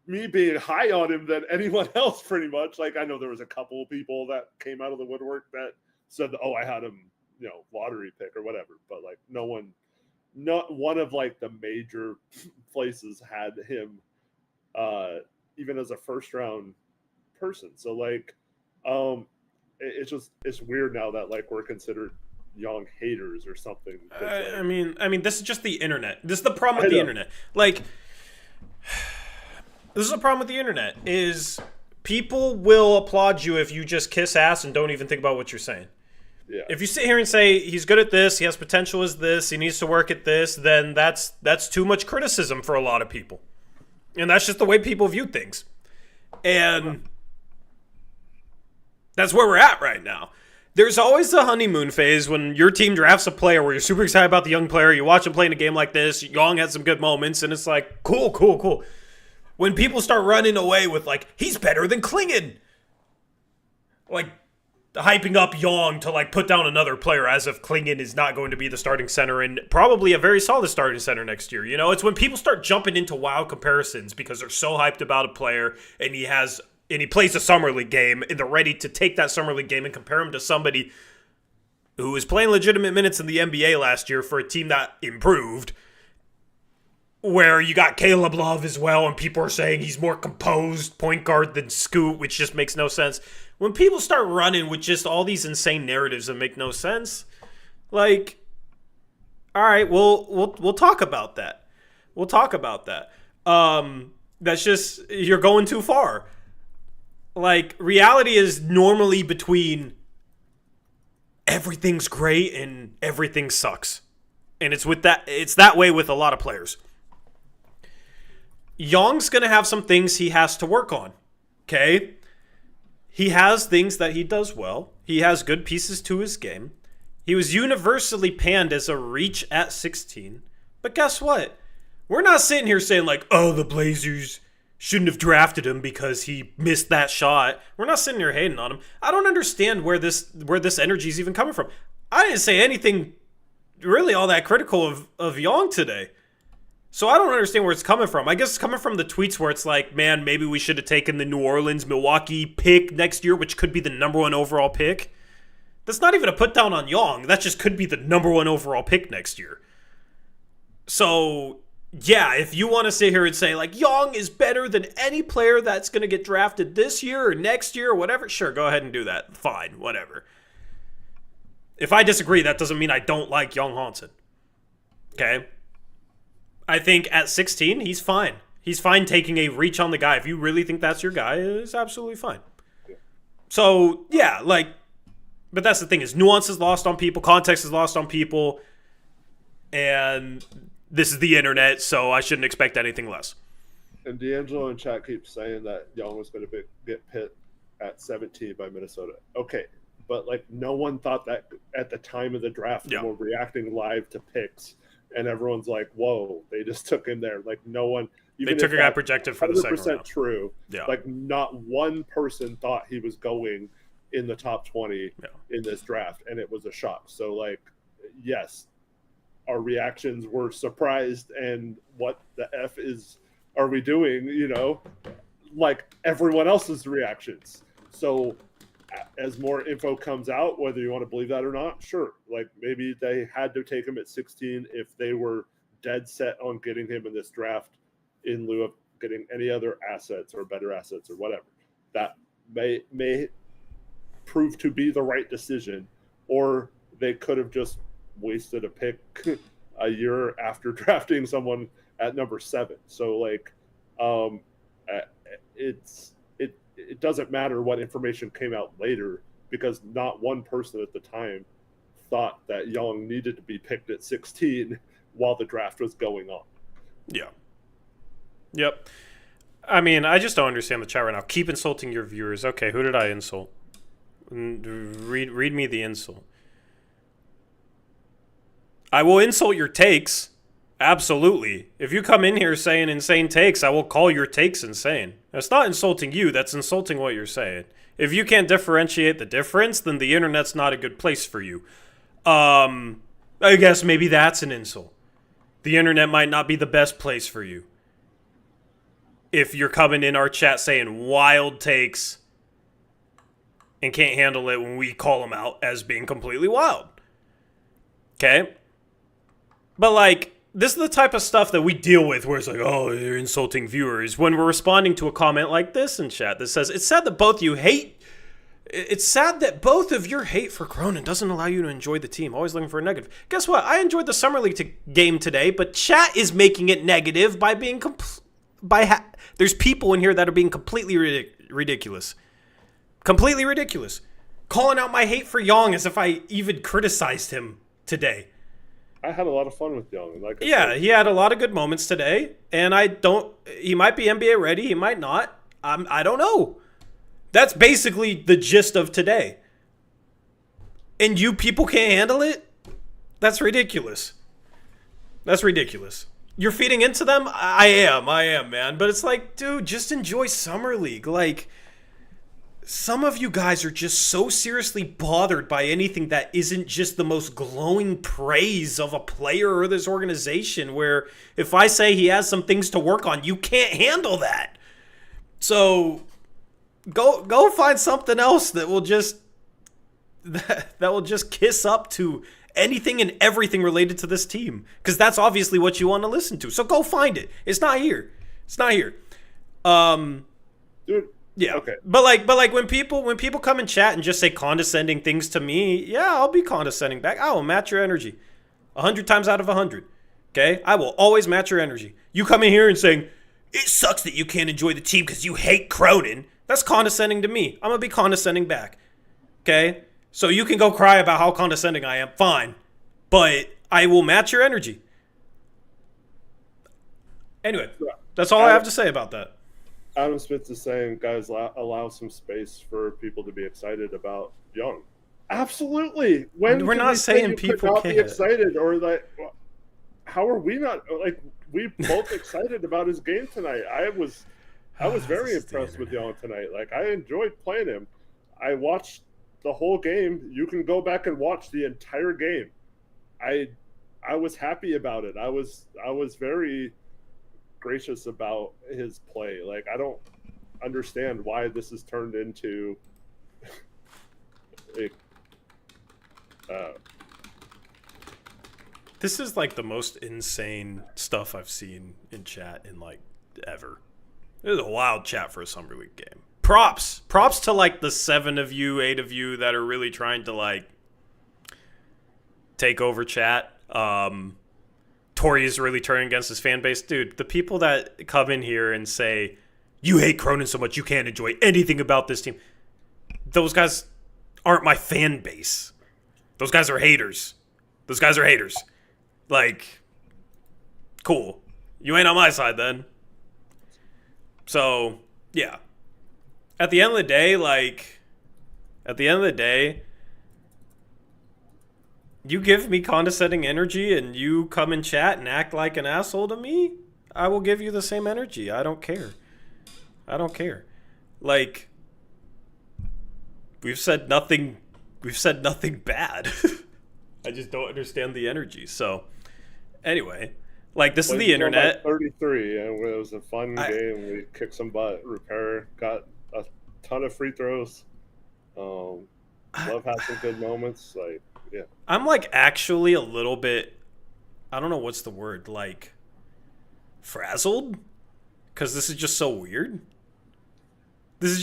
me being high on him than anyone else, pretty much. Like, I know there was a couple of people that came out of the woodwork that said, "Oh, I had him, lottery pick or whatever," but like not one of like the major places had him, even as a first round person. So like, it's weird now that like we're considered young haters or something. I mean, this is just the internet. This is the problem with the internet. Like, this is the problem with the internet is people will applaud you if you just kiss ass and don't even think about what you're saying. Yeah. If you sit here and say he's good at this, he has potential as this, he needs to work at this, then that's too much criticism for a lot of people. And that's just the way people view things. And that's where we're at right now. There's always the honeymoon phase when your team drafts a player where you're super excited about the young player. You watch him play in a game like this. Young had some good moments, and it's like, cool. When people start running away with, like, he's better than Klingon. Like, hyping up Young to, like, put down another player as if Klingon is not going to be the starting center and probably a very solid starting center next year. It's when people start jumping into wild comparisons because they're so hyped about a player and he plays a summer league game, and they're ready to take that summer league game and compare him to somebody who was playing legitimate minutes in the NBA last year for a team that improved, where you got Caleb Love as well, and people are saying he's more composed point guard than Scoot, which just makes no sense. When people start running with just all these insane narratives that make no sense, like, all right, we'll talk about that. We'll talk about that. That's just, you're going too far. Like, reality is normally between everything's great and everything sucks. And it's that way with a lot of players. Young's going to have some things he has to work on. Okay? He has things that he does well. He has good pieces to his game. He was universally panned as a reach at 16. But guess what? We're not sitting here saying like, oh, the Blazers shouldn't have drafted him because he missed that shot. We're not sitting here hating on him. I don't understand where this energy is even coming from. I didn't say anything really all that critical of Young today. So I don't understand where it's coming from. I guess it's coming from the tweets where it's like, man, maybe we should have taken the New Orleans, Milwaukee pick next year, which could be the number 1 overall pick. That's not even a put down on Young. That just could be the number 1 overall pick next year. So, yeah, if you want to sit here and say, like, Young is better than any player that's going to get drafted this year or next year or whatever, sure, go ahead and do that. Fine, whatever. If I disagree, that doesn't mean I don't like Young Hansen. Okay? I think at 16, he's fine. He's fine taking a reach on the guy. If you really think that's your guy, it's absolutely fine. So, yeah, like, but that's the thing is nuance is lost on people, context is lost on people, and this is the internet, so I shouldn't expect anything less. And D'Angelo in chat keeps saying that Young was going to get picked at 17 by Minnesota. Okay, but like no one thought that at the time of the draft. Yeah. We're reacting live to picks, and everyone's like, "Whoa, they just took him there!" Like no one. Even they took a guy projected for the second round. True. Yeah. Like not one person thought he was going in the top 20 in this draft, and it was a shock. So like, yes. Our reactions were surprised, and what the F are we doing, like everyone else's reactions. So as more info comes out, whether you want to believe that or not, sure. Like maybe they had to take him at 16 if they were dead set on getting him in this draft in lieu of getting any other assets or better assets or whatever. That may prove to be the right decision, or they could have just wasted a pick a year after drafting someone at number 7. So like, it doesn't matter what information came out later, because not one person at the time thought that Young needed to be picked at 16 while the draft was going on. Yeah. Yep. I mean, I just don't understand the chat right now. Keep insulting your viewers. Okay, who did I insult? Read me the insult. I will insult your takes. Absolutely. If you come in here saying insane takes, I will call your takes insane. That's not insulting you. That's insulting what you're saying. If you can't differentiate the difference, then the internet's not a good place for you. I guess maybe that's an insult. The internet might not be the best place for you. If you're coming in our chat saying wild takes and can't handle it when we call them out as being completely wild. Okay? But like, this is the type of stuff that we deal with where it's like, oh, you're insulting viewers. When we're responding to a comment like this in chat that says, it's sad that both of your hate for Cronin doesn't allow you to enjoy the team. Always looking for a negative. Guess what? I enjoyed the Summer League game today, but chat is making it negative by being there's people in here that are being completely ridiculous. Completely ridiculous. Calling out my hate for Young as if I even criticized him today. I had a lot of fun with Young. He had a lot of good moments today, and he might be NBA ready, he might not. I don't know. That's basically the gist of today. And you people can't handle it? That's ridiculous. That's ridiculous. You're feeding into them? I am, man. But it's like, dude, just enjoy Summer League. Like, some of you guys are just so seriously bothered by anything that isn't just the most glowing praise of a player or this organization, where if I say he has some things to work on, you can't handle that. So go find something else that will just kiss up to anything and everything related to this team, because that's obviously what you want to listen to. So go find it. It's not here. Dude. Yeah. Okay. But like when people come and chat and just say condescending things to me, yeah, I'll be condescending back. I will match your energy 100 times out of 100. Okay? I will always match your energy. You come in here and saying, it sucks that you can't enjoy the team because you hate Cronin. That's condescending to me. I'm going to be condescending back. Okay? So you can go cry about how condescending I am. Fine. But I will match your energy. Anyway, that's all I have to say about that. Adam Smith is saying, guys, allow some space for people to be excited about Young. Absolutely. When we're not saying people can't be excited, or like, how are we not? Like, we both excited about his game tonight. I was very impressed with Young tonight. Like, I enjoyed playing him. I watched the whole game. You can go back and watch the entire game. I was happy about it. I was very gracious about his play. Like, I don't understand why this has turned into this is like the most insane stuff I've seen in chat in like ever. It was a wild chat for a Summer League game. Props to like the 7 of you, 8 of you that are really trying to like take over chat. Tori is really turning against his fan base. Dude, the people that come in here and say, you hate Cronin so much you can't enjoy anything about this team, those guys aren't my fan base. Those guys are haters. Like, cool. You ain't on my side then. So, yeah. At the end of the day, you give me condescending energy and you come and chat and act like an asshole to me, I will give you the same energy. I don't care. Like, we've said nothing bad. I just don't understand the energy. So, anyway, like, this is the internet. 33, and it was a fun game. We kicked some butt. Repair got a ton of free throws. Love had some good moments. Like, yeah. I'm like actually a little bit, I don't know what's the word, like frazzled, because this is just so weird. Eric. It's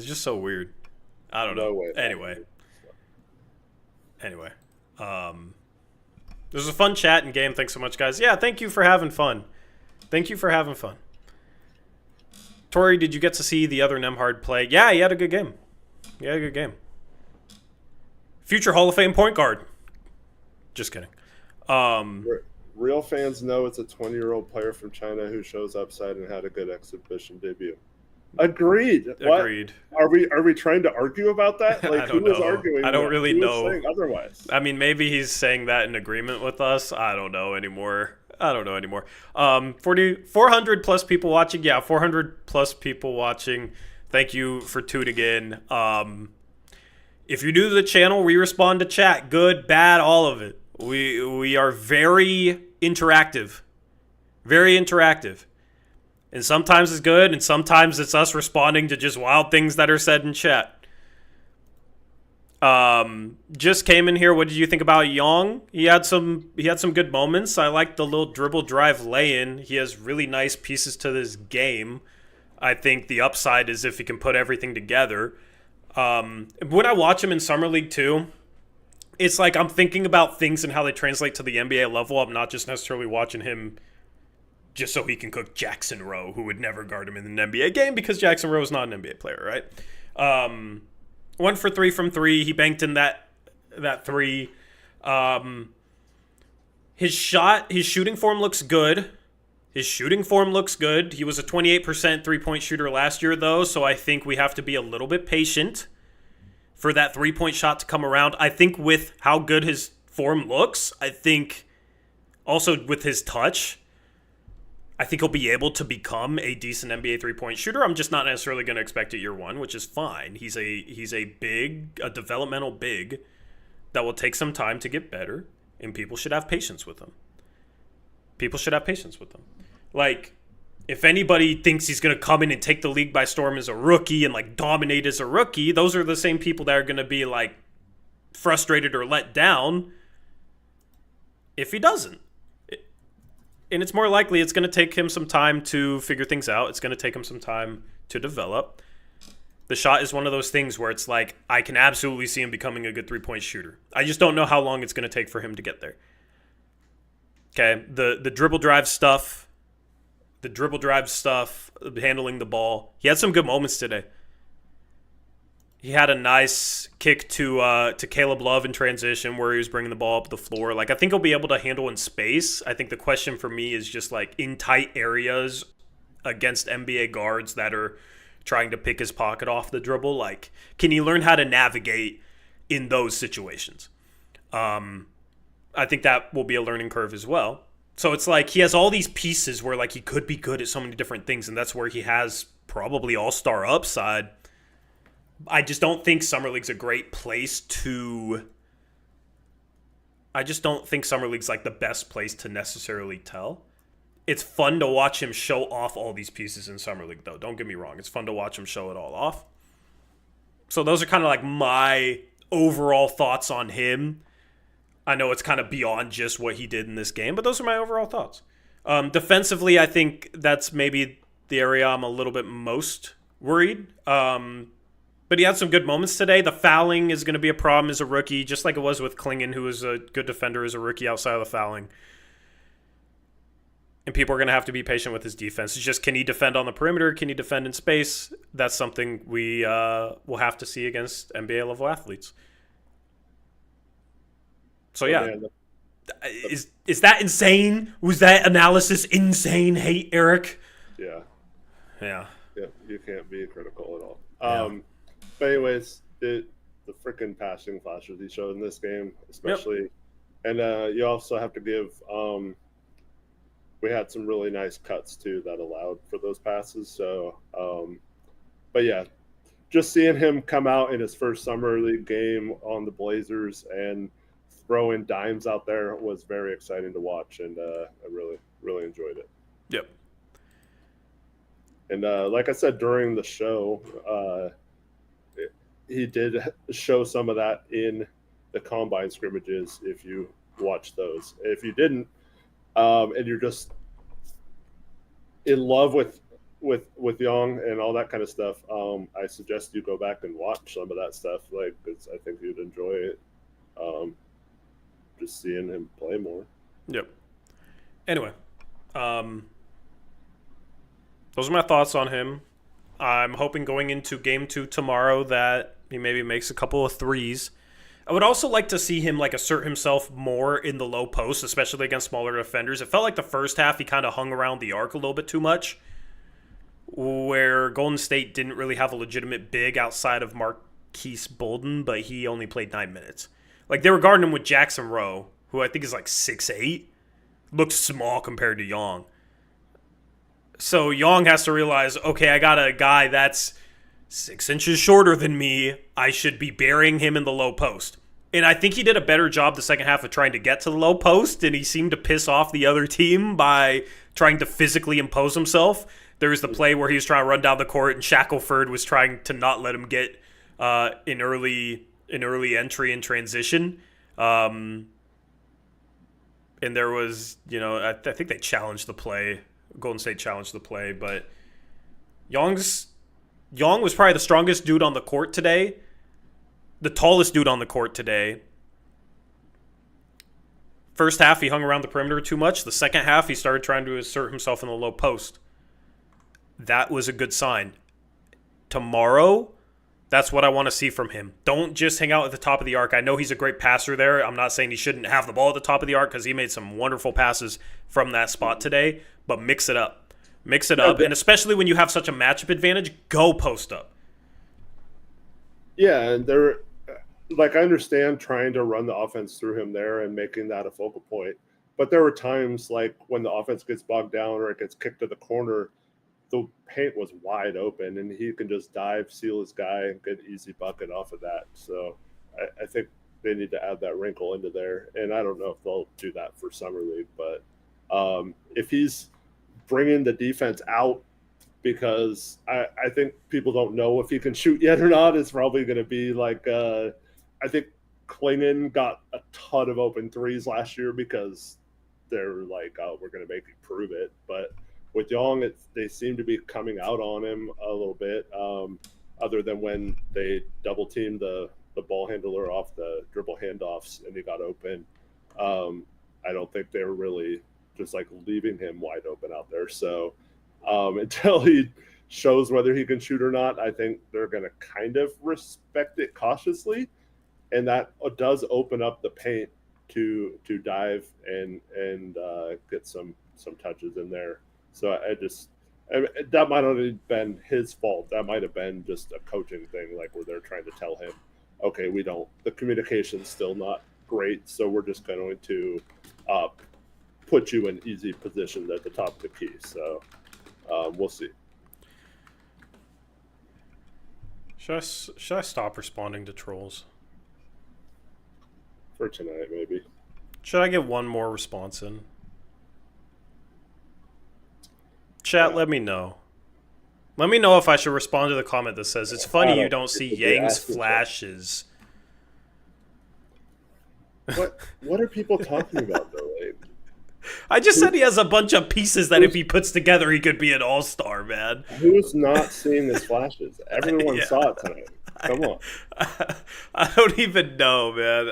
just so weird. I don't know. Anyway. This was a fun chat and game. Thanks so much, guys. Yeah, thank you for having fun. Tori, did you get to see the other Nemhard play? Yeah, he had a good game. Future Hall of Fame point guard. Just kidding. Real fans know it's a 20-year-old player from China who shows upside and had a good exhibition debut. Agreed. Agreed. What? Are we trying to argue about that? Like, I don't who was know. arguing? I don't really know. Saying otherwise. I mean, maybe he's saying that in agreement with us. I don't know anymore. 400 plus people watching. Yeah, 400 plus people watching. Thank you for tuning in. If you're new to the channel, we respond to chat. Good, bad, all of it. We are very interactive. Very interactive. And sometimes it's good, and sometimes it's us responding to just wild things that are said in chat. Just came in here. What did you think about Young? He had some good moments. I like the little dribble drive lay-in. He has really nice pieces to this game. I think the upside is if he can put everything together. When I watch him in Summer League too, it's like I'm thinking about things and how they translate to the NBA level. I'm not just necessarily watching him just so he can cook Jackson Rowe, who would never guard him in an NBA game because Jackson Rowe is not an NBA player, right? 1 for 3 from 3. He banked in that 3. His shooting form looks good. He was a 28% three-point shooter last year, though, so I think we have to be a little bit patient for that three-point shot to come around. I think with how good his form looks, I think also with his touch, I think he'll be able to become a decent NBA three-point shooter. I'm just not necessarily going to expect it year one, which is fine. He's a developmental big that will take some time to get better, and people should have patience with him. Like, if anybody thinks he's going to come in and take the league by storm as a rookie and, like, dominate as a rookie, those are the same people that are going to be, like, frustrated or let down if he doesn't. And it's more likely it's going to take him some time to figure things out. It's going to take him some time to develop. The shot is one of those things where it's like, I can absolutely see him becoming a good three-point shooter. I just don't know how long it's going to take for him to get there. Okay, the dribble drive stuff, handling the ball. He had some good moments today. He had a nice kick to Caleb Love in transition where he was bringing the ball up the floor. Like, I think he'll be able to handle in space. I think the question for me is just, like, in tight areas against NBA guards that are trying to pick his pocket off the dribble. Like, can he learn how to navigate in those situations? I think that will be a learning curve as well. So it's like he has all these pieces where, like, he could be good at so many different things, and that's where he has probably all-star upside. I just don't think Summer League's a great place to... I just don't think Summer League's, like, the best place to necessarily tell. It's fun to watch him show off all these pieces in Summer League, though. Don't get me wrong. It's fun to watch him show it all off. So those are kind of, like, my overall thoughts on him. I know it's kind of beyond just what he did in this game, but those are my overall thoughts. Defensively, I think that's maybe the area I'm a little bit most worried. But he had some good moments today. The fouling is going to be a problem as a rookie, just like it was with Klingon, who was a good defender as a rookie outside of the fouling. And people are going to have to be patient with his defense. It's just, can he defend on the perimeter? Can he defend in space? That's something we will have to see against NBA-level athletes. So, yeah. Is that insane? Was that analysis insane? Hey, Eric? Yeah. Yeah. Yeah, you can't be critical at all. Yeah. But anyways, the freaking passing flashes he showed in this game, especially, and you also have to give. We had some really nice cuts too that allowed for those passes. So, but yeah, just seeing him come out in his first summer league game on the Blazers and throwing dimes out there was very exciting to watch, and I really enjoyed it. Yep. And like I said during the show, he did show some of that in the combine scrimmages. If you watch those, if you didn't, and you're just in love with Young and all that kind of stuff, I suggest you go back and watch some of that stuff. Like, 'cause I think you'd enjoy it. Just seeing him play more. Yep. Anyway, those are my thoughts on him. I'm hoping going into game 2 tomorrow that he maybe makes a couple of threes. I would also like to see him like assert himself more in the low post, especially against smaller defenders. It felt like the first half he kind of hung around the arc a little bit too much, where Golden State didn't really have a legitimate big outside of Marquise Bolden, but he only played 9 minutes. Like, they were guarding him with Jackson Rowe, who I think is like 6'8", looks small compared to Young. So Young has to realize, okay, I got a guy that's 6 inches shorter than me. I should be burying him in the low post. And I think he did a better job the second half of trying to get to the low post, and he seemed to piss off the other team by trying to physically impose himself. There was the play where he was trying to run down the court, and Shackelford was trying to not let him get an early entry and transition. And there was, I think they challenged the play. Golden State challenged the play, but Young was probably the strongest dude on the court today, the tallest dude on the court today. First half, he hung around the perimeter too much. The second half, he started trying to assert himself in the low post. That was a good sign. Tomorrow, that's what I want to see from him. Don't just hang out at the top of the arc. I know he's a great passer there. I'm not saying he shouldn't have the ball at the top of the arc because he made some wonderful passes from that spot today, but mix it up. Mix it up, and especially when you have such a matchup advantage, go post up. Yeah, and I understand trying to run the offense through him there and making that a focal point. But there were times like when the offense gets bogged down or it gets kicked to the corner, the paint was wide open and he can just dive, seal his guy, and get an easy bucket off of that. So I think they need to add that wrinkle into there. And I don't know if they'll do that for Summer League, but if he's bringing the defense out, because I think people don't know if he can shoot yet or not, it's probably going to be like I think Klingon got a ton of open threes last year because they're like, oh, we're going to make you prove it. But with Young, they seem to be coming out on him a little bit, other than when they double-teamed the ball handler off the dribble handoffs and he got open. I don't think they were really just like leaving him wide open out there. So until he shows whether he can shoot or not, I think they're going to kind of respect it cautiously. And that does open up the paint to dive and get some touches in there. So that might not have been his fault. That might have been just a coaching thing, like where they're trying to tell him, okay, the communication's still not great, so we're just going to put you in easy positions at the top of the key. So we'll see. Should I stop responding to trolls? For tonight, maybe. Should I get one more response in? Chat, let me know. Let me know if I should respond to the comment that says, it's funny you don't see Yang's flashes. What are people talking about, though? Like, I just said he has a bunch of pieces that if he puts together, he could be an all-star, man. Who's not seeing his flashes? Everyone saw it tonight. Come on. I don't even know, man.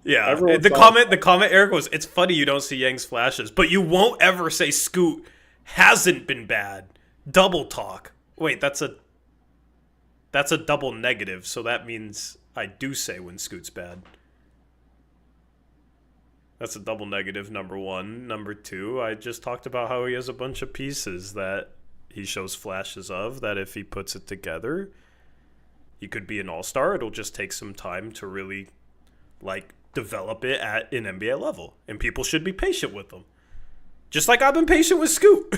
Yeah, the comment, Eric, was, it's funny you don't see Yang's flashes, but you won't ever say Scoot hasn't been bad. Double talk. Wait, that's a double negative, so that means I do say when Scoot's bad. That's a double negative, number one. Number two, I just talked about how he has a bunch of pieces that he shows flashes of, that if he puts it together, he could be an all-star. It'll just take some time to really, develop it at an NBA level. And people should be patient with him. Just like I've been patient with Scoot.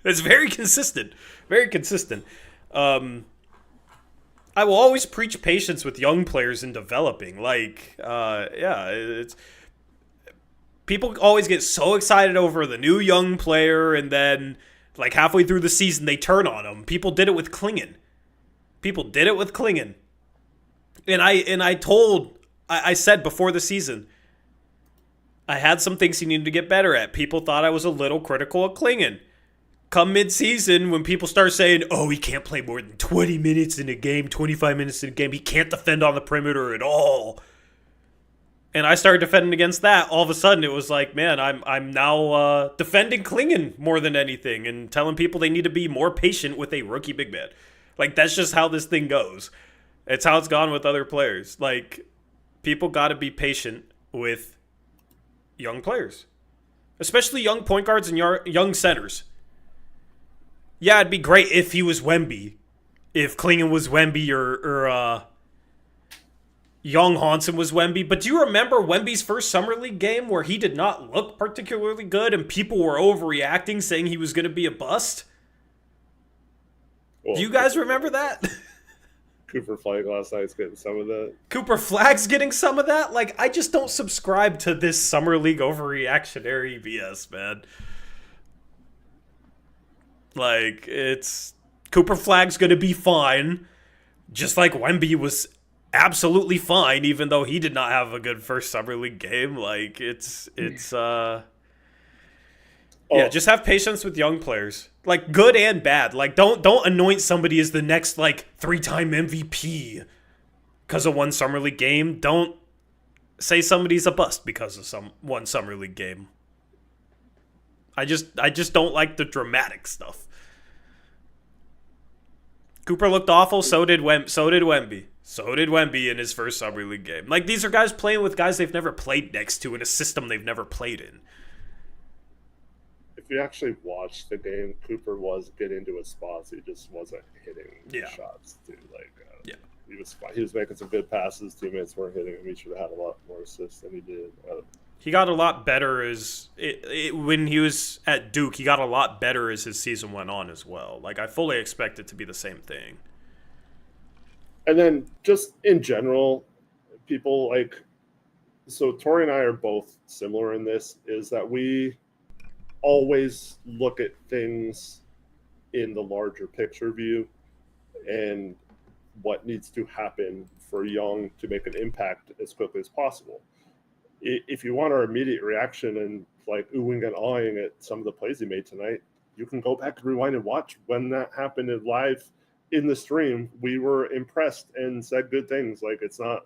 It's very consistent. Very consistent. I will always preach patience with young players in developing. It's... People always get so excited over the new young player, and then, halfway through the season, they turn on him. People did it with Klingon. And I said before the season, I had some things he needed to get better at. People thought I was a little critical of Klingon. Come mid-season, when people start saying, oh, he can't play more than 20 minutes in a game, 25 minutes in a game, he can't defend on the perimeter at all. and I started defending against that, all of a sudden it was like, man, I'm now defending Klingon more than anything and telling people they need to be more patient with a rookie big man. Like, that's just how this thing goes. It's how it's gone with other players. Like, people got to be patient with young players, especially young point guards and young centers. Yeah, it'd be great if he was Wemby, if Klingon was Wemby, or Young Hansen was Wemby. But do you remember Wemby's first Summer League game where he did not look particularly good and people were overreacting, saying he was going to be a bust? Well, Do you guys remember that? Cooper Flag last night's getting some of that. Cooper Flag's getting some of that? Like, I just don't subscribe to this Summer League overreactionary BS, man. Like, it's... Cooper Flag's going to be fine, just like Wemby was absolutely fine, even though he did not have a good first Summer League game. Like, yeah, just have patience with young players. Like, good and bad. Like, don't anoint somebody as the next, like, 3-time MVP because of one Summer League game. Don't say somebody's a bust because of one Summer League game. I just don't like the dramatic stuff. Cooper looked awful, so did Wemby. So did Wemby in his first Summer League game. Like, these are guys playing with guys they've never played next to in a system they've never played in. If you actually watched the game, Cooper was getting to his spots. He just wasn't hitting shots, dude. Like, he was making some good passes. Teammates weren't hitting him. He should have had a lot more assists than he did. He got a lot better when he was at Duke. He got a lot better as his season went on as well. Like, I fully expect it to be the same thing. And then just in general, people like, so Tori and I are both similar in this, is that we always look at things in the larger picture view and what needs to happen for Young to make an impact as quickly as possible. If you want our immediate reaction and like oohing and awing at some of the plays he made tonight, you can go back and rewind and watch when that happened live in the stream. We were impressed and said good things. Like, it's not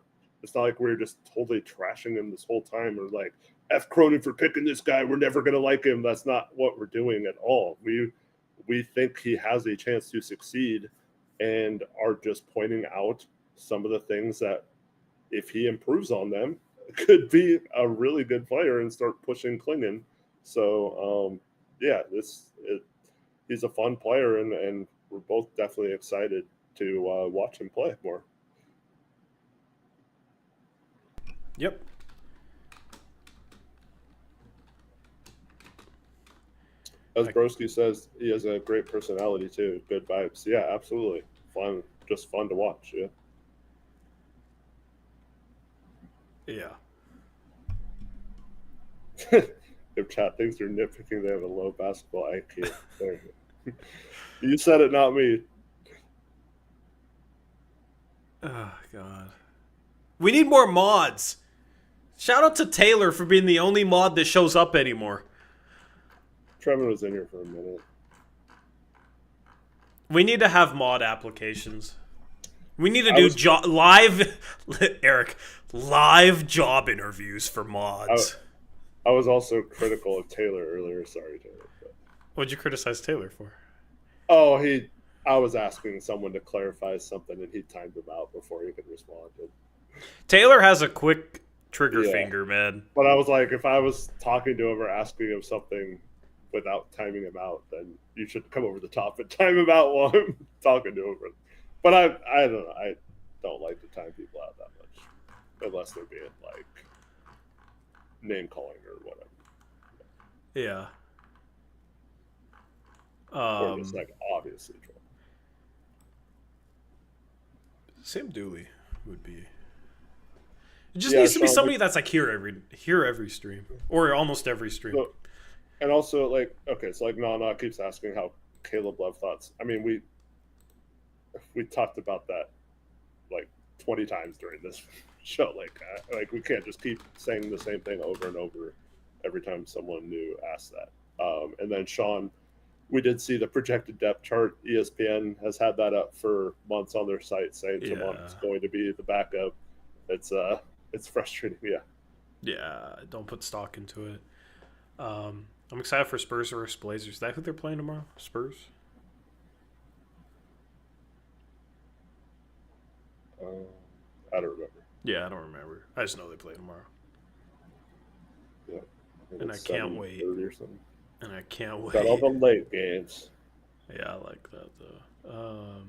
like we're just totally trashing him this whole time, or like, F Cronin for picking this guy, we're never going to like him. That's not what we're doing at all. We think he has a chance to succeed and are just pointing out some of the things that, if he improves on them, could be a really good player and start pushing Klingon. So, he's a fun player, and we're both definitely excited to watch him play more. Yep. As Broski says, he has a great personality too. Good vibes. Yeah, absolutely. Fun. Just fun to watch. Yeah. Yeah. If chat thinks you're nitpicking, they have a low basketball IQ. You said it, not me. Oh, God. We need more mods. Shout out to Taylor for being the only mod that shows up anymore. Trevor was in here for a minute. We need to have mod applications. We need to do live job interviews for mods. I was also critical of Taylor earlier. Sorry, Taylor. But... What'd you criticize Taylor for? Oh, I was asking someone to clarify something, and he timed him out before he could respond. Taylor has a quick trigger finger, man. But I was like, if I was talking to him or asking him something without timing him out, then you should come over the top and time him out while I'm talking to him. But I don't know. I don't like to time people out that much, unless they're being like name calling or whatever. Yeah. Or just like obviously trouble. Sam Dooley would be. It just needs to be somebody that's like here every stream, or almost every stream. So, and also, like, okay, so like Nana keeps asking how Caleb Love thoughts. I mean, we talked about that like 20 times during this show. Like we can't just keep saying the same thing over and over every time someone new asks that. And then Sean, we did see the projected depth chart. ESPN has had that up for months on their site, saying Jamon is going to be the backup. It's frustrating, yeah. Yeah, don't put stock into it. I'm excited for Spurs versus Blazers. Is that who they're playing tomorrow? Spurs? I don't remember. Yeah, I don't remember. I just know they play tomorrow. Yeah, think And I it's can't wait. 7:30 or something. And I can't Got all wait. the late games. Yeah, I like that though.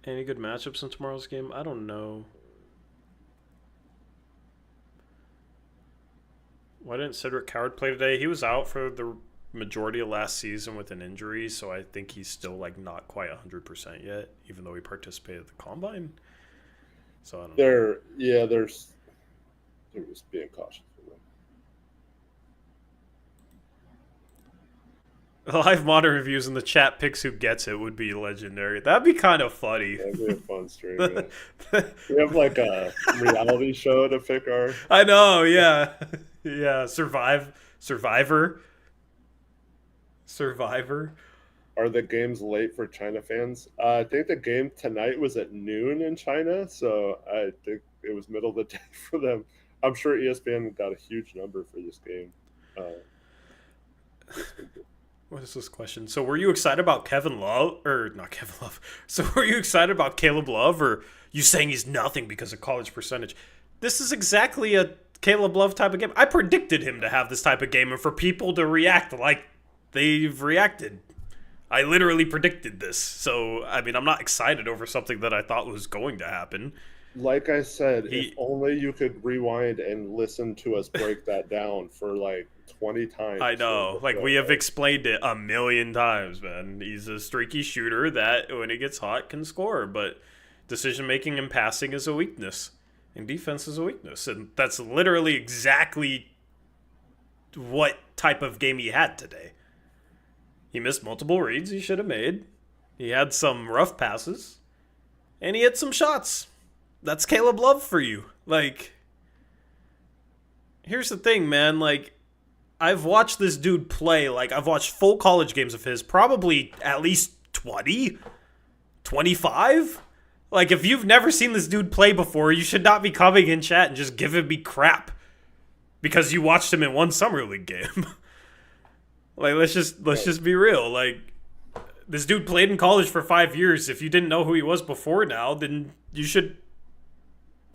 Any good matchups in tomorrow's game? I don't know. Why didn't Cedric Coward play today? He was out for the majority of last season with an injury, so I think he's still like not quite 100% yet, even though he participated at the combine. So I don't know. They're just being cautious for them. Live modern reviews in the chat picks who gets it would be legendary. That'd be kind of funny. That'd be a fun stream. Yeah. We have like a reality show to pick our. I know, yeah. Yeah, Survivor. Are the games late for China fans? I think the game tonight was at noon in China, so I think it was middle of the day for them. I'm sure ESPN got a huge number for this game. What is this question? So were you excited about Kevin Love? Or not Kevin Love. So were you excited about Caleb Love? Or you saying he's nothing because of college percentage? This is exactly a Caleb Love type of game. I predicted him to have this type of game and for people to react like they've reacted. I literally predicted this. So, I mean, I'm not excited over something that I thought was going to happen. Like I said, if only you could rewind and listen to us break that down for like 20 times. I know. Like, we have explained it a million times, man. He's a streaky shooter that, when he gets hot, can score. But decision-making and passing is a weakness. And defense is a weakness. And that's literally exactly what type of game he had today. He missed multiple reads he should have made. He had some rough passes. And he had some shots. That's Caleb Love for you. Like, here's the thing, man. Like, I've watched this dude play. Like, I've watched full college games of his. Probably at least 20? 25? Like, if you've never seen this dude play before, you should not be coming in chat and just giving me crap. Because you watched him in one summer league game. Like, let's just be real. Like, this dude played in college for 5 years. If you didn't know who he was before now, then you should,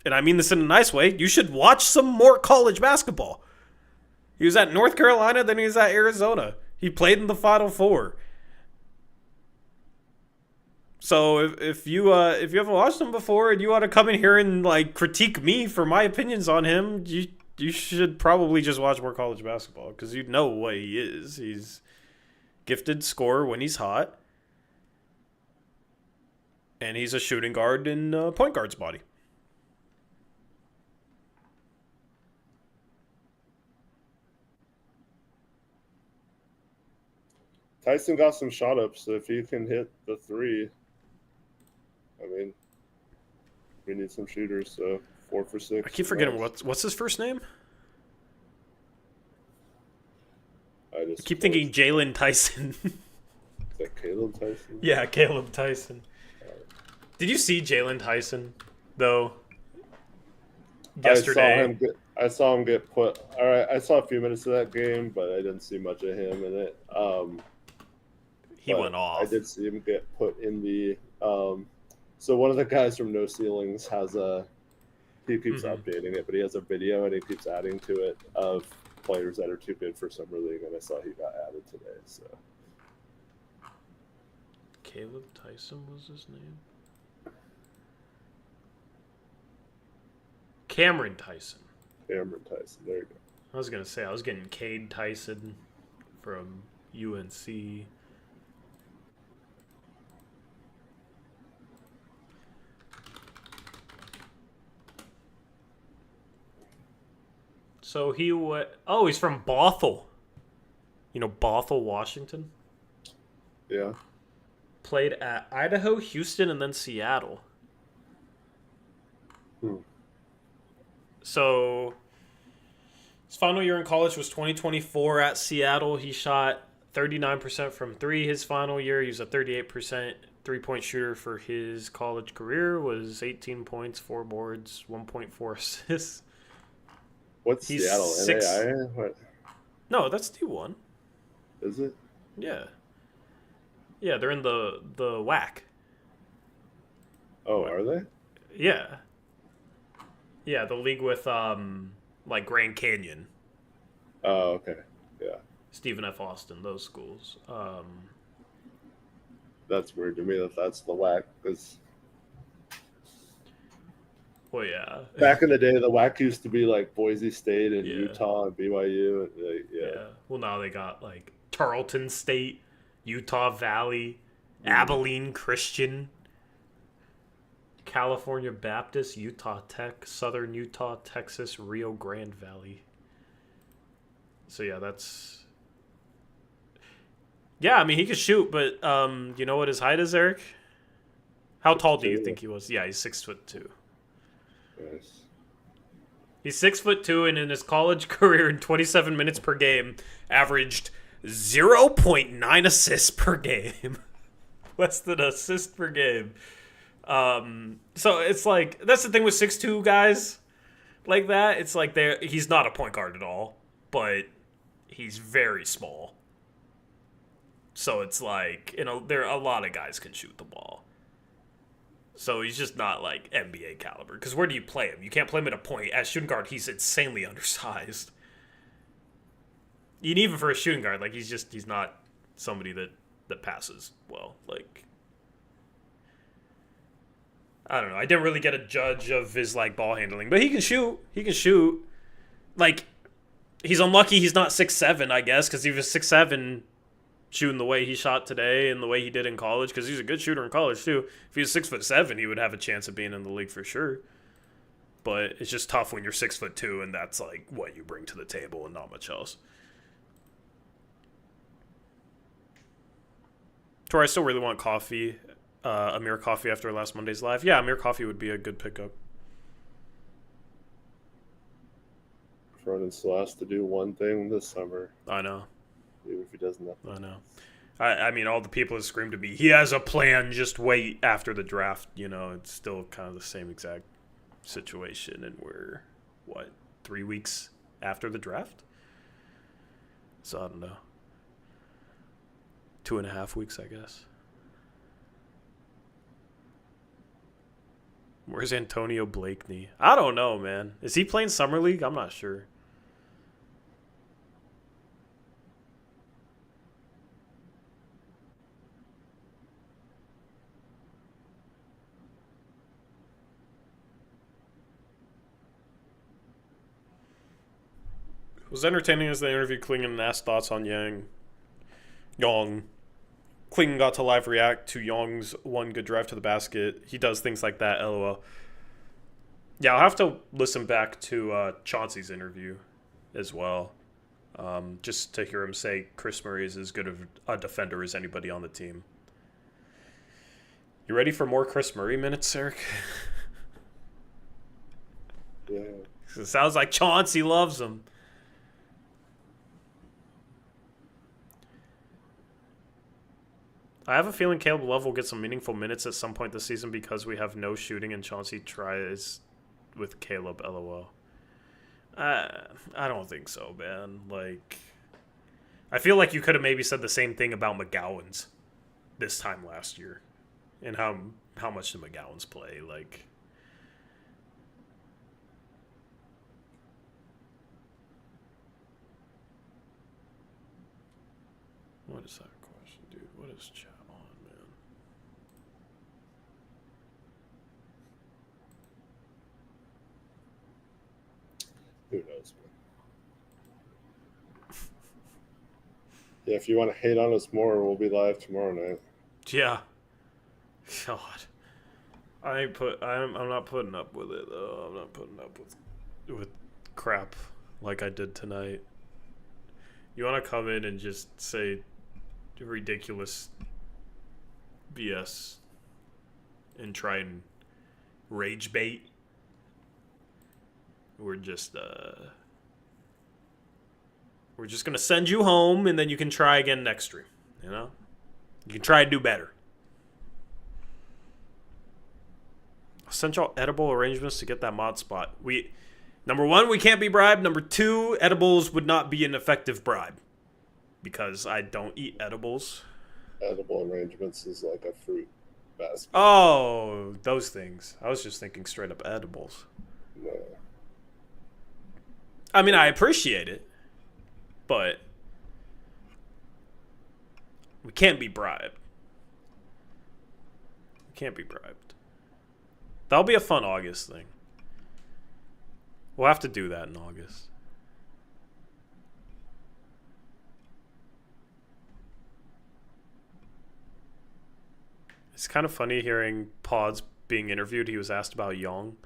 and I mean this in a nice way, you should watch some more college basketball. He was at North Carolina, then he was at Arizona. He played in the Final Four. So if you haven't watched him before and you want to come in here and like critique me for my opinions on him, you should probably just watch more college basketball because you know what he is. He's gifted scorer when he's hot. And he's a shooting guard in point guard's body. Tyson got some shot ups, so if he can hit the three, I mean, we need some shooters, so 4 for 6. I keep forgetting what's his first name? I keep thinking Jalen Tyson. Is that Caleb Tyson? Yeah, Caleb Tyson. Did you see Jalen Tyson, though, yesterday? I saw him get put. All right, I saw a few minutes of that game, but I didn't see much of him in it. He went off. I did see him get put in the. So one of the guys from No Ceilings has a. He keeps updating it, but he has a video and he keeps adding to it of players that are too good for summer league, and I saw he got added today. So. Caleb Tyson was his name. Cameron Tyson. Cameron Tyson. There you go. I was going to say, I was getting Cade Tyson from UNC. So he he's from Bothell. You know Bothell, Washington? Yeah. Played at Idaho, Houston, and then Seattle. So his final year in college was 2024 at Seattle. He shot 39% from 3 his final year. He was a 38% 3-point shooter for his college career was 18 points, 4 boards, 1.4 assists. What's He's Seattle? six. NAIA? What No, that's D1. is it? Yeah. Yeah, they're in the whack. Oh, What? are they? Yeah. Yeah, the league with like Grand Canyon, Oh, okay. Yeah, Stephen F. Austin, those schools. that's weird to me that that's the whack. Because Well, yeah. back in the day, the whack used to be like Boise State and Yeah. Utah and BYU. And yeah. Yeah. Well, now they got like Tarleton State, Utah Valley, Mm. Abilene Christian, California Baptist, Utah Tech, Southern Utah, Texas, Rio Grande Valley. So yeah, that's yeah. I mean, he could shoot, but you know what his height is, Eric? How tall do you 6'2". think he was? Yeah, he's 6'2". Nice. He's 6'2", and in his college career, in 27 minutes per game, averaged 0.9 assists per game, less than an assist per game. So it's like that's the thing with 6'2" guys like that. It's like he's not a point guard at all, but he's very small. So it's like there a lot of guys can shoot the ball. So he's just not like NBA caliber. Because where do you play him? You can't play him at a point. As shooting guard, he's insanely undersized. And even for a shooting guard, like he's not somebody that passes well. Like I don't know. I didn't really get a judge of his like ball handling, but he can shoot. He can shoot. Like he's unlucky he's not 6'7", I guess, because he was 6'7", shooting the way he shot today and the way he did in college, because he's a good shooter in college too. If he was 6'7", he would have a chance of being in the league for sure. But it's just tough when you're 6'2", and that's like what you bring to the table and not much else. Tor, I still really want coffee. Amir Coffee after last Monday's live. Yeah, Amir Coffee would be a good pickup. Cronin still has to do one thing this summer, I know. even if he does nothing. I know. I mean, all the people have screamed to me, he has a plan, just wait after the draft. You know, it's still kind of the same exact situation, and we're, 3 weeks after the draft? So I don't know. 2.5 weeks, I guess. Where's Antonio Blakeney? I don't know, man. Is he playing Summer League? I'm not sure. It was entertaining as they interviewed Klingon and asked thoughts on Yong. Klingon got to live react to Yong's one good drive to the basket. He does things like that, lol. Yeah, I'll have to listen back to Chauncey's interview as well. Just to hear him say Chris Murray is as good of a defender as anybody on the team. You ready for more Chris Murray minutes, Eric? Yeah. It sounds like Chauncey loves him. I have a feeling Caleb Love will get some meaningful minutes at some point this season because we have no shooting and Chauncey tries with Caleb, lol. I don't think so, man. Like, I feel like you could have maybe said the same thing about McGowan's this time last year and how much did McGowan's play. Like, what is that question, dude? What is chat on, man? Who knows, man? Yeah, if you want to hate on us more, we'll be live tomorrow night. Yeah. God. I'm not putting up with it though. I'm not putting up with crap like I did tonight. You want to come in and just say ridiculous BS and try and rage bait? We're just gonna send you home, and then you can try again next stream. You know, you can try and do better. Essential edible arrangements to get that mod spot. Number one, we can't be bribed. Number two, edibles would not be an effective bribe because I don't eat edibles. Edible arrangements is like a fruit basket. Oh, those things. I was just thinking straight up edibles. No. I mean, I appreciate it, but we can't be bribed. We can't be bribed. That'll be a fun August thing. We'll have to do that in August. It's kind of funny hearing Pods being interviewed. He was asked about Young.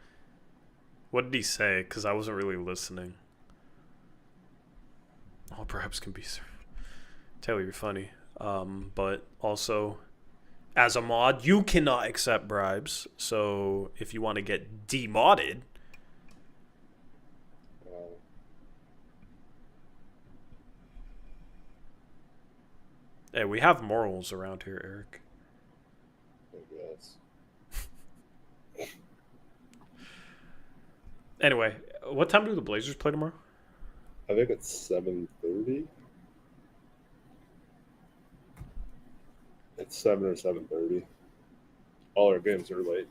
What did he say? Because I wasn't really listening. Oh, perhaps can be. Taylor, you're funny. But also, as a mod, you cannot accept bribes. So if you want to get demodded, hey, we have morals around here, Eric. I guess. Anyway, what time do the Blazers play tomorrow? I think it's 7:30. It's 7 or 7:30. All our games are late.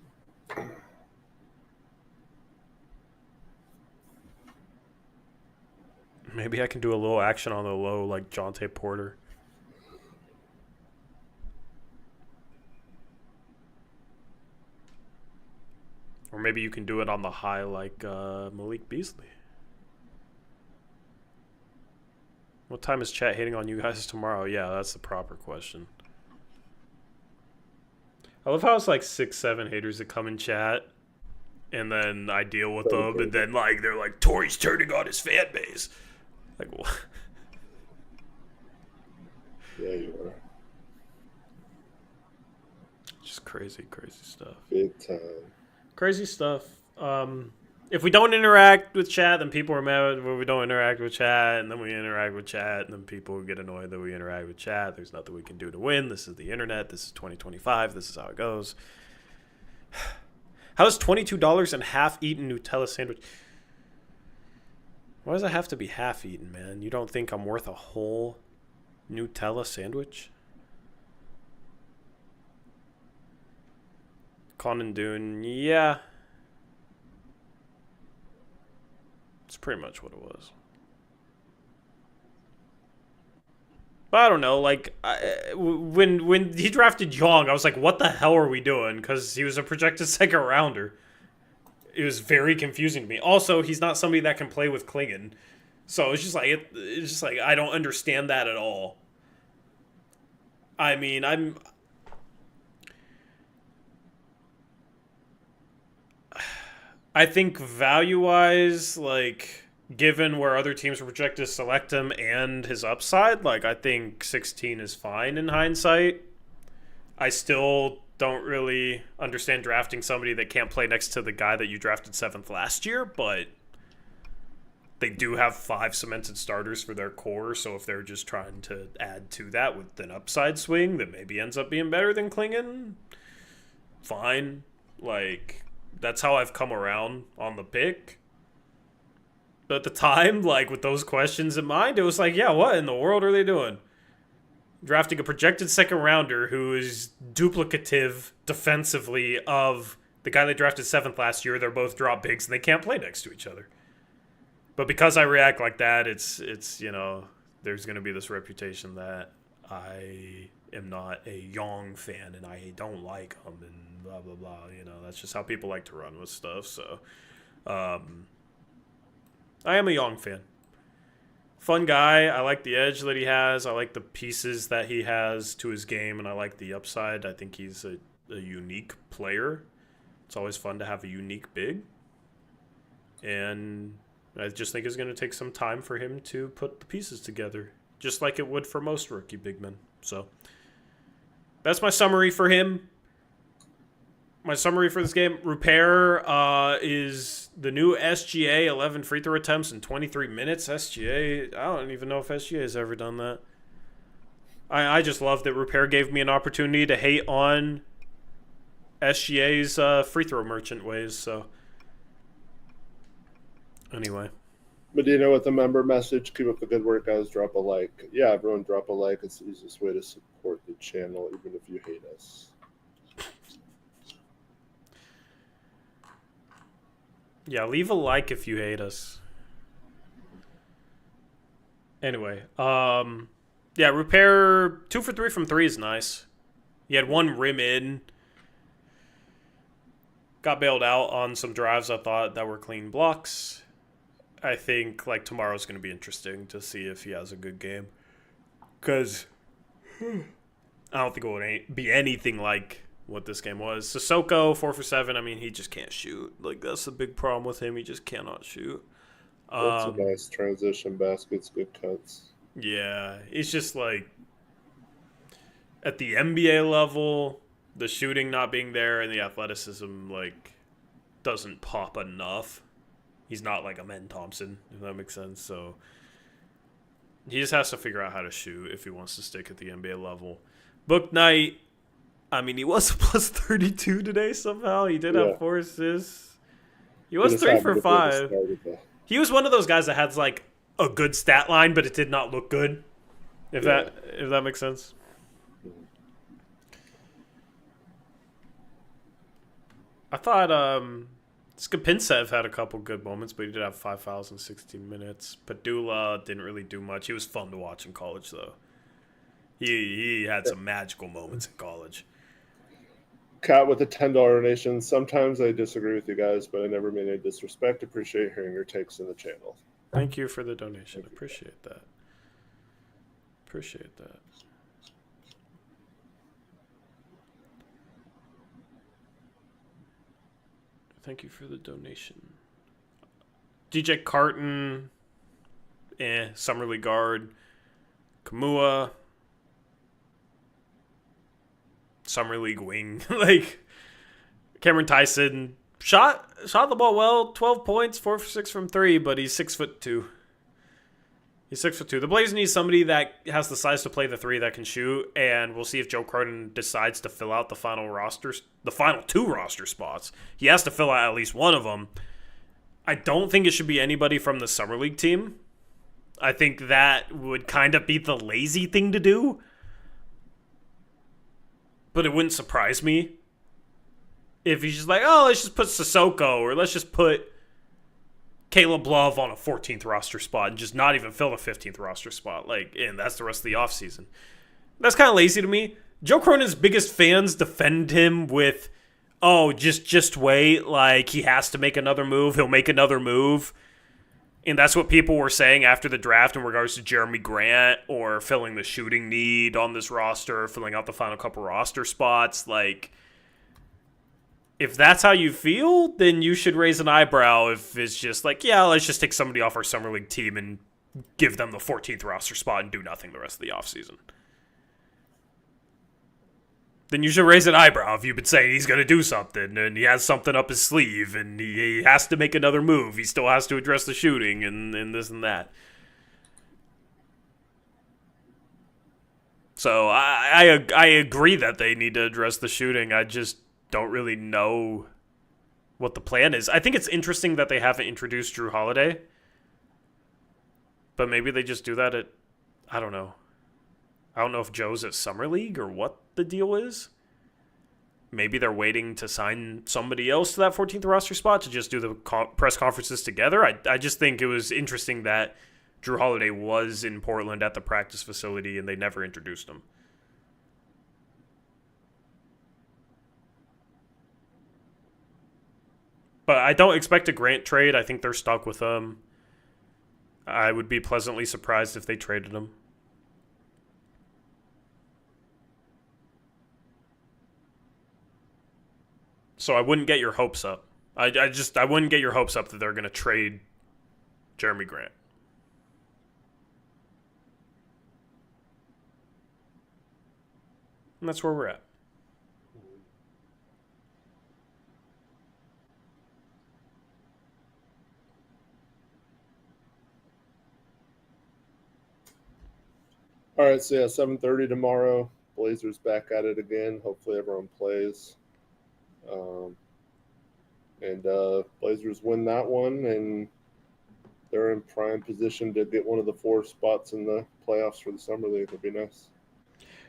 Maybe I can do a little action on the low like Jonte Porter. Or maybe you can do it on the high like Malik Beasley. What time is chat hating on you guys tomorrow? Yeah, that's the proper question. I love how it's like 6-7 haters that come in chat, and then I deal with them, and then like they're like, Tori's turning on his fan base. Like what? Yeah, you are. Just crazy stuff. Big time. Crazy stuff. If we don't interact with chat, then people are mad when we don't interact with chat, and then we interact with chat, and then people get annoyed that we interact with chat. There's nothing we can do to win. This is the internet. This is 2025. This is how it goes. How is $22 and half-eaten Nutella sandwich? Why does it have to be half-eaten, man? You don't think I'm worth a whole Nutella sandwich? Conan Dune, yeah. It's pretty much what it was. But I don't know, like, when he drafted Young, I was like, what the hell are we doing? Because he was a projected second rounder. It was very confusing to me. Also, he's not somebody that can play with Klingon. So it's just like I don't understand that at all. I mean, I think value-wise, like, given where other teams were projected to select him and his upside, like, I think 16 is fine in hindsight. I still don't really understand drafting somebody that can't play next to the guy that you drafted 7th last year, but they do have 5 cemented starters for their core, so if they're just trying to add to that with an upside swing that maybe ends up being better than Klingon, fine. Like, that's how I've come around on the pick. But at the time, like, with those questions in mind, it was like, yeah, what in the world are they doing? Drafting a projected second rounder who is duplicative defensively of the guy they drafted 7th last year. They're both drop bigs and they can't play next to each other. But because I react like that, it's you know, there's going to be this reputation that I am not a Young fan and I don't like him and blah, blah, blah. You know, that's just how people like to run with stuff. So I am a Young fan. Fun guy. I like the edge that he has. I like the pieces that he has to his game, and I like the upside. I think he's a unique player. It's always fun to have a unique big. And I just think it's going to take some time for him to put the pieces together, just like it would for most rookie big men. So that's my summary for him. My summary for this game, Rupert is the new SGA, 11 free throw attempts in 23 minutes. SGA, I don't even know if SGA has ever done that. I just love that Rupert gave me an opportunity to hate on SGA's free throw merchant ways. So anyway. Medina with a member message. Keep up the good work, guys. Drop a like. Yeah, everyone drop a like. It's the easiest way to support the channel, even if you hate us. Yeah, leave a like if you hate us. Anyway, yeah, Repair 2 for 3 from 3 is nice. He had one rim in. Got bailed out on some drives I thought that were clean blocks. I think like tomorrow's going to be interesting to see if he has a good game. Because I don't think it would be anything like what this game was. Sissoko, 4 for 7. I mean, he just can't shoot. Like, that's the big problem with him. He just cannot shoot. That's a nice transition baskets, good cuts. Yeah, it's just like at the NBA level, the shooting not being there and the athleticism like doesn't pop enough. He's not like a Men Thompson, if that makes sense. So he just has to figure out how to shoot if he wants to stick at the NBA level. Book Knight, I mean, he was plus 32 today somehow. He did have 4 assists. He was 3 for 5. He was one of those guys that has like a good stat line, but it did not look good. If that makes sense. I thought Skapintsev had a couple good moments, but he did have 5 fouls in 16 minutes. Padula didn't really do much. He was fun to watch in college, though. He had some magical moments in college. Cat with a $10 donation. Sometimes I disagree with you guys, but I never mean any disrespect. Appreciate hearing your takes in the channel. Thank you for the donation. Appreciate that. Appreciate that. Thank you for the donation. DJ Carton, Summer League guard. Kamua, Summer League wing. Like, Cameron Tyson shot the ball well, 12 points, 4 for 6 from 3, but he's 6'2". He's 6'2". The Blazers need somebody that has the size to play the 3 that can shoot, and we'll see if Joe Cronin decides to fill out the final 2 roster spots. He has to fill out at least one of them. I don't think it should be anybody from the Summer League team. I think that would kind of be the lazy thing to do. But it wouldn't surprise me if he's just like, oh, let's just put Sissoko or let's just put Caleb Love on a 14th roster spot and just not even fill the 15th roster spot. Like, and that's the rest of the offseason. That's kind of lazy to me. Joe Cronin's biggest fans defend him with, oh, just wait. Like, he has to make another move. He'll make another move. And that's what people were saying after the draft in regards to Jeremy Grant or filling the shooting need on this roster, filling out the final couple roster spots. Like, if that's how you feel, then you should raise an eyebrow if it's just like, yeah, let's just take somebody off our Summer League team and give them the 14th roster spot and do nothing the rest of the offseason. Then you should raise an eyebrow if you've been saying he's going to do something and he has something up his sleeve and he has to make another move. He still has to address the shooting and this and that. So I agree that they need to address the shooting. I just don't really know what the plan is. I think it's interesting that they haven't introduced Drew Holiday. But maybe they just do that at, I don't know. I don't know if Joe's at Summer League or what the deal is. Maybe they're waiting to sign somebody else to that 14th roster spot to just do the press conferences together. I just think it was interesting that Drew Holiday was in Portland at the practice facility and they never introduced him. But I don't expect a Grant trade. I think they're stuck with him. I would be pleasantly surprised if they traded him. So I wouldn't get your hopes up. I wouldn't get your hopes up that they're going to trade Jeremy Grant. And that's where we're at. All right, so yeah, 7:30 tomorrow. Blazers back at it again. Hopefully everyone plays. Um, and Blazers win that one, and they're in prime position to get one of the 4 spots in the playoffs for the summer league. It'd be nice.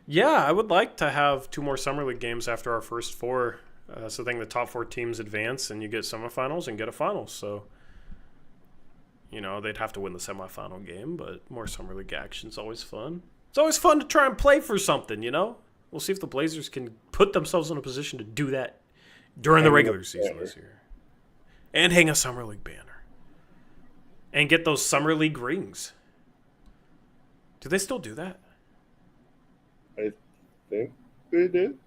Yeah, I would like to have 2 more summer league games after our first 4. So I think the top 4 teams advance, and you get semifinals and get a finals. So, they'd have to win the semifinal game, but more summer league action's always fun. It's always fun to try and play for something, We'll see if the Blazers can put themselves in a position to do that during the regular season this year. And hang a summer league banner. And get those summer league rings. Do they still do that? I think they did.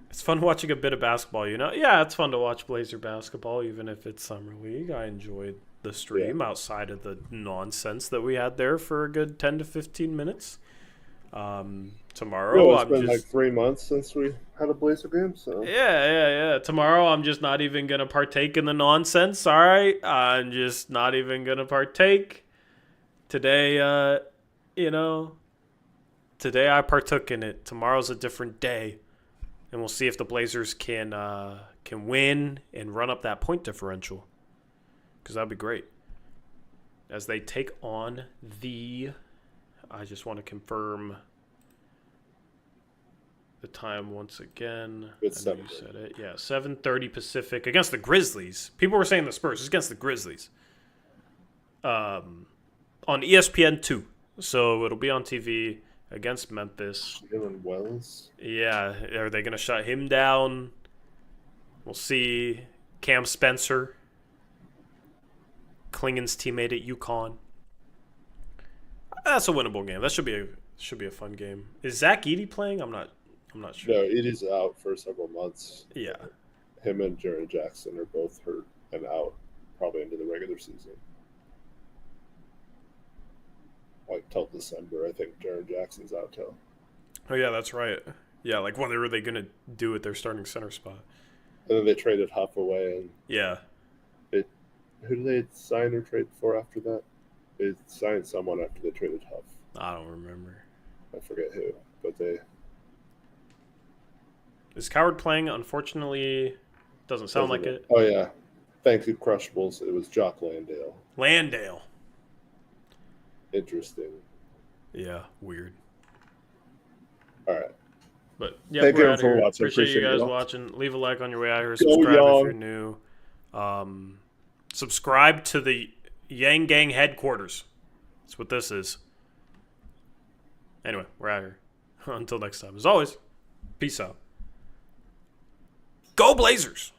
It's fun watching a bit of basketball, Yeah, it's fun to watch Blazer basketball, even if it's summer league. I enjoyed the stream outside of the nonsense that we had there for a good 10 to 15 minutes. Tomorrow, it's been like 3 months since we had a Blazer game, so yeah. Tomorrow, I'm just not even gonna partake in the nonsense. All right, I'm just not even gonna partake. Today, today I partook in it. Tomorrow's a different day, and we'll see if the Blazers can win and run up that point differential, because that'd be great. As they take on I just want to confirm the time once again. It's I know you said it. Yeah, 7:30 Pacific against the Grizzlies. People were saying the Spurs. It's against the Grizzlies. On ESPN 2. So it'll be on TV against Memphis. Jalen Wells. Yeah, are they going to shut him down? We'll see. Cam Spencer, Klingen's teammate at UConn. That's a winnable game. That should be a fun game. Is Zach Edey playing? I'm not sure. No, Edey's out for several months. Yeah. Him and Jaren Jackson are both hurt and out probably into the regular season. Like till December, I think Jaren Jackson's out till. Oh yeah, that's right. Yeah, like what were they gonna do with their starting center spot? And then they traded Huff away, and yeah. Who did they sign or trade for after that? They signed someone after they traded Huff. I don't remember. I forget who, but they. Is Coward playing? Unfortunately, doesn't sound like it. Oh yeah, thank you, Crushables. It was Jock Landale. Landale. Interesting. Yeah, weird. All right. But yeah, thank we're you for watching. Appreciate you guys it watching. Leave a like on your way out here. Subscribe if you're new. Subscribe to the Yang Gang headquarters. That's what this is. Anyway, we're out here. Until next time. As always, peace out. Go Blazers!